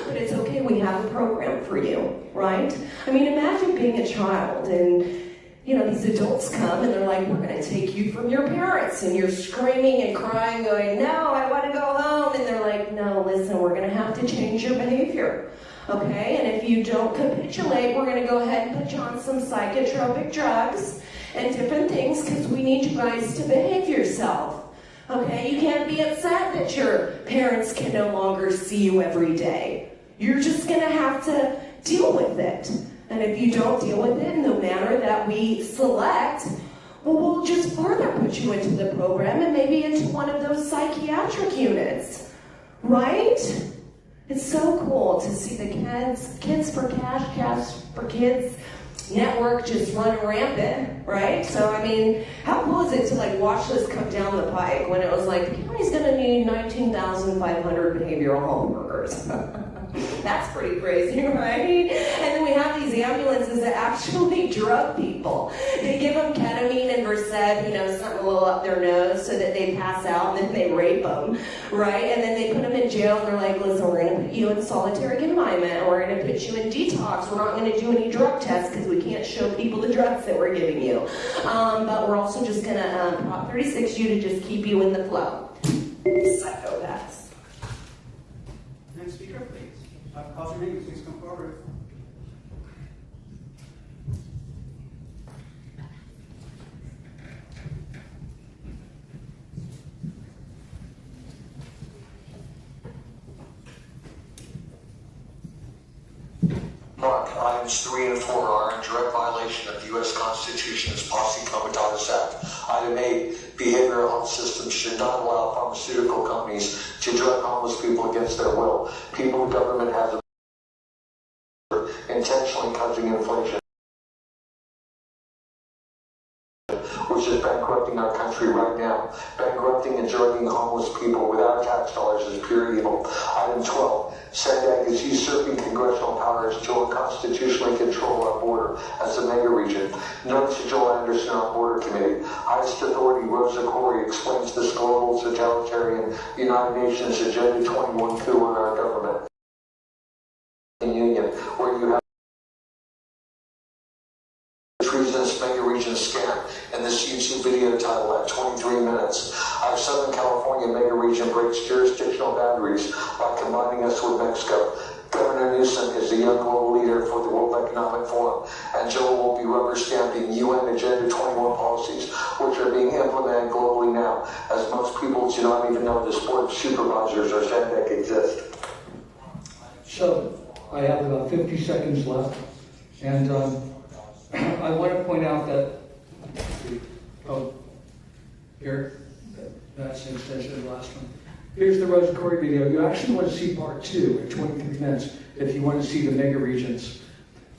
But it's okay, we have a program for you, right? I mean, imagine being a child and these adults come and they're like, we're going to take you from your parents, and you're screaming and crying going, no, I want to go home, and they're like, no, listen, we're going to have to change your behavior, okay? And if you don't capitulate, we're going to go ahead and put you on some psychotropic drugs and different things because we need you guys to behave yourself. Okay, you can't be upset that your parents can no longer see you every day. You're just going to have to deal with it. And if you don't deal with it in the manner that we select, well, we'll just further put you into the program and maybe into one of those psychiatric units, right? It's so cool to see the Kids for Cash for Kids network just run rampant, right? So, I mean, how cool is it to watch this come down the pike when it was like, the county's gonna need 19,500 behavioral health workers. That's pretty crazy, right? And then we have these ambulances that actually drug people. They give them ketamine and Versed, something a little up their nose so that they pass out, and then they rape them, right? And then they put them in jail, and they're like, listen, we're going to put you in solitary confinement, and we're going to put you in detox. We're not going to do any drug tests because we can't show people the drugs that we're giving you. But we're also just going to Prop 36 you to just keep you in the flow. Psychopaths. Next speaker, please. Call your name, please come forward. Mark, items 3 and 4 are in direct violation of the U.S. Constitution's Posse Comitatus Act. Item 8, behavioral health systems should not allow pharmaceutical companies to drug homeless people against their will. People the government has intentionally causing inflation, which is bankrupting our country right now. Bankrupting and drugging homeless people without tax dollars is pure evil. Item 12, SANDAG is usurping congressional powers to unconstitutionally control our border as a mega region. Note to Joel Anderson, our border committee. Highest authority Rosa Koire explains this global totalitarian United Nations Agenda 21 coup on our government in Union, where you have Reasons Mega Region Scam and this YouTube video title at 23 minutes. Our Southern California Mega Region breaks jurisdictional boundaries by combining us with Mexico. Governor Newsom is the young global leader for the World Economic Forum, and Joel will be rubber stamping UN Agenda 21 policies, which are being implemented globally now, as most people do not even know this board of supervisors or SANDAG exist. So, I have about 50 seconds left, and I want to point out that, here, that's an extension of the last one. Here's the Rosa Koire video. You actually want to see part 2 at 23 minutes if you want to see the mega regions.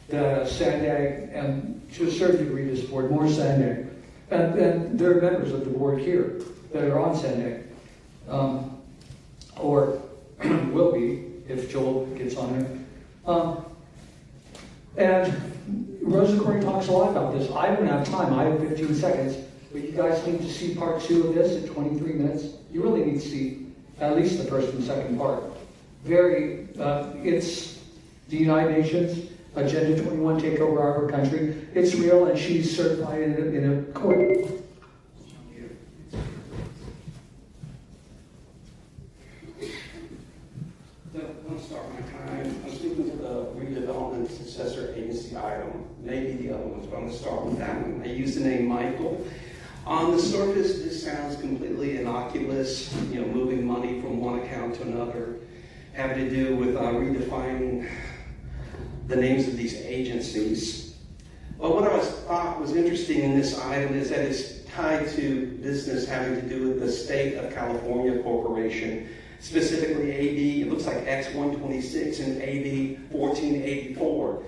The SANDAG, and to a certain degree this board, more SANDAG. And there are members of the board here that are on SANDAG. Or will be, if Joel gets on there. And Rosa Koire talks a lot about this. I don't have time. I have 15 seconds. But you guys need to see part 2 of this at 23 minutes. You really need to see at least the first and second part. It's the United Nations, Agenda 21 take over our country. It's real, and she's certified in a court. Don't start my time. I'm speaking to the redevelopment successor agency item, maybe the other ones, but I'm going to start with that one. I use the name Michael. On the surface, this sounds completely innocuous, moving money from one account to another, having to do with redefining the names of these agencies. But what I thought was interesting in this item is that it's tied to business having to do with the State of California Corporation, specifically AB, it looks like X126 and AB 1484.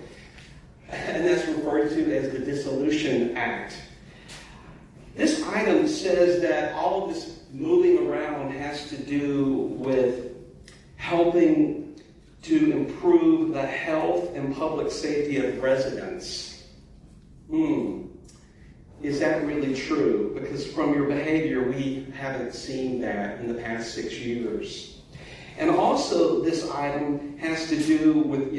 And that's referred to as the Dissolution Act. This item says that all of this moving around has to do with helping to improve the health and public safety of residents. Is that really true? Because from your behavior, we haven't seen that in the past 6 years. And also, this item has to do with,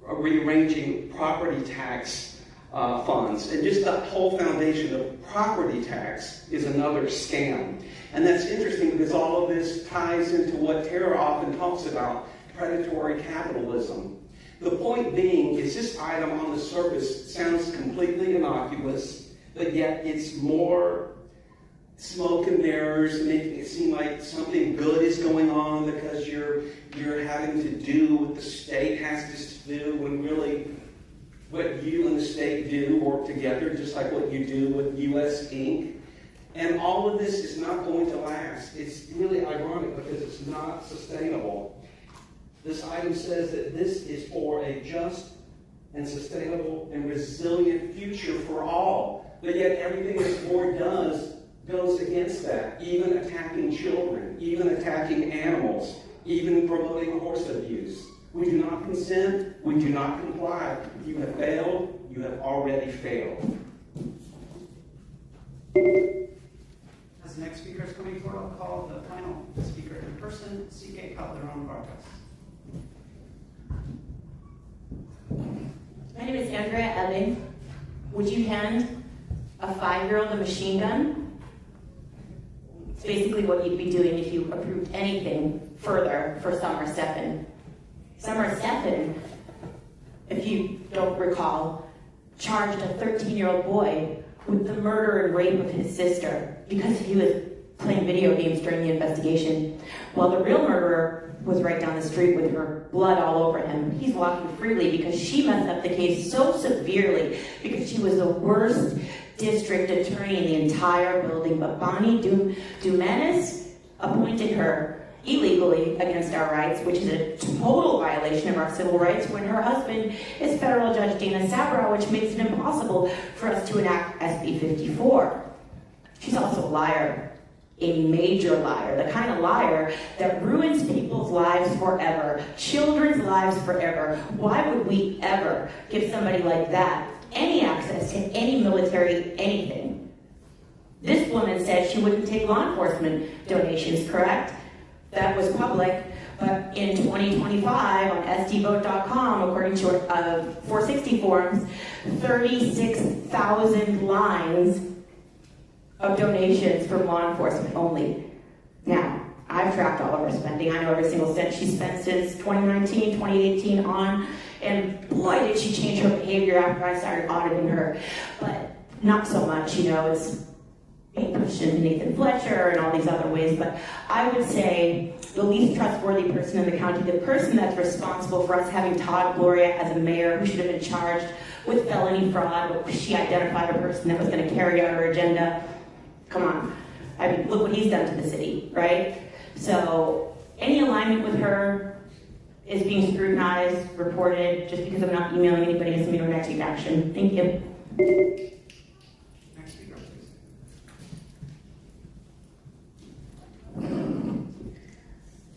rearranging property tax funds. And just the whole foundation of property tax is another scam. And that's interesting because all of this ties into what Tara often talks about, predatory capitalism. The point being is this item on the surface sounds completely innocuous, but yet it's more smoke and mirrors, making it seem like something good is going on because you're having to do what the state has to do, when really what you and the state do work together, just like what you do with US Inc. And all of this is not going to last. It's really ironic because it's not sustainable. This item says that this is for a just and sustainable and resilient future for all. But yet everything this board does goes against that, even attacking children, even attacking animals, even promoting horse abuse. We do not consent, we do not comply. If you have failed, you have already failed. As the next speaker is coming forward, I'll call the final speaker in person, C.K. Calderon Vargas. My name is Andrea Elling. Would you hand a 5-year-old a machine gun? It's basically what you'd be doing if you approved anything further for Summer Stephan. Summer Stephan, if you don't recall, charged a 13-year-old boy with the murder and rape of his sister because he was playing playing video games during the investigation, while the real murderer was right down the street with her blood all over him. He's walking freely because she messed up the case so severely because she was the worst district attorney in the entire building. But Bonnie Dumanis appointed her illegally against our rights, which is a total violation of our civil rights when her husband is federal judge Dana Sabra, which makes it impossible for us to enact SB 54. She's also a liar, a major liar, the kind of liar that ruins people's lives forever, children's lives forever. Why would we ever give somebody like that any access to any military anything? This woman said she wouldn't take law enforcement donations, correct? That was public, but in 2025 on sdvote.com, according to 460 forms, 36,000 lines of donations from law enforcement only. Now, I've tracked all of her spending. I know every single cent she spent since 2019, 2018 on, and boy, did she change her behavior after I started auditing her. But not so much, it's being pushed into Nathan Fletcher and all these other ways, but I would say the least trustworthy person in the county, the person that's responsible for us having Todd Gloria as a mayor who should have been charged with felony fraud, but she identified a person that was going to carry out her agenda. Come on. I mean, look what he's done to the city, right? So any alignment with her is being scrutinized, reported. Just because I'm not emailing anybody doesn't mean we're not taking action. Thank you.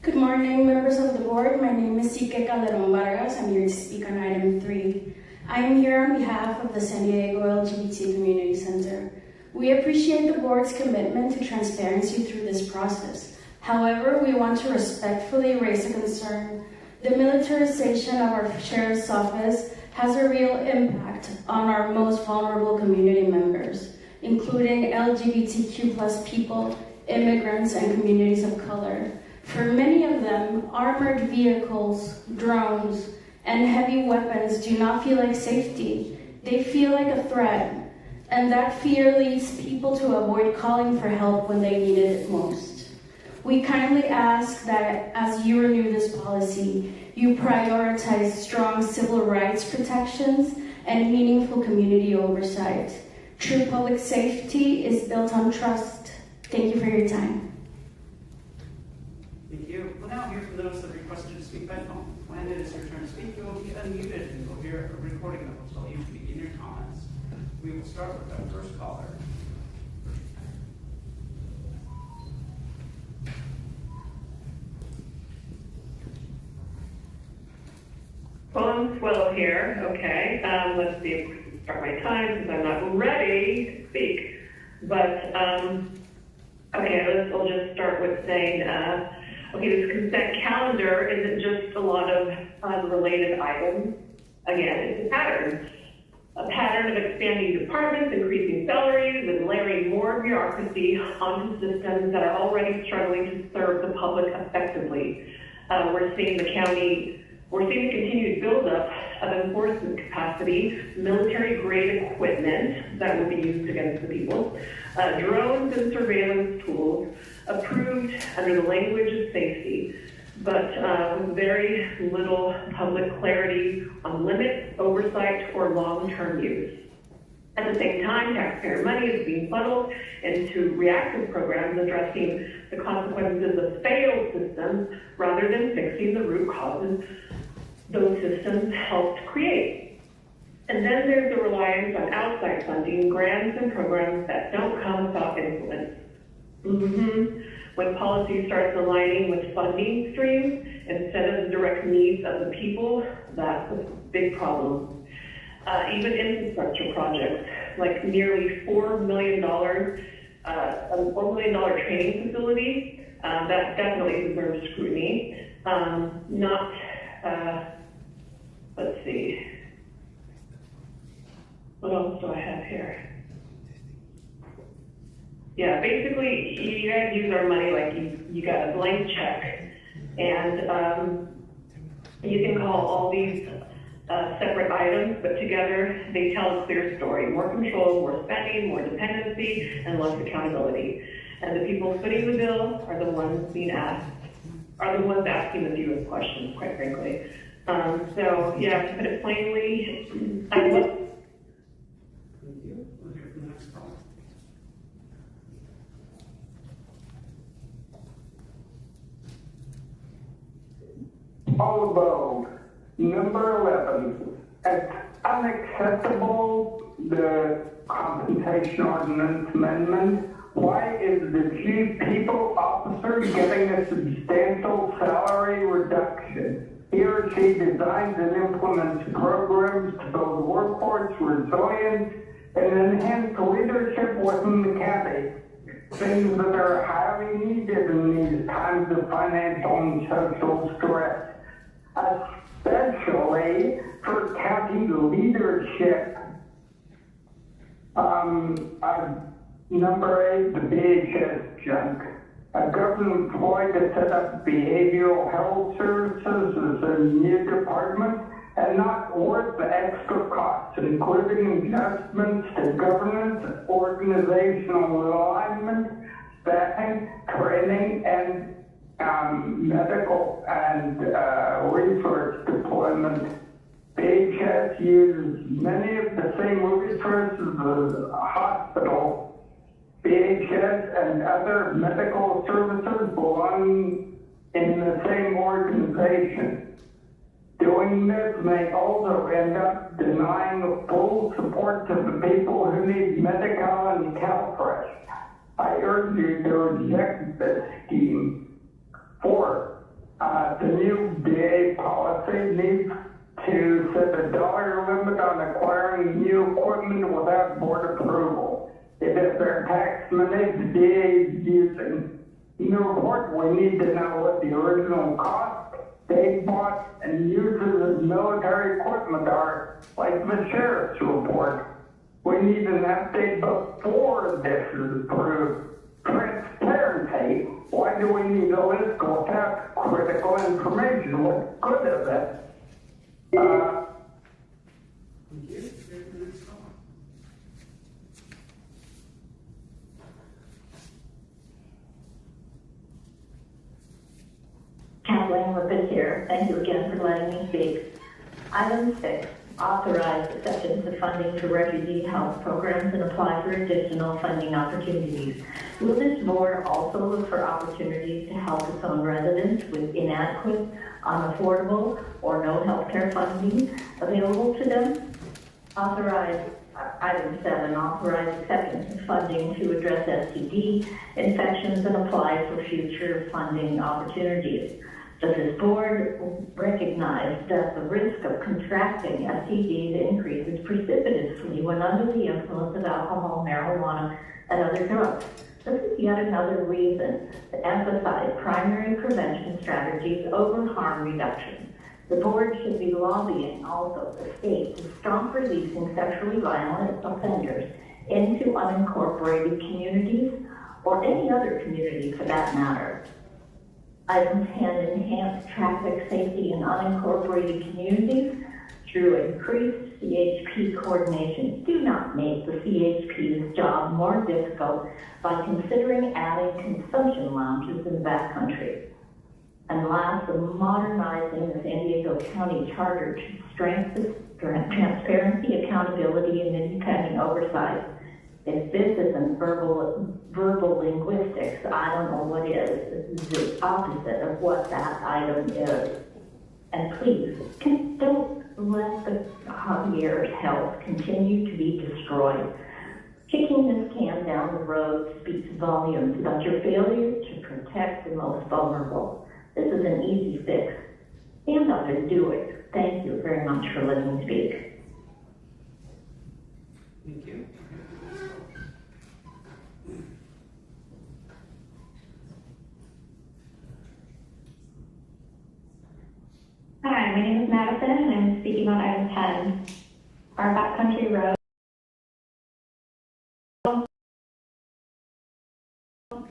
Good morning, members of the board. My name is Sique Calderon Vargas. I'm here to speak on item 3. I am here on behalf of the San Diego LGBT Community Center. We appreciate the board's commitment to transparency through this process. However, we want to respectfully raise a concern. The militarization of our sheriff's office has a real impact on our most vulnerable community members, including LGBTQ+ people, immigrants, and communities of color. For many of them, armored vehicles, drones, and heavy weapons do not feel like safety. They feel like a threat, and that fear leads people to avoid calling for help when they need it most. We kindly ask that as you renew this policy, you prioritize strong civil rights protections and meaningful community oversight. True public safety is built on trust. Thank you for your time. Thank you. We'll now hear from those that requested to speak by phone. When it is your turn to speak, you will be unmuted and you'll hear a recording that will tell you to begin your comments. We will start with our first caller. Bonswell here. Okay. Let's see if we can start my time because I'm not ready to speak. But okay, we'll just start with saying, okay, this consent calendar isn't just a lot of unrelated items. Again, it's a pattern of expanding departments, increasing salaries, and layering more bureaucracy onto systems that are already struggling to serve the public effectively. We're seeing the continued buildup of enforcement capacity, military-grade equipment that will be used against the people, drones and surveillance tools approved under the language of safety, but with very little public clarity on limits, oversight, or long-term use. At the same time, taxpayer money is being funneled into reactive programs addressing the consequences of failed systems rather than fixing the root causes those systems helped create. And then there's the reliance on outside funding, grants, and programs that don't come without influence. When policy starts aligning with funding streams instead of the direct needs of the people, that's a big problem. Even infrastructure projects, like nearly $4 million training facility, that definitely deserves scrutiny. Let's see. What else do I have here? Yeah, basically, you guys use our money like you got a blank check, and you can call all these separate items, but together they tell a clear story. More control, more spending, more dependency, and less accountability. And the people footing the bill are the ones being asked, are the ones asking the fewest questions, quite frankly. So, yeah, to put it plainly, I will. Thank you. We'll hear from the next caller. Although, number 11, it's unacceptable, the compensation ordinance amendment. Why is the chief people officer getting a substantial salary reduction? He or she designs and implements programs to build workforce resilience and enhance leadership within the county. Things that are highly needed in these times of financial and social stress, especially for county leadership. Number 8, the BHS junk. A government employee to set up behavioral health services as a new department and not worth the extra costs, including adjustments to governance, organizational alignment, staffing, training, and medical and resource deployment. BHS uses many of the same resources as a hospital. BHS and other medical services belong in the same organization. Doing this may also end up denying full support to the people who need Medi-Cal and CalFresh. I urge you to reject this scheme. 4, the new DA policy needs to set a dollar limit on acquiring new equipment without board approval. It is their tax money the DA is using. In the report, we need to know what the original cost they bought and uses of military equipment are, like the sheriff's report. We need an update before this is approved. Transparency. Why do we need a list without critical information? What's good of it? Thank you. Hear from the next caller. Kathleen Lippis here. Thank you again for letting me speak. Item 6, authorize acceptance of funding to refugee health programs and apply for additional funding opportunities. Will this board also look for opportunities to help its own residents with inadequate, unaffordable, or no health care funding available to them? Item 7, authorize acceptance of funding to address STD infections and apply for future funding opportunities. Does this board recognize that the risk of contracting STDs increases precipitously when under the influence of alcohol, marijuana, and other drugs? This is yet another reason to emphasize primary prevention strategies over harm reduction. The board should be lobbying also the state to stop releasing sexually violent offenders into unincorporated communities or any other community for that matter. Item 10, enhance traffic safety in unincorporated communities through increased CHP coordination. Do not make the CHP's job more difficult by considering adding consumption lounges in the backcountry. And last, modernizing the San Diego County Charter to strengthen transparency, accountability, and independent oversight. If this isn't verbal linguistics, I don't know what is. This is the opposite of what that item is. And please, don't let the Javier's health continue to be destroyed. Kicking this can down the road speaks volumes about your failure to protect the most vulnerable. This is an easy fix. Stand up and do it. Thank you very much for letting me speak. Thank you. Hi, my name is Madison, and I'm speaking on item 10. Our backcountry roads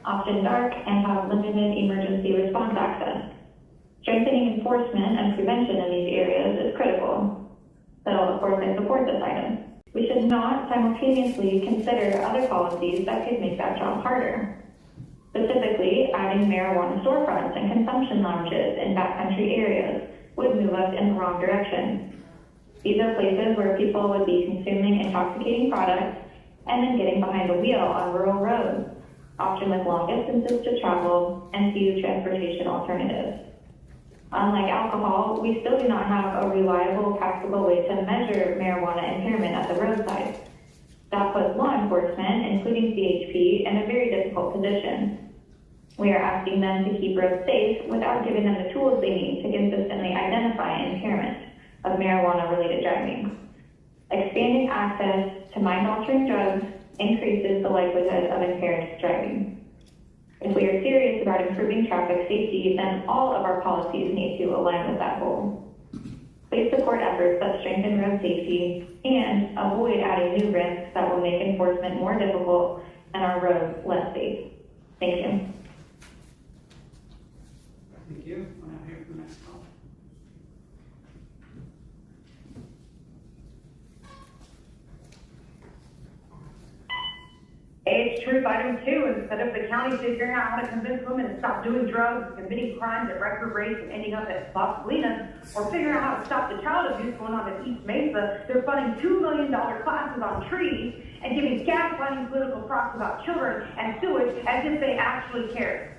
often dark and have limited emergency response access. Strengthening enforcement and prevention in these areas is critical. So, of course, I support this item. We should not simultaneously consider other policies that could make that job harder. adding marijuana storefronts and consumption lounges in backcountry areas would move us in the wrong direction. These are places where people would be consuming intoxicating products and then getting behind the wheel on rural roads, often with long distances to travel and few transportation alternatives. Unlike alcohol, we still do not have a reliable, practical way to measure marijuana impairment at the roadside. That puts law enforcement, including CHP, in a very difficult position. We are asking them to keep roads safe without giving them the tools they need to consistently identify impairment of marijuana-related driving. Expanding access to mind-altering drugs increases the likelihood of impaired driving. If we are serious about improving traffic safety, then all of our policies need to align with that goal. Please support efforts that strengthen road safety and avoid adding new risks that will make enforcement more difficult and our roads less safe. Thank you. Thank you. We'll now hear from the next caller. Age truth item 2, instead of the county figuring out how to convince women to stop doing drugs and committing crimes at record rates and ending up at Las Salinas, or figuring out how to stop the child abuse going on at East Mesa, they're funding $2 million classes on trees and giving gaslighting political props about children and sewage as if they actually care.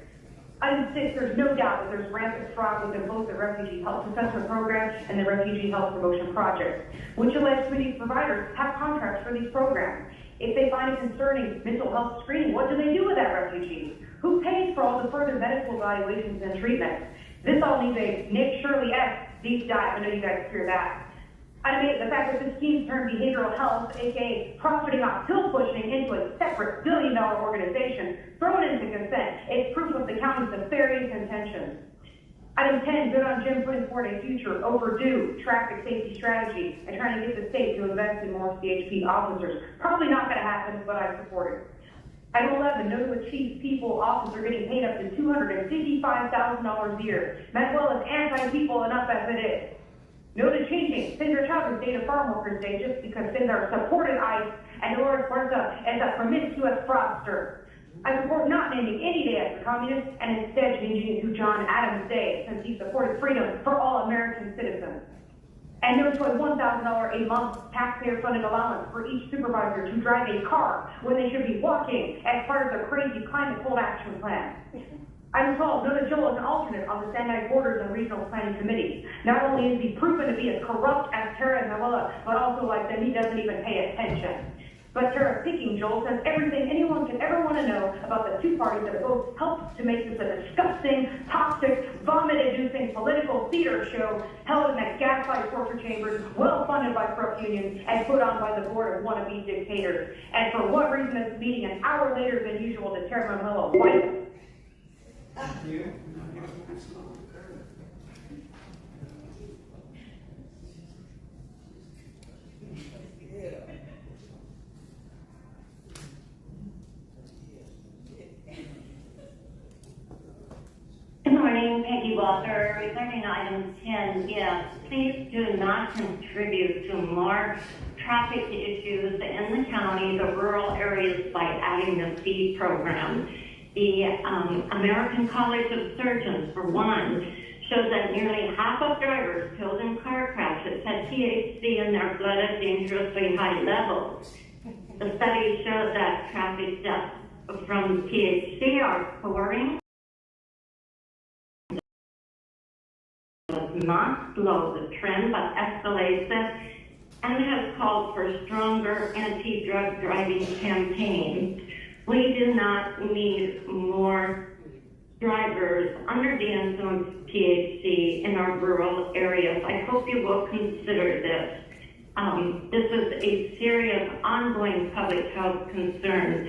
Item 6, there's no doubt that there's rampant fraud within both the Refugee Health Assessment Program and the Refugee Health Promotion Project, which alleged community providers have contracts for these programs. If they find a concerning mental health screening, what do they do with that refugee? Who pays for all the further medical evaluations and treatments? This all needs a Nick Shirley-esque deep dive. I know you guys hear that. Item 8, the fact that this team turned behavioral health, aka profiting off pill pushing, into a separate billion-dollar organization thrown into consent is proof of the county's nefarious intentions. Item 10, good on Jim putting forward a future overdue traffic safety strategy and trying to get the state to invest in more CHP officers. Probably not going to happen, but I support it. Item 11, no to achieve people officers are getting paid up to $255,000 a year. Manuel is anti-people enough as it is. No to changing Sandra Chavez's Day to Farm Workers Day just because Sandra supported ICE and Dolores Huerta as a promiscuous fraudster. I support not naming any day after communists and instead changing it to John Adams Day since he supported freedom for all American citizens. And no to a $1,000 a month taxpayer-funded allowance for each supervisor to drive a car when they should be walking as part of their crazy climate cold action plan. Item 12, no to Joel as an alternate on the Sandbag Borders and Regional Planning Committee. Not only is he proven to be as corrupt as Tara and Noella, but also like them, he doesn't even pay attention. But Tara picking Joel says everything anyone could ever want to know about the two parties that both helped to make this a disgusting, toxic, vomit-inducing political theater show held in that gaslight torture chambers, well-funded by corrupt unions and put on by the board of wannabe dictators. And for what reason is meeting an hour later than usual to Tara Manuela White? Thank you. We'll now hear from the next caller. Good morning, Peggy Walker. Regarding item 10, yes, please do not contribute to more traffic issues in the county, the rural areas, by adding the fee program. The American College of Surgeons, for one, shows that nearly half of drivers killed in car crashes had THC in their blood at dangerously high levels. The study showed that traffic deaths from THC are soaring. Not slow the trend, but escalates it, and has called for stronger anti-drug driving campaigns. We do not need more drivers under the influence of THC in our rural areas. I hope you will consider this. This is a serious, ongoing public health concern,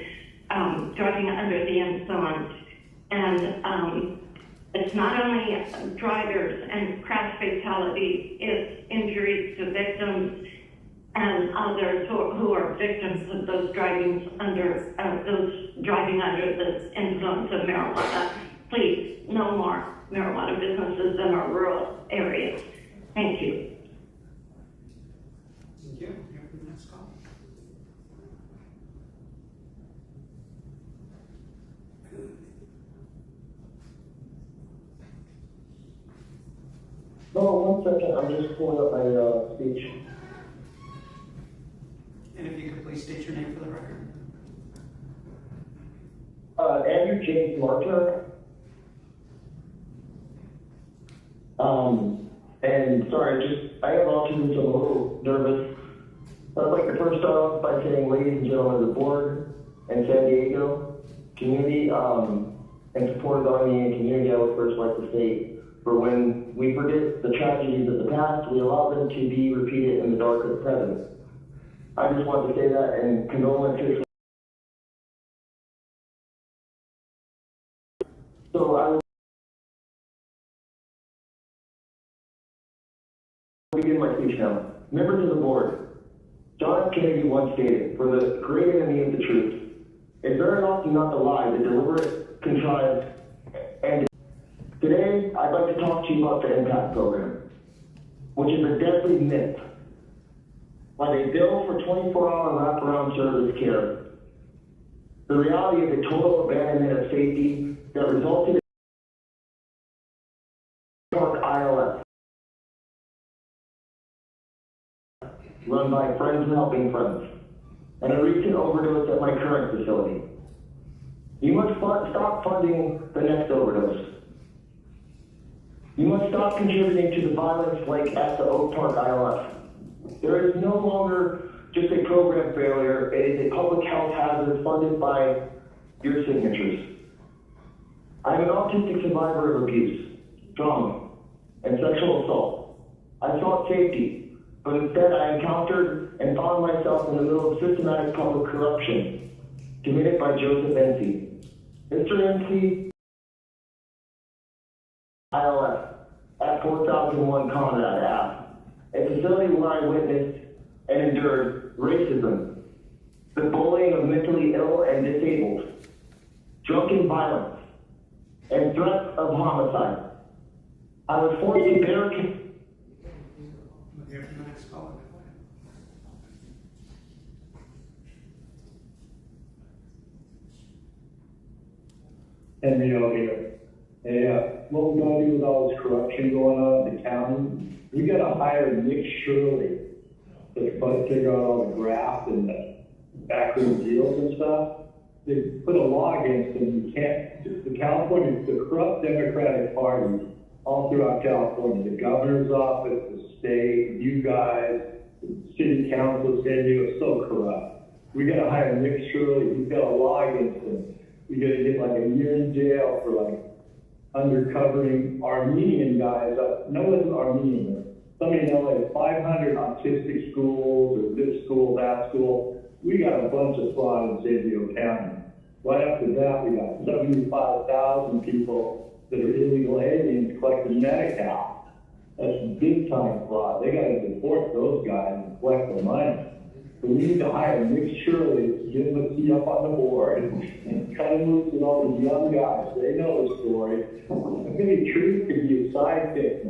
driving under the influence. And it's not only drivers and crash fatalities, it's injuries to victims and others who are victims of those driving under the influence of marijuana. Please, no more marijuana businesses in our rural areas. Thank you. Thank you. Here for the next call. No, 1 second. I'm just pulling up my speech. And if you could please state your name for the record. Andrew James Martyr. And sorry, I have autism, so I'm a little nervous. I'd like to first start off by saying, ladies and gentlemen of the board and San Diego community, and support of the Armenian community, I would first like to say, for when we forget the tragedies of the past, we allow them to be repeated in the dark of the present. I just want to say that, and condolences. So I will begin my speech now. Members of the board, John F. Kennedy once stated, "For the great enemy of the truth is very often not the lie, the deliberate, contrived, and today I'd like to talk to you about the IMPACT program, which is a deadly myth. Like a bill for 24-hour wraparound service care, the reality of the total abandonment of safety that resulted in ILS, run by Friends Helping Friends, and a recent overdose at my current facility. You must stop funding the next overdose. You must stop contributing to the violence like at the Oak Park ILS. There is no longer just a program failure, it is a public health hazard funded by your signatures. I am an autistic survivor of abuse, trauma, and sexual assault. I sought safety, but instead I encountered and found myself in the middle of systematic public corruption committed by Joseph Enzi. Mr. Enzi, ILS, at 4001 Conrad Ave, a facility where I witnessed and endured racism, the bullying of mentally ill and disabled, drunken violence, and threats of homicide. I was forced to barricade. Here for the next caller. Henry here. Hey, what we're going to do with all this corruption going on in the county, we got to hire Nick Shirley to figure out all the graft and the backroom deals and stuff. They put a law against them. You can't, the corrupt Democratic Party all throughout California, the governor's office, the state, you guys, the city council, San Diego, is so corrupt. We got to hire Nick Shirley. He's got a law against him. We got to get like a year in jail for like undercovering Armenian guys. No one's Armenian. Somebody in LA, 500 autistic schools, or this school, that school. We got a bunch of fraud in San Diego County. Right after that, we got 75,000 people that are illegal aliens collecting Medi-Cal. That's big time fraud. They got to deport those guys and collect the money. So we need to hire Nick Shirley, get him a seat up on the board, and cut him loose with all these young guys. They know the story. Maybe Truth could be a sidekick.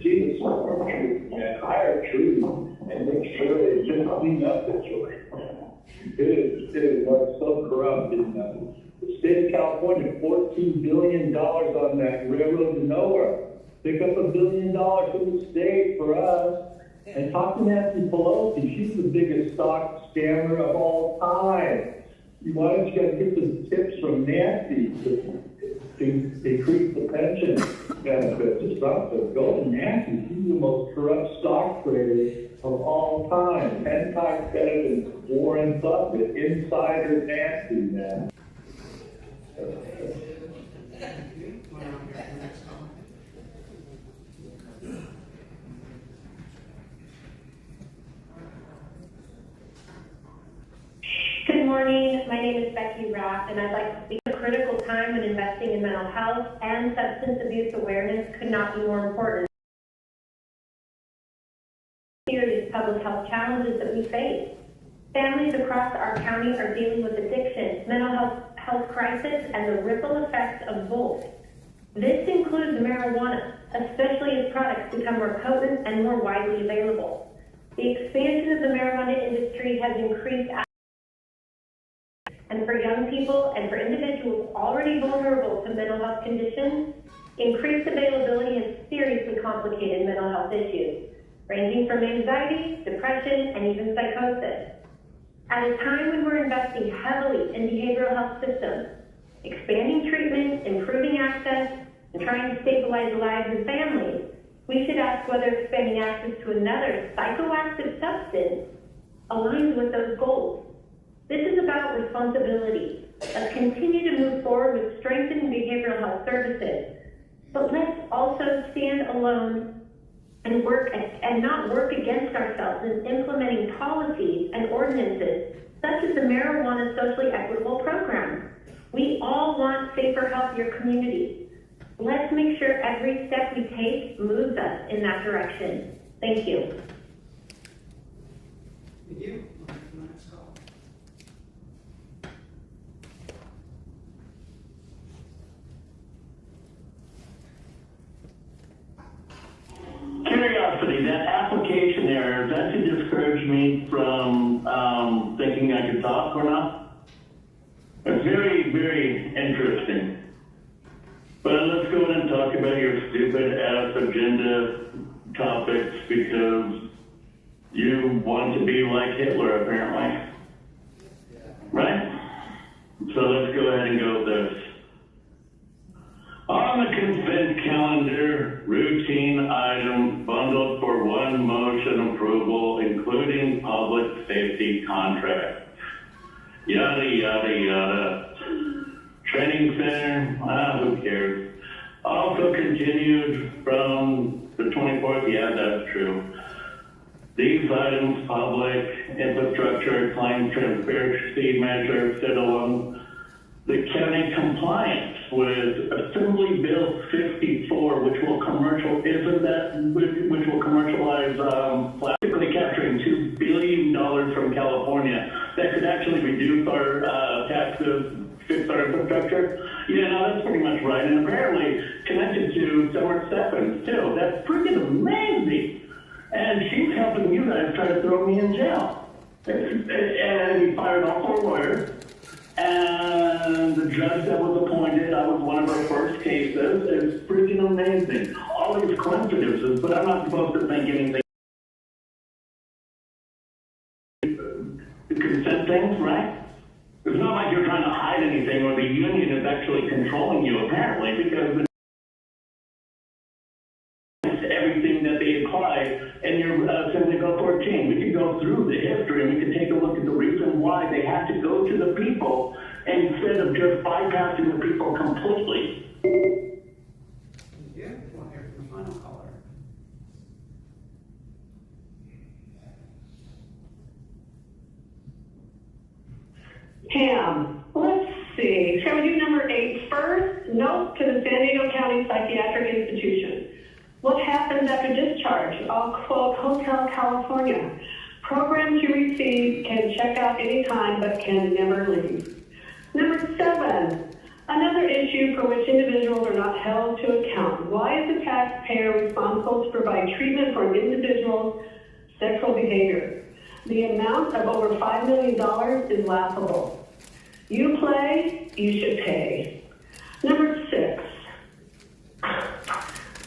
She's a smart Truth, man. Hire Truth and Nick Shirley just clean up the joint. It is like so corrupt in the state of California, $14 billion on that railroad to nowhere. Pick up $1 billion from the state for us. And talk to Nancy Pelosi. She's the biggest stock scammer of all time. Why don't you guys get some tips from Nancy to increase the pension benefits or something? Go to Nancy. She's the most corrupt stock trader of all time. 10 times better than Warren Buffett. Insider Nancy, man. Good morning. My name is Becky Rath, and I'd like to speak at a critical time when investing in mental health and substance abuse awareness could not be more important. Serious public health challenges that we face. Families across our county are dealing with addiction, mental health crisis, and the ripple effects of both. This includes marijuana, especially as products become more potent and more widely available. The expansion of the marijuana industry has increased. And for young people and for individuals already vulnerable to mental health conditions, Increased availability has seriously complicated mental health issues, ranging from anxiety, depression, and even psychosis. At a time when we're investing heavily in behavioral health systems, expanding treatment, improving access, and trying to stabilize lives and families, we should ask whether expanding access to another psychoactive substance aligns with those goals. This is about responsibility. Let's continue to move forward with strengthening behavioral health services, but let's also stand alone and not work against ourselves in implementing policies and ordinances such as the marijuana socially equitable program. We all want safer, healthier communities. Let's make sure every step we take moves us in that direction. Thank you. Thank you. On to the next call. Curiosity, that application error, that should discourage me from thinking I could talk or not? It's very, very interesting. But let's go ahead and talk about your stupid ass agenda topics because you want to be like Hitler, apparently. Right? So let's go ahead and go with this. On the consent calendar, routine items bundled for one motion approval, including public safety contracts. Yada, yada, yada. Training center, who cares? Also continued from the 24th, yeah, that's true. These items, public infrastructure, claims transparency measure, sit along the county compliance with Assembly Bill 54, which will which will commercialize basically capturing $2 billion from California that could actually reduce our taxes, fix our infrastructure. Yeah, no, that's pretty much right. And apparently connected to Summer Stephens too. That's freaking amazing. And she's helping you guys try to throw me in jail. And we fired all 4 lawyers. And the judge that was appointed, I was one of her first cases. It's freaking amazing. All these coincidences, but I'm not supposed to think anything. The consent things, right? It's not like you're trying to hide anything or the union is actually controlling you, apparently, because everything that they apply in your Assembly Bill 14. We could go through the history and we could take a look at the reason why they had to go to the people instead of just bypassing the people completely. Yeah, we'll hear from the final caller. Pam, let's see. Shall we do number 8 first? Note to the San Diego County Psychiatric Institution. What happens after discharge? I'll quote Hotel California. Programs you receive can check out anytime but can never leave. Number 7, another issue for which individuals are not held to account. Why is the taxpayer responsible to provide treatment for an individual's sexual behavior? The amount of over $5 million is laughable. You play, you should pay. Number 6,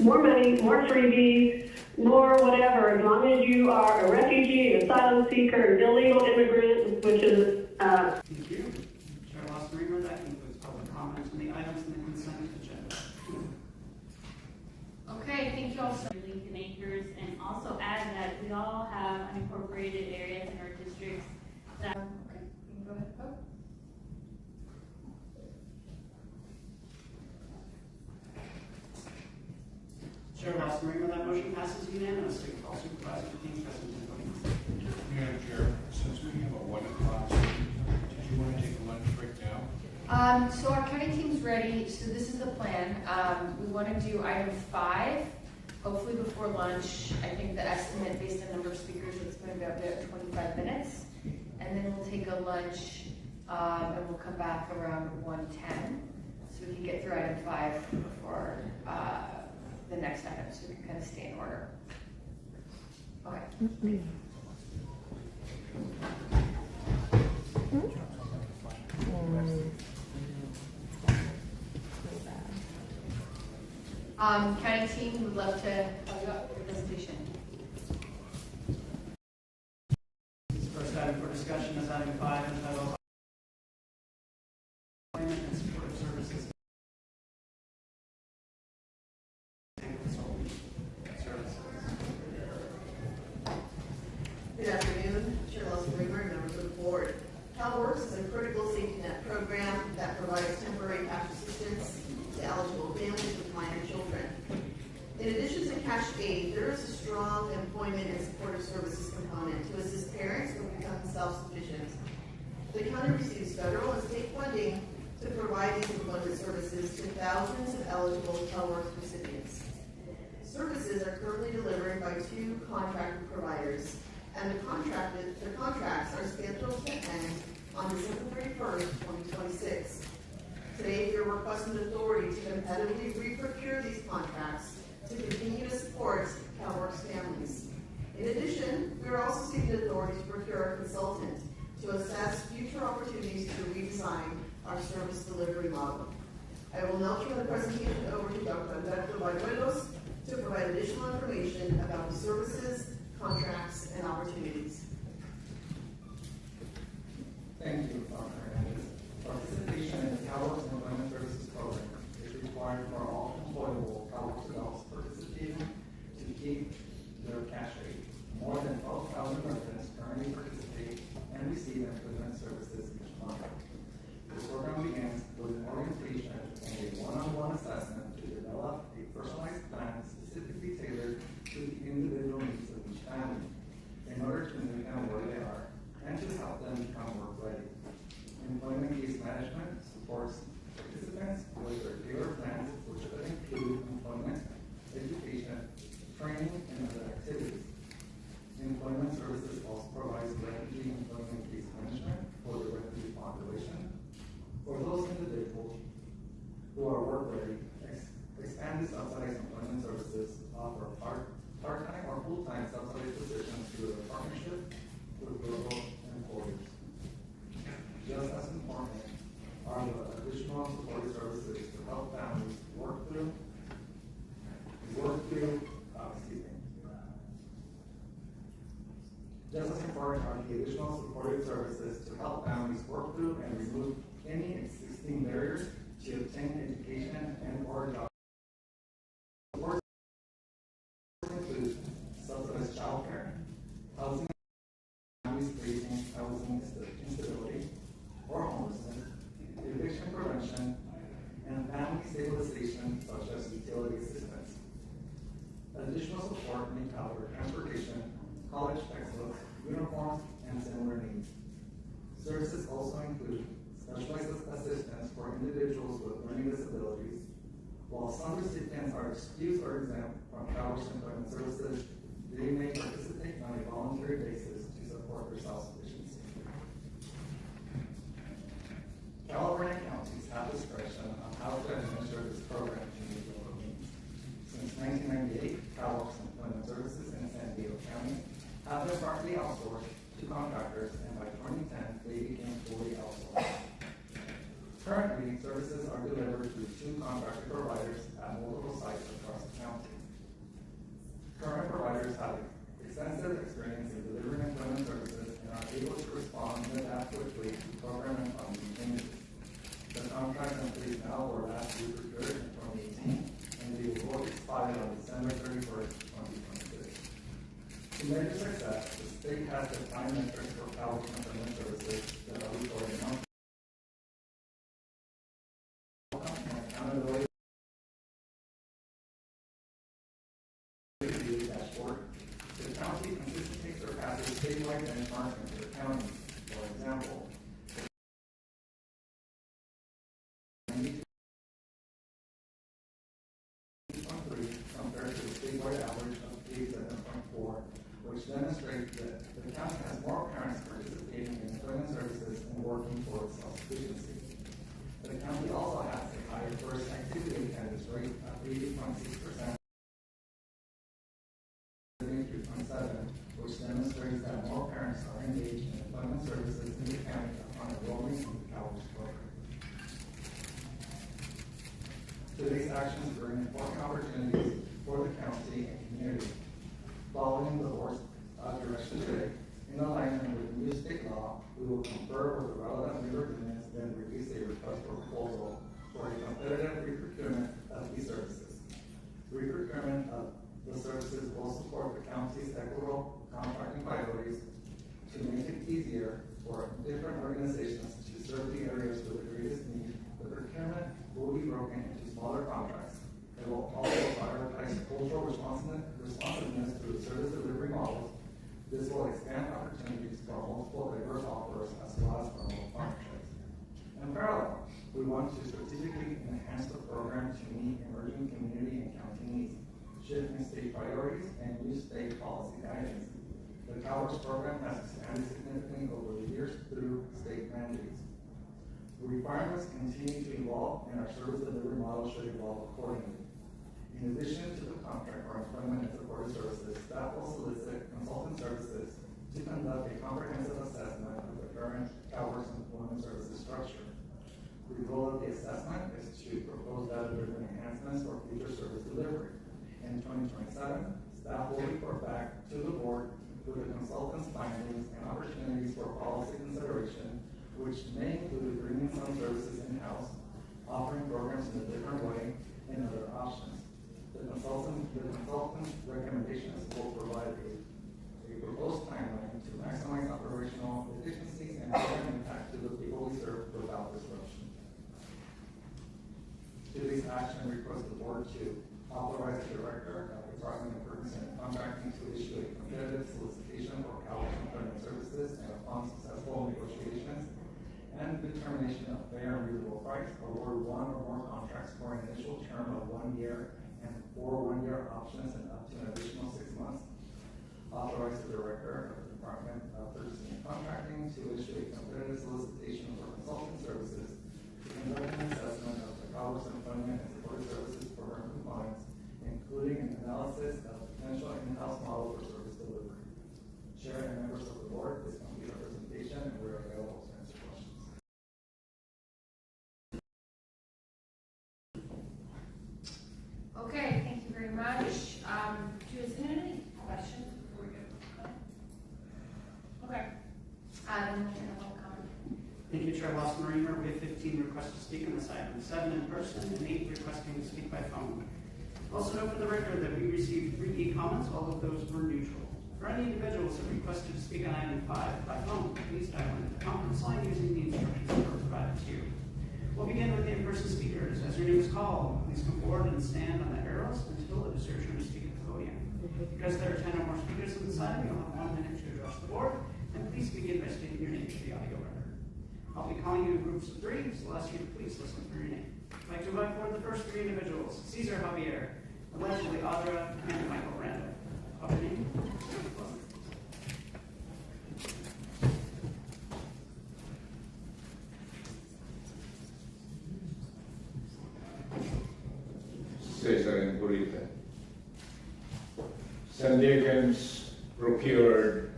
more money, more freebies, more whatever, as long as you are a refugee, an asylum seeker, an illegal immigrant, which is... Thank you. Chair Lost-Reamer, that concludes public comments on the items in the consent agenda. Okay, thank you all so much. Lincoln Acres, and also add that we all have unincorporated areas in our districts that... Okay, you can go ahead and vote. Chair Lost-Reamer, that motion passes unanimously. All supervisors team present and voting. Madam Chair, since we have a 1 o'clock, did you want to take a lunch break now? So our county team's ready. So this is the plan. We want to do item 5, hopefully before lunch. I think the estimate based on number of speakers is going to be about 25 minutes. And then we'll take a lunch and we'll come back around 1:10. So we can get through item 5 before the next item, so we can kind of stay in order. Okay. County team would love to have you up for your presentation. First item for discussion is item 5, entitled Employment and Supportive Services and Consulting Services. Good afternoon, Chair Losser-Reamer and members of the board. CalWorks is a critical safety net program that provides temporary cash assistance to eligible families with minor children. In addition to cash aid, there is a strong employment and supportive services component to assist parents who become self-sufficient. The county receives federal and state funding to provide these employment services to thousands of eligible CalWorks recipients. Services are currently delivered by 2 contracted providers, and the contracts are scheduled to end on December 31st, 2026. Today, we are requesting authority to competitively re-procure these contracts to continue to support CalWorks families. In addition, we are also seeking authority to procure a consultant to assess future opportunities to redesign our service delivery model. I will now turn the presentation over to Dr. Alberto Bañuelos to provide additional information about the services, contracts, and opportunities. Thank you, Dr. Hernandez. Participation in the CalWorks Employment Services Program is required for all employable CalWorks adults participating to keep their cash rate. More than 12,000 residents currently participate and receive employment services each month. This program begins with an orientation and a one-on-one assessment to develop a personalized plan specifically tailored to the individual needs of each family in order to meet them where they are and to help them become work ready. Employment case management supports participants with their tailored plans, which could include employment, education, training, and other activities. Employment services also provides refugee employment case management for the refugee population. For those individuals who are work ready, expanded subsidized employment services offer part-time or full-time subsidized positions through a partnership with local employers. Just as important are the additional supportive services to help families work through. Just as important are the additional supportive services to help families work through and remove any existing barriers to obtain education and or job. Support include subsidized childcare, housing families facing housing instability or homelessness, eviction prevention, and family stabilization such as utility assistance. Additional support may cover transportation, college textbooks, uniforms, and similar needs. Services also include specialized assistance for individuals with learning disabilities. While some recipients are excused or exempt from CalWorks employment services, they may participate on a voluntary basis to support their self-sufficiency. California counties have discretion on how to administer this program to meet local needs. Since 1998, CalWorks employment services in San Diego County have been partly outsourced to contractors, and by 2010, they became fully outsourced. Currently, services are delivered through 2 contracted providers at multiple sites across the county. Current providers have extensive experience in delivering employment services and are able to respond and adapt quickly to program and funding changes. The contracts in place now were last procured in 2018, and they will expire on December 31st, 2026. To measure success, the state has defined metrics for CalWorks employment services that are recorded on accountability dashboard. The county consistently surpasses statewide benchmarks in the county. For example, compared to the statewide average of 87.4, which demonstrates that the county has more parents participating in employment services and working towards self-sufficiency. The county also has a higher first activity attendance rate of 80.6%, 73.7, which demonstrates that more parents are engaged in employment services in the county upon enrolling in the CalWorks program. Today's actions bring important opportunities for the county and community. Following the board's direction today, in alignment with new state law, we will confer with the relevant labor unions and release a request for proposal for a competitive re-procurement of these services. Re-procurement of the services will support the county's equitable contracting priorities to make it easier for different organizations to serve the areas with the greatest need. The procurement will be broken into smaller contracts. It will also prioritize cultural responsiveness through service delivery models. This will expand opportunities for multiple diverse offers as well as for more partnerships. In parallel, we want to strategically enhance the program to meet emerging community and county needs, shifting state priorities and new state policy guidance. The CalWORKS program has expanded significantly over the years through state mandates. The requirements continue to evolve, and our service delivery model should evolve accordingly. In addition to the contract for employment and supportive services, staff will solicit consultant services to conduct a comprehensive assessment of the current CalWORKS employment services structure. The goal of the assessment is to propose data-driven enhancements for future service delivery. In 2027, staff will report back to the board with the consultant's findings and opportunities for policy consideration, which may include bringing some services in-house, offering programs in a different way, and other options. The consultant's recommendations will provide a proposed timeline to maximize operational efficiencies and impact to the people we serve without disruption. Today's action requests the board to authorize the director of Department of Purchasing and Contracting to issue a competitive solicitation for CalWORKS employment services, and upon successful negotiations and determination of fair and reasonable price, award one or more contracts for an initial term of 1 year and 4 one-year options and up to an additional 6 months. Authorize the director of the Department of Purchasing and Contracting to issue a competitive solicitation for consulting services to conduct an assessment of the CalWORKS employment and supportive services program compliance, including an analysis of potential in-house model for service delivery. Chair and members of the board, this completes our presentation, and we're available to answer questions. Okay, thank you very much. Is there any questions before we go? Okay. Then we'll turn it over to comment. Thank you, Chair Lawson Reamer. We have 15 requests to speak on this item, 7 in person and 8 requesting to speak by phone. Also note for the record that we received 3 e-comments. All of those were neutral. For any individuals that requested to speak on item 5 by phone, please dial into the conference line using the instructions that were provided to you. We'll begin with the in-person speakers. As your name is called, please come forward and stand on the arrows until it is your turn to speak at the podium. Because there are 10 or more speakers on the side, you'll have 1 minute to address the board, and please begin by stating your name for the audio record. I'll be calling you in groups of 3, so I'll ask you to please listen for your name. I'd like to invite forward the first 3 individuals: Cesar Javier, allegedly Audra, and Michael Randall. Call your name. Cesar and Purita. San Diegans procured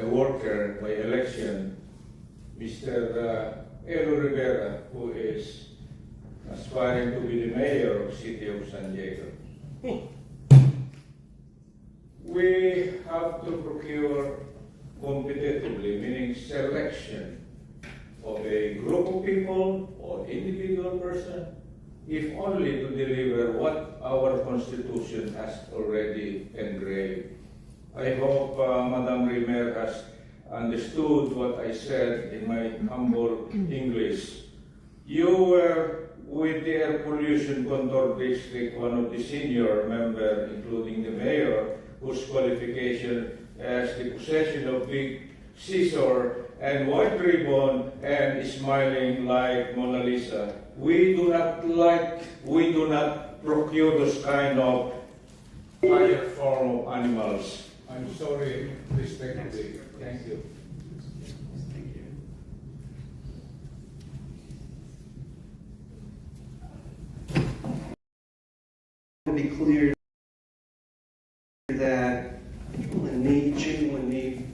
a worker by election, Mr. Elo Rivera, who is aspiring to be the mayor of the city of San Diego. We have to procure competitively, meaning selection of a group of people or individual person, if only to deliver what our Constitution has already engraved. I hope Madam Rimer has understood what I said in my humble English. You were with the Air Pollution Control District, one of the senior members, including the mayor, whose qualification as the possession of big scissor and white ribbon and smiling like Mona Lisa. We do not procure those kind of higher form of animals. I'm sorry, respectfully. Thank you. Thank you. To be clear that people in need, genuine need,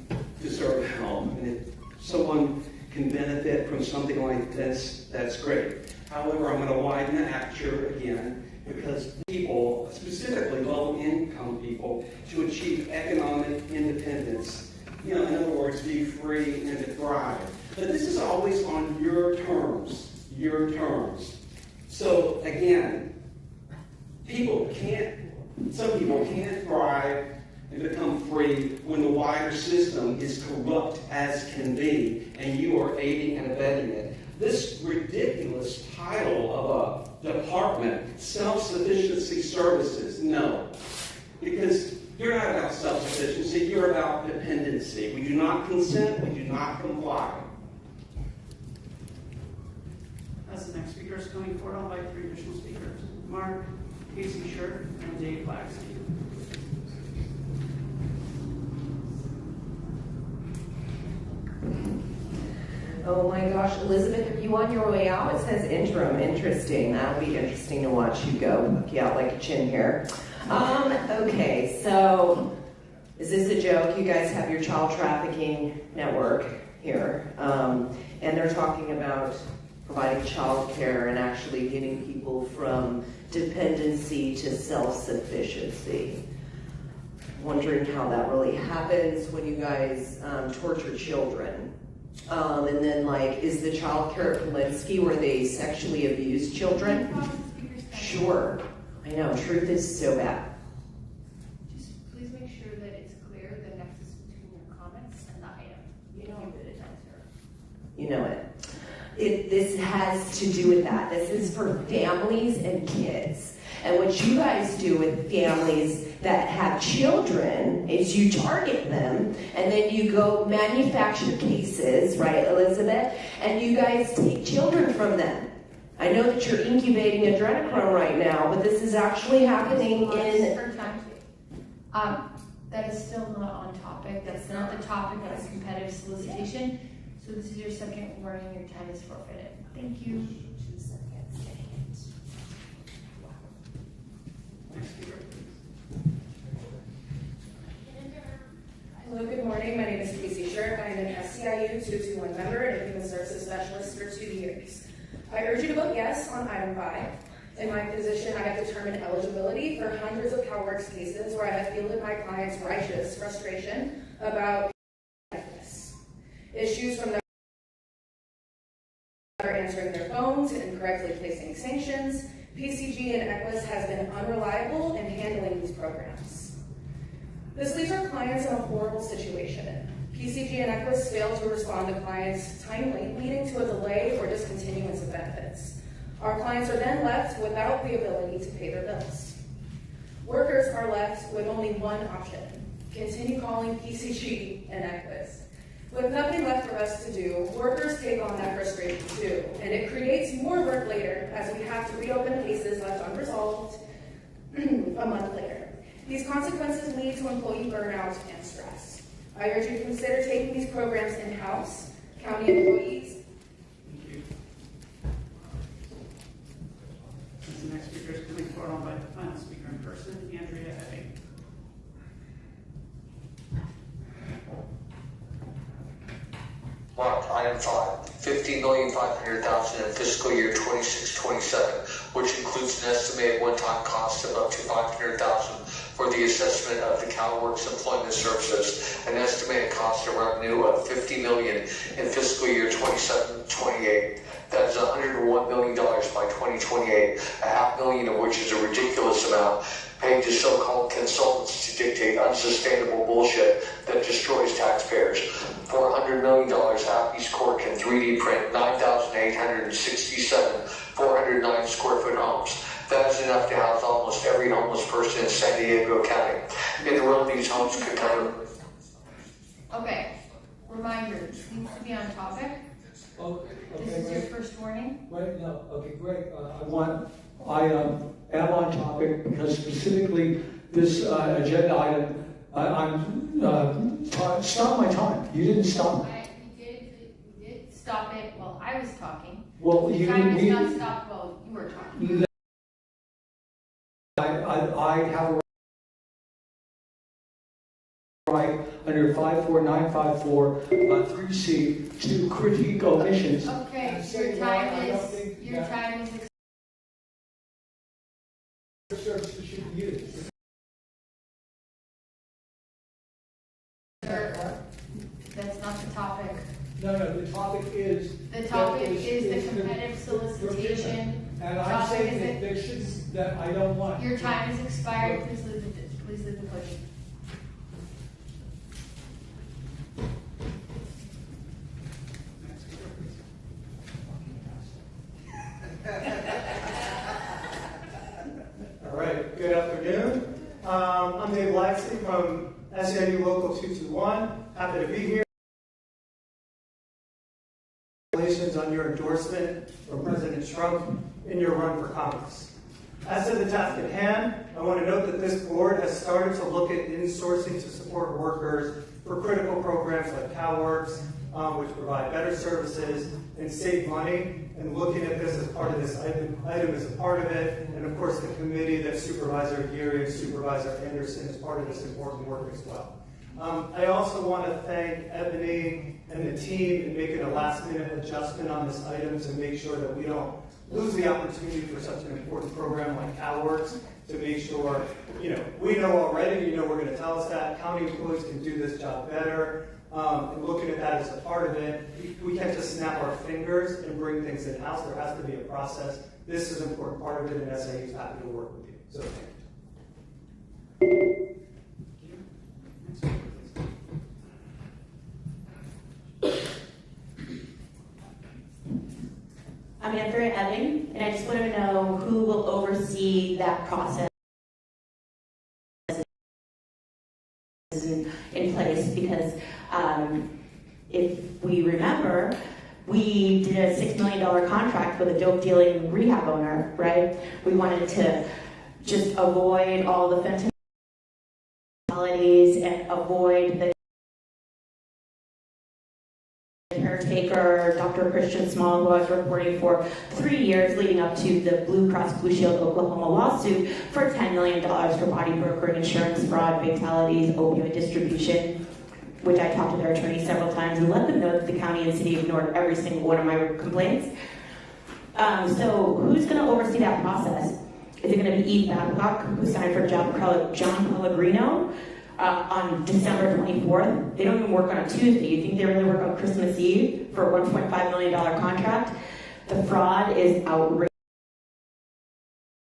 deserve help. And if someone can benefit from something like this, that's great. However, I'm I'm going to widen the aperture again, because people, specifically low-income people, to achieve economic independence. In other words, be free and to thrive. But this is always on your terms, your terms. So again, some people can't thrive and become free when the wider system is corrupt as can be, and you are aiding and abetting it. This ridiculous title of a department, self-sufficiency services, no. Because you're not about self-sufficiency, you're about dependency. We do not consent, we do not comply. As the next speaker is coming forward, I'll invite 3 additional speakers. Mark, Casey Shirt, and Dave Blacksky. Oh my gosh, Elizabeth, are you on your way out? It says interim. Interesting. That'll be interesting to watch you go. Poke you out like a chin here. Okay, so is this a joke? You guys have your child trafficking network here, and they're talking about providing child care and actually getting people from dependency to self-sufficiency. Wondering how that really happens when you guys torture children. And then, is the child care at Polinsky where they sexually abuse children? Sure. I know, truth is so bad. Just please make sure that it's clear the nexus between your comments and the item. You know that it answer. You know it. This has to do with that. This is for families and kids. And what you guys do with families that have children is you target them, and then you go manufacture cases, right, Elizabeth? And you guys take children from them. I know that you're incubating adrenochrome right now, but this is actually happening in... That is still not on topic. That's not the topic of competitive solicitation. So this is your second warning. Your time is forfeited. Thank you. Hello, good morning. My name is Casey Shirk. I am an SCIU 221 member and a Human Services Specialist for 2 years. I urge you to vote yes on item 5. In my position, I have determined eligibility for hundreds of CalWorks cases where I have fielded my clients' righteous frustration about issues from their answering their phones and incorrectly placing sanctions. PCG and EQUIS has been unreliable in handling these programs. This leaves our clients in a horrible situation. PCG and EQUIS fail to respond to clients timely, leading to a delay or discontinuance of benefits. Our clients are then left without the ability to pay their bills. Workers are left with only one option: continue calling PCG and EQUIS. With nothing left for us to do, workers take on that frustration too, and it creates more work later as we have to reopen cases left unresolved a month later. These consequences lead to employee burnout and stress. I urge you to consider taking these programs in-house. County employees. Thank you. Since the next speaker is coming forward, I'll invite the final speaker in person, Andrea Hay. Mark, item 5, $50,500,000 in fiscal year 26-27, which includes an estimated one-time cost of up to $500,000 for the assessment of the CalWorks Employment Services, an estimated cost of revenue of $50 million in fiscal year 27-28. That is $101 million by 2028, $500,000 of which is a ridiculous amount, paid to so-called consultants to dictate unsustainable bullshit that destroys taxpayers. $400 million East Corp can 3D print 9,867 409 square foot homes. That is enough to house almost every homeless person in San Diego County. In the room, these homes could cover. Okay, reminder, this needs to be on topic. Okay, This is your first warning. Right, no, okay, great. I am on topic because specifically this agenda item, stop my time. You didn't stop me. We did stop it while I was talking. Well, the you time didn't. is not stopped while you were talking. I have a right under 54954 3C to critique omissions. Okay, your time is services should be used. That's not the topic. No, the topic is. The topic is the competitive solicitation. And I'm saying that there should, that I don't want. Your time has expired, please leave the podium. All right, good afternoon. I'm Dave Laxley from SEIU Local 221. Happy to be here. Congratulations on your endorsement from President Trump in your run for Congress. As to the task at hand, I want to note that this board has started to look at insourcing to support workers for critical programs like CalWorks, which provide better services and save money. And looking at this as part of this item is a part of it. And of course, the committee that Supervisor Geary and Supervisor Anderson is part of this important work as well. I also want to thank Ebony and the team in making a last-minute adjustment on this item to make sure that we don't lose the opportunity for such an important program like CalWorks, to make sure, we know already, we're going to tell us that county employees can do this job better. And looking at that as a part of it, we can't just snap our fingers and bring things in-house. There has to be a process. This is an important part of it, and SAU is happy to work with you. So thank you. I'm Andrea Ebbing, and I just want to know who will oversee that process in place, because if we remember, we did a $6 million contract with a dope dealing rehab owner, right? We wanted to just avoid all the fentanyl and avoid the caretaker, Dr. Christian Small, who I was reporting for 3 years leading up to the Blue Cross Blue Shield Oklahoma lawsuit for $10 million for body brokering, insurance fraud, fatalities, opioid distribution, which I talked to their attorney several times and let them know that the county and city ignored every single one of my complaints. So who's going to oversee that process? Is it going to be Eve Babcock, who signed for John Pellegrino on December 24th? They don't even work on a Tuesday. You think they really work on Christmas Eve for a $1.5 million contract? The fraud is outrageous.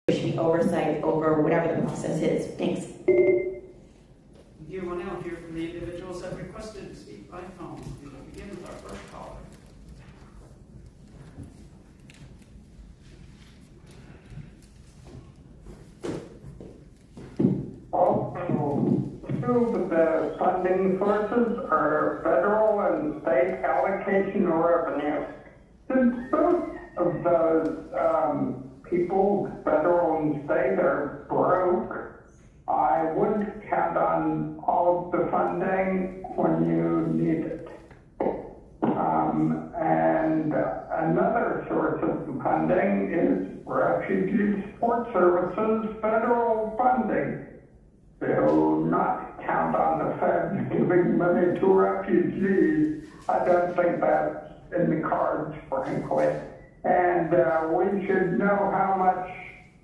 There should be oversight over whatever the process is. Thanks. You will now hear from the individuals that requested to speak by phone. We will begin with our first caller. Also, two of the funding sources are federal and state allocation of revenue. Since both of those people, federal and state, are broke, I would count on all of the funding when you need it. And another source of funding is Refugee Support Services federal funding. Do not count on the Fed giving money to refugees. I don't think that's in the cards, frankly. And we should know how much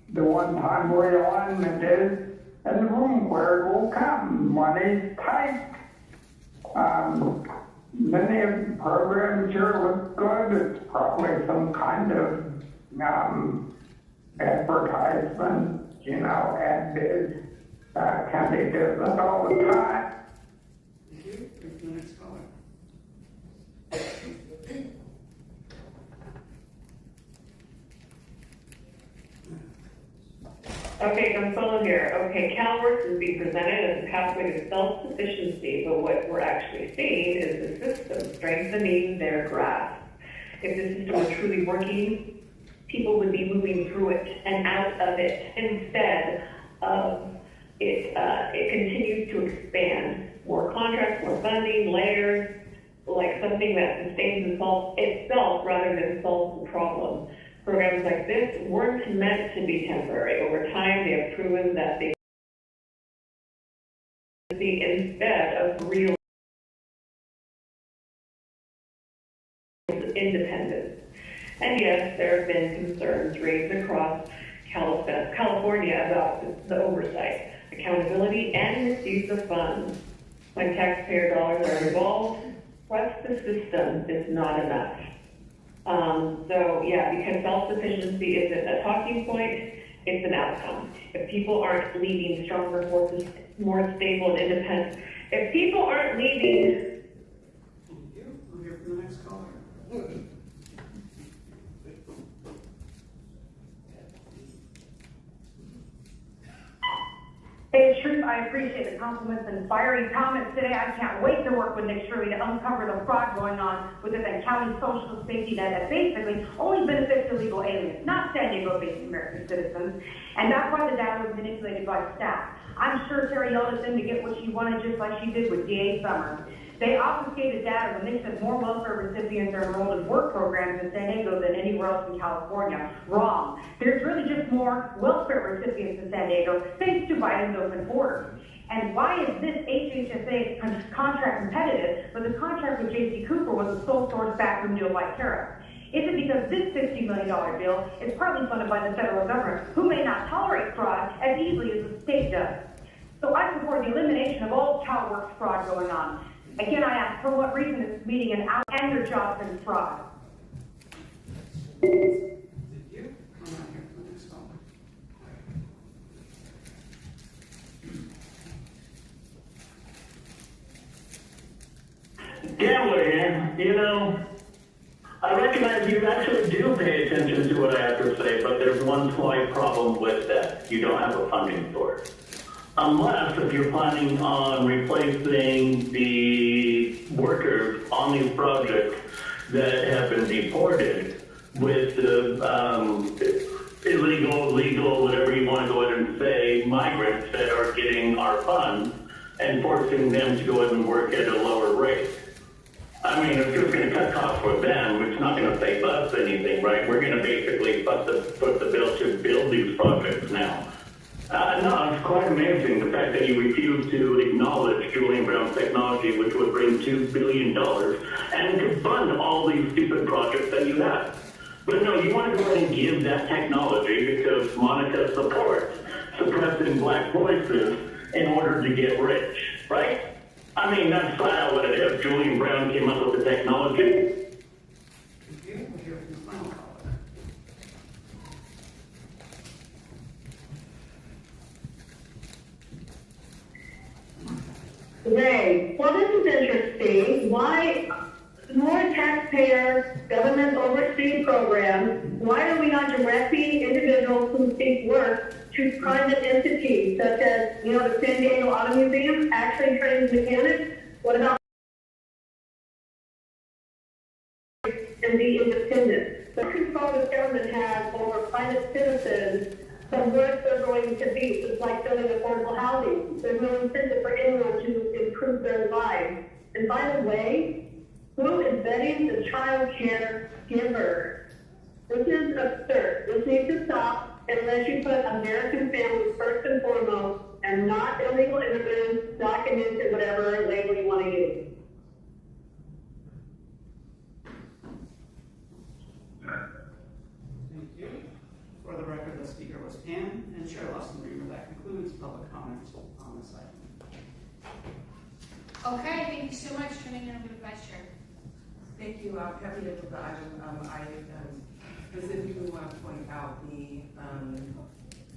the one-time realignment is and the room where it will come. Money's tight. Many of the programs here look good. It's probably some kind of advertisement, ad biz. County does that all the time. Thank you. The next caller. Okay, Gonzalo here. Okay, CalWorks is being presented as a pathway to self-sufficiency, but what we're actually seeing is the system strengthening their grasp. If the system was truly working, people would be moving through it and out of it instead of it continues to expand. More contracts, more funding, layers, like something that sustains itself rather than solves the problem. Programs like this weren't meant to be temporary. Over time, they have proven that they instead of real independence. And yes, there have been concerns raised across California about the oversight, accountability, and misuse of funds. When taxpayer dollars are involved, trust the system is not enough. So yeah, because self-sufficiency isn't a talking point, it's an outcome. If people aren't leading stronger forces, more stable and independent, if people aren't leading. We'll hear from the next caller. Hey, Truth, I appreciate the compliments and fiery comments today. I can't wait to work with Nick Shirley to uncover the fraud going on within the county social safety net that basically only benefits illegal aliens, not San Diego-based American citizens. And that's why the data was manipulated by staff. I'm sure Terry yelled at them to get what she wanted, just like she did with DA Summers. They obfuscated data when they said more welfare recipients are enrolled in work programs in San Diego than anywhere else in California. Wrong. There's really just more welfare recipients in San Diego thanks to Biden's open border. And why is this HHSA contract competitive, but the contract with J.C. Cooper was a sole source backroom deal by tariffs? Is it because this $60 million bill is partly funded by the federal government, who may not tolerate fraud as easily as the state does? So I support the elimination of all CalWorks fraud going on. Again, I ask, for what reason is this meeting an out and your job been fraud? Gambler here, you know, I recognize you actually do pay attention to what I have to say, but there's one slight problem with that. You don't have a funding source. Unless if you're planning on replacing the workers on these projects that have been deported with the illegal, legal, whatever you want to go ahead and say, migrants that are getting our funds and forcing them to go ahead and work at a lower rate. I mean, it's just going to cut costs for them. It's not going to save us anything, right? We're going to basically foot the bill to build these projects now. No, it's quite amazing the fact that you refuse to acknowledge Julian Brown's technology, which would bring $2 billion and could fund all these stupid projects that you have. But no, you want to go ahead and give that technology because Monica supports suppressing black voices in order to get rich, right? I mean, that's flat out what it is. Julian Brown came up with the technology. Ray, well, this is interesting. Why more taxpayer government overseen programs? Why are we not directing individuals who seek work to private entities such as, the San Diego Auto Museum actually trains mechanics? What about and be independent? The control this government has over private citizens, the worse they're going to be. It's like building affordable housing. There's no incentive for anyone to improve their lives. And by the way, who is vetting the child care giver? This is absurd. This needs to stop unless you put American families first and foremost and not illegal immigrants, documented, whatever label you want to use. Thank you. For the record, the speaker was Pam and Chair Lawson-Reamer. That concludes public comments on this item. Okay, thank you so much. Turning it over to Vice Chair. Thank you. Happy to do the item. I specifically want to point out the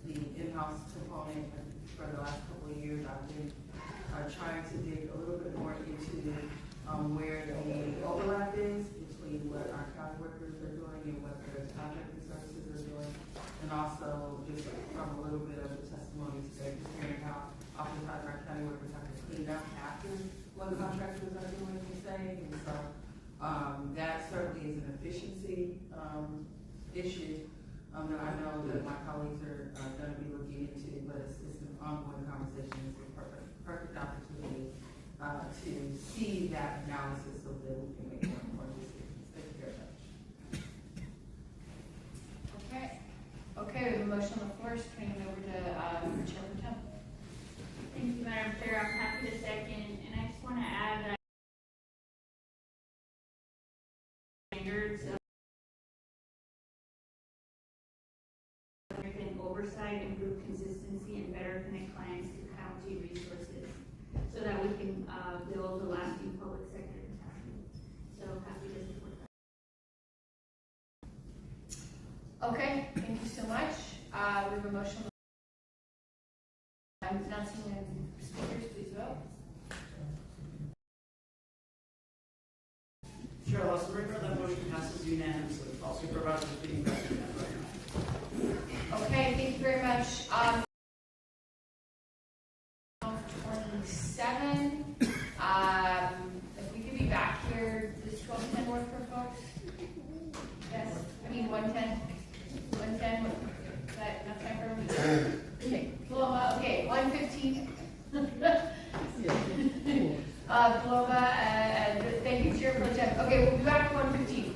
in-house component. For the last couple of years, I've been trying to dig a little bit more into where the overlap is between what our county workers are doing and what their contracting services are doing, and also just from a little bit of the testimony today, just hearing how oftentimes our county workers have to clean up after what the contractors are doing and saying, and so that certainly is an efficiency issue that I know that my colleagues are going to be looking into, but it's an ongoing conversation. It's a perfect opportunity to see that analysis so that we can make more informed decisions. Thank you very much. Okay, we have a motion on the floor. Turning it over to Chair Patel. Thank you, Madam Chair. I'm happy to second, and I just want to add that standards of American oversight, improve consistency, and better connect clients to county resources so that we can build a lasting public sector in Tassau. So happy to support that. Okay, thank you so much. We have a motion. I'm not seeing any speakers, please vote. Chair Lawson River, that motion passes unanimously. All supervisors being present and right. Okay, thank you very much. 27. If we could be back here, does 12:10 work for folks? Yes, I mean 1:10. 1:10. Is that enough time for everybody? Okay, Paloma. Okay, 1:15. Paloma, thank you, Chair Pro Tem. Okay, we'll be back at 1:15.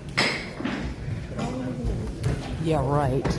Yeah, right.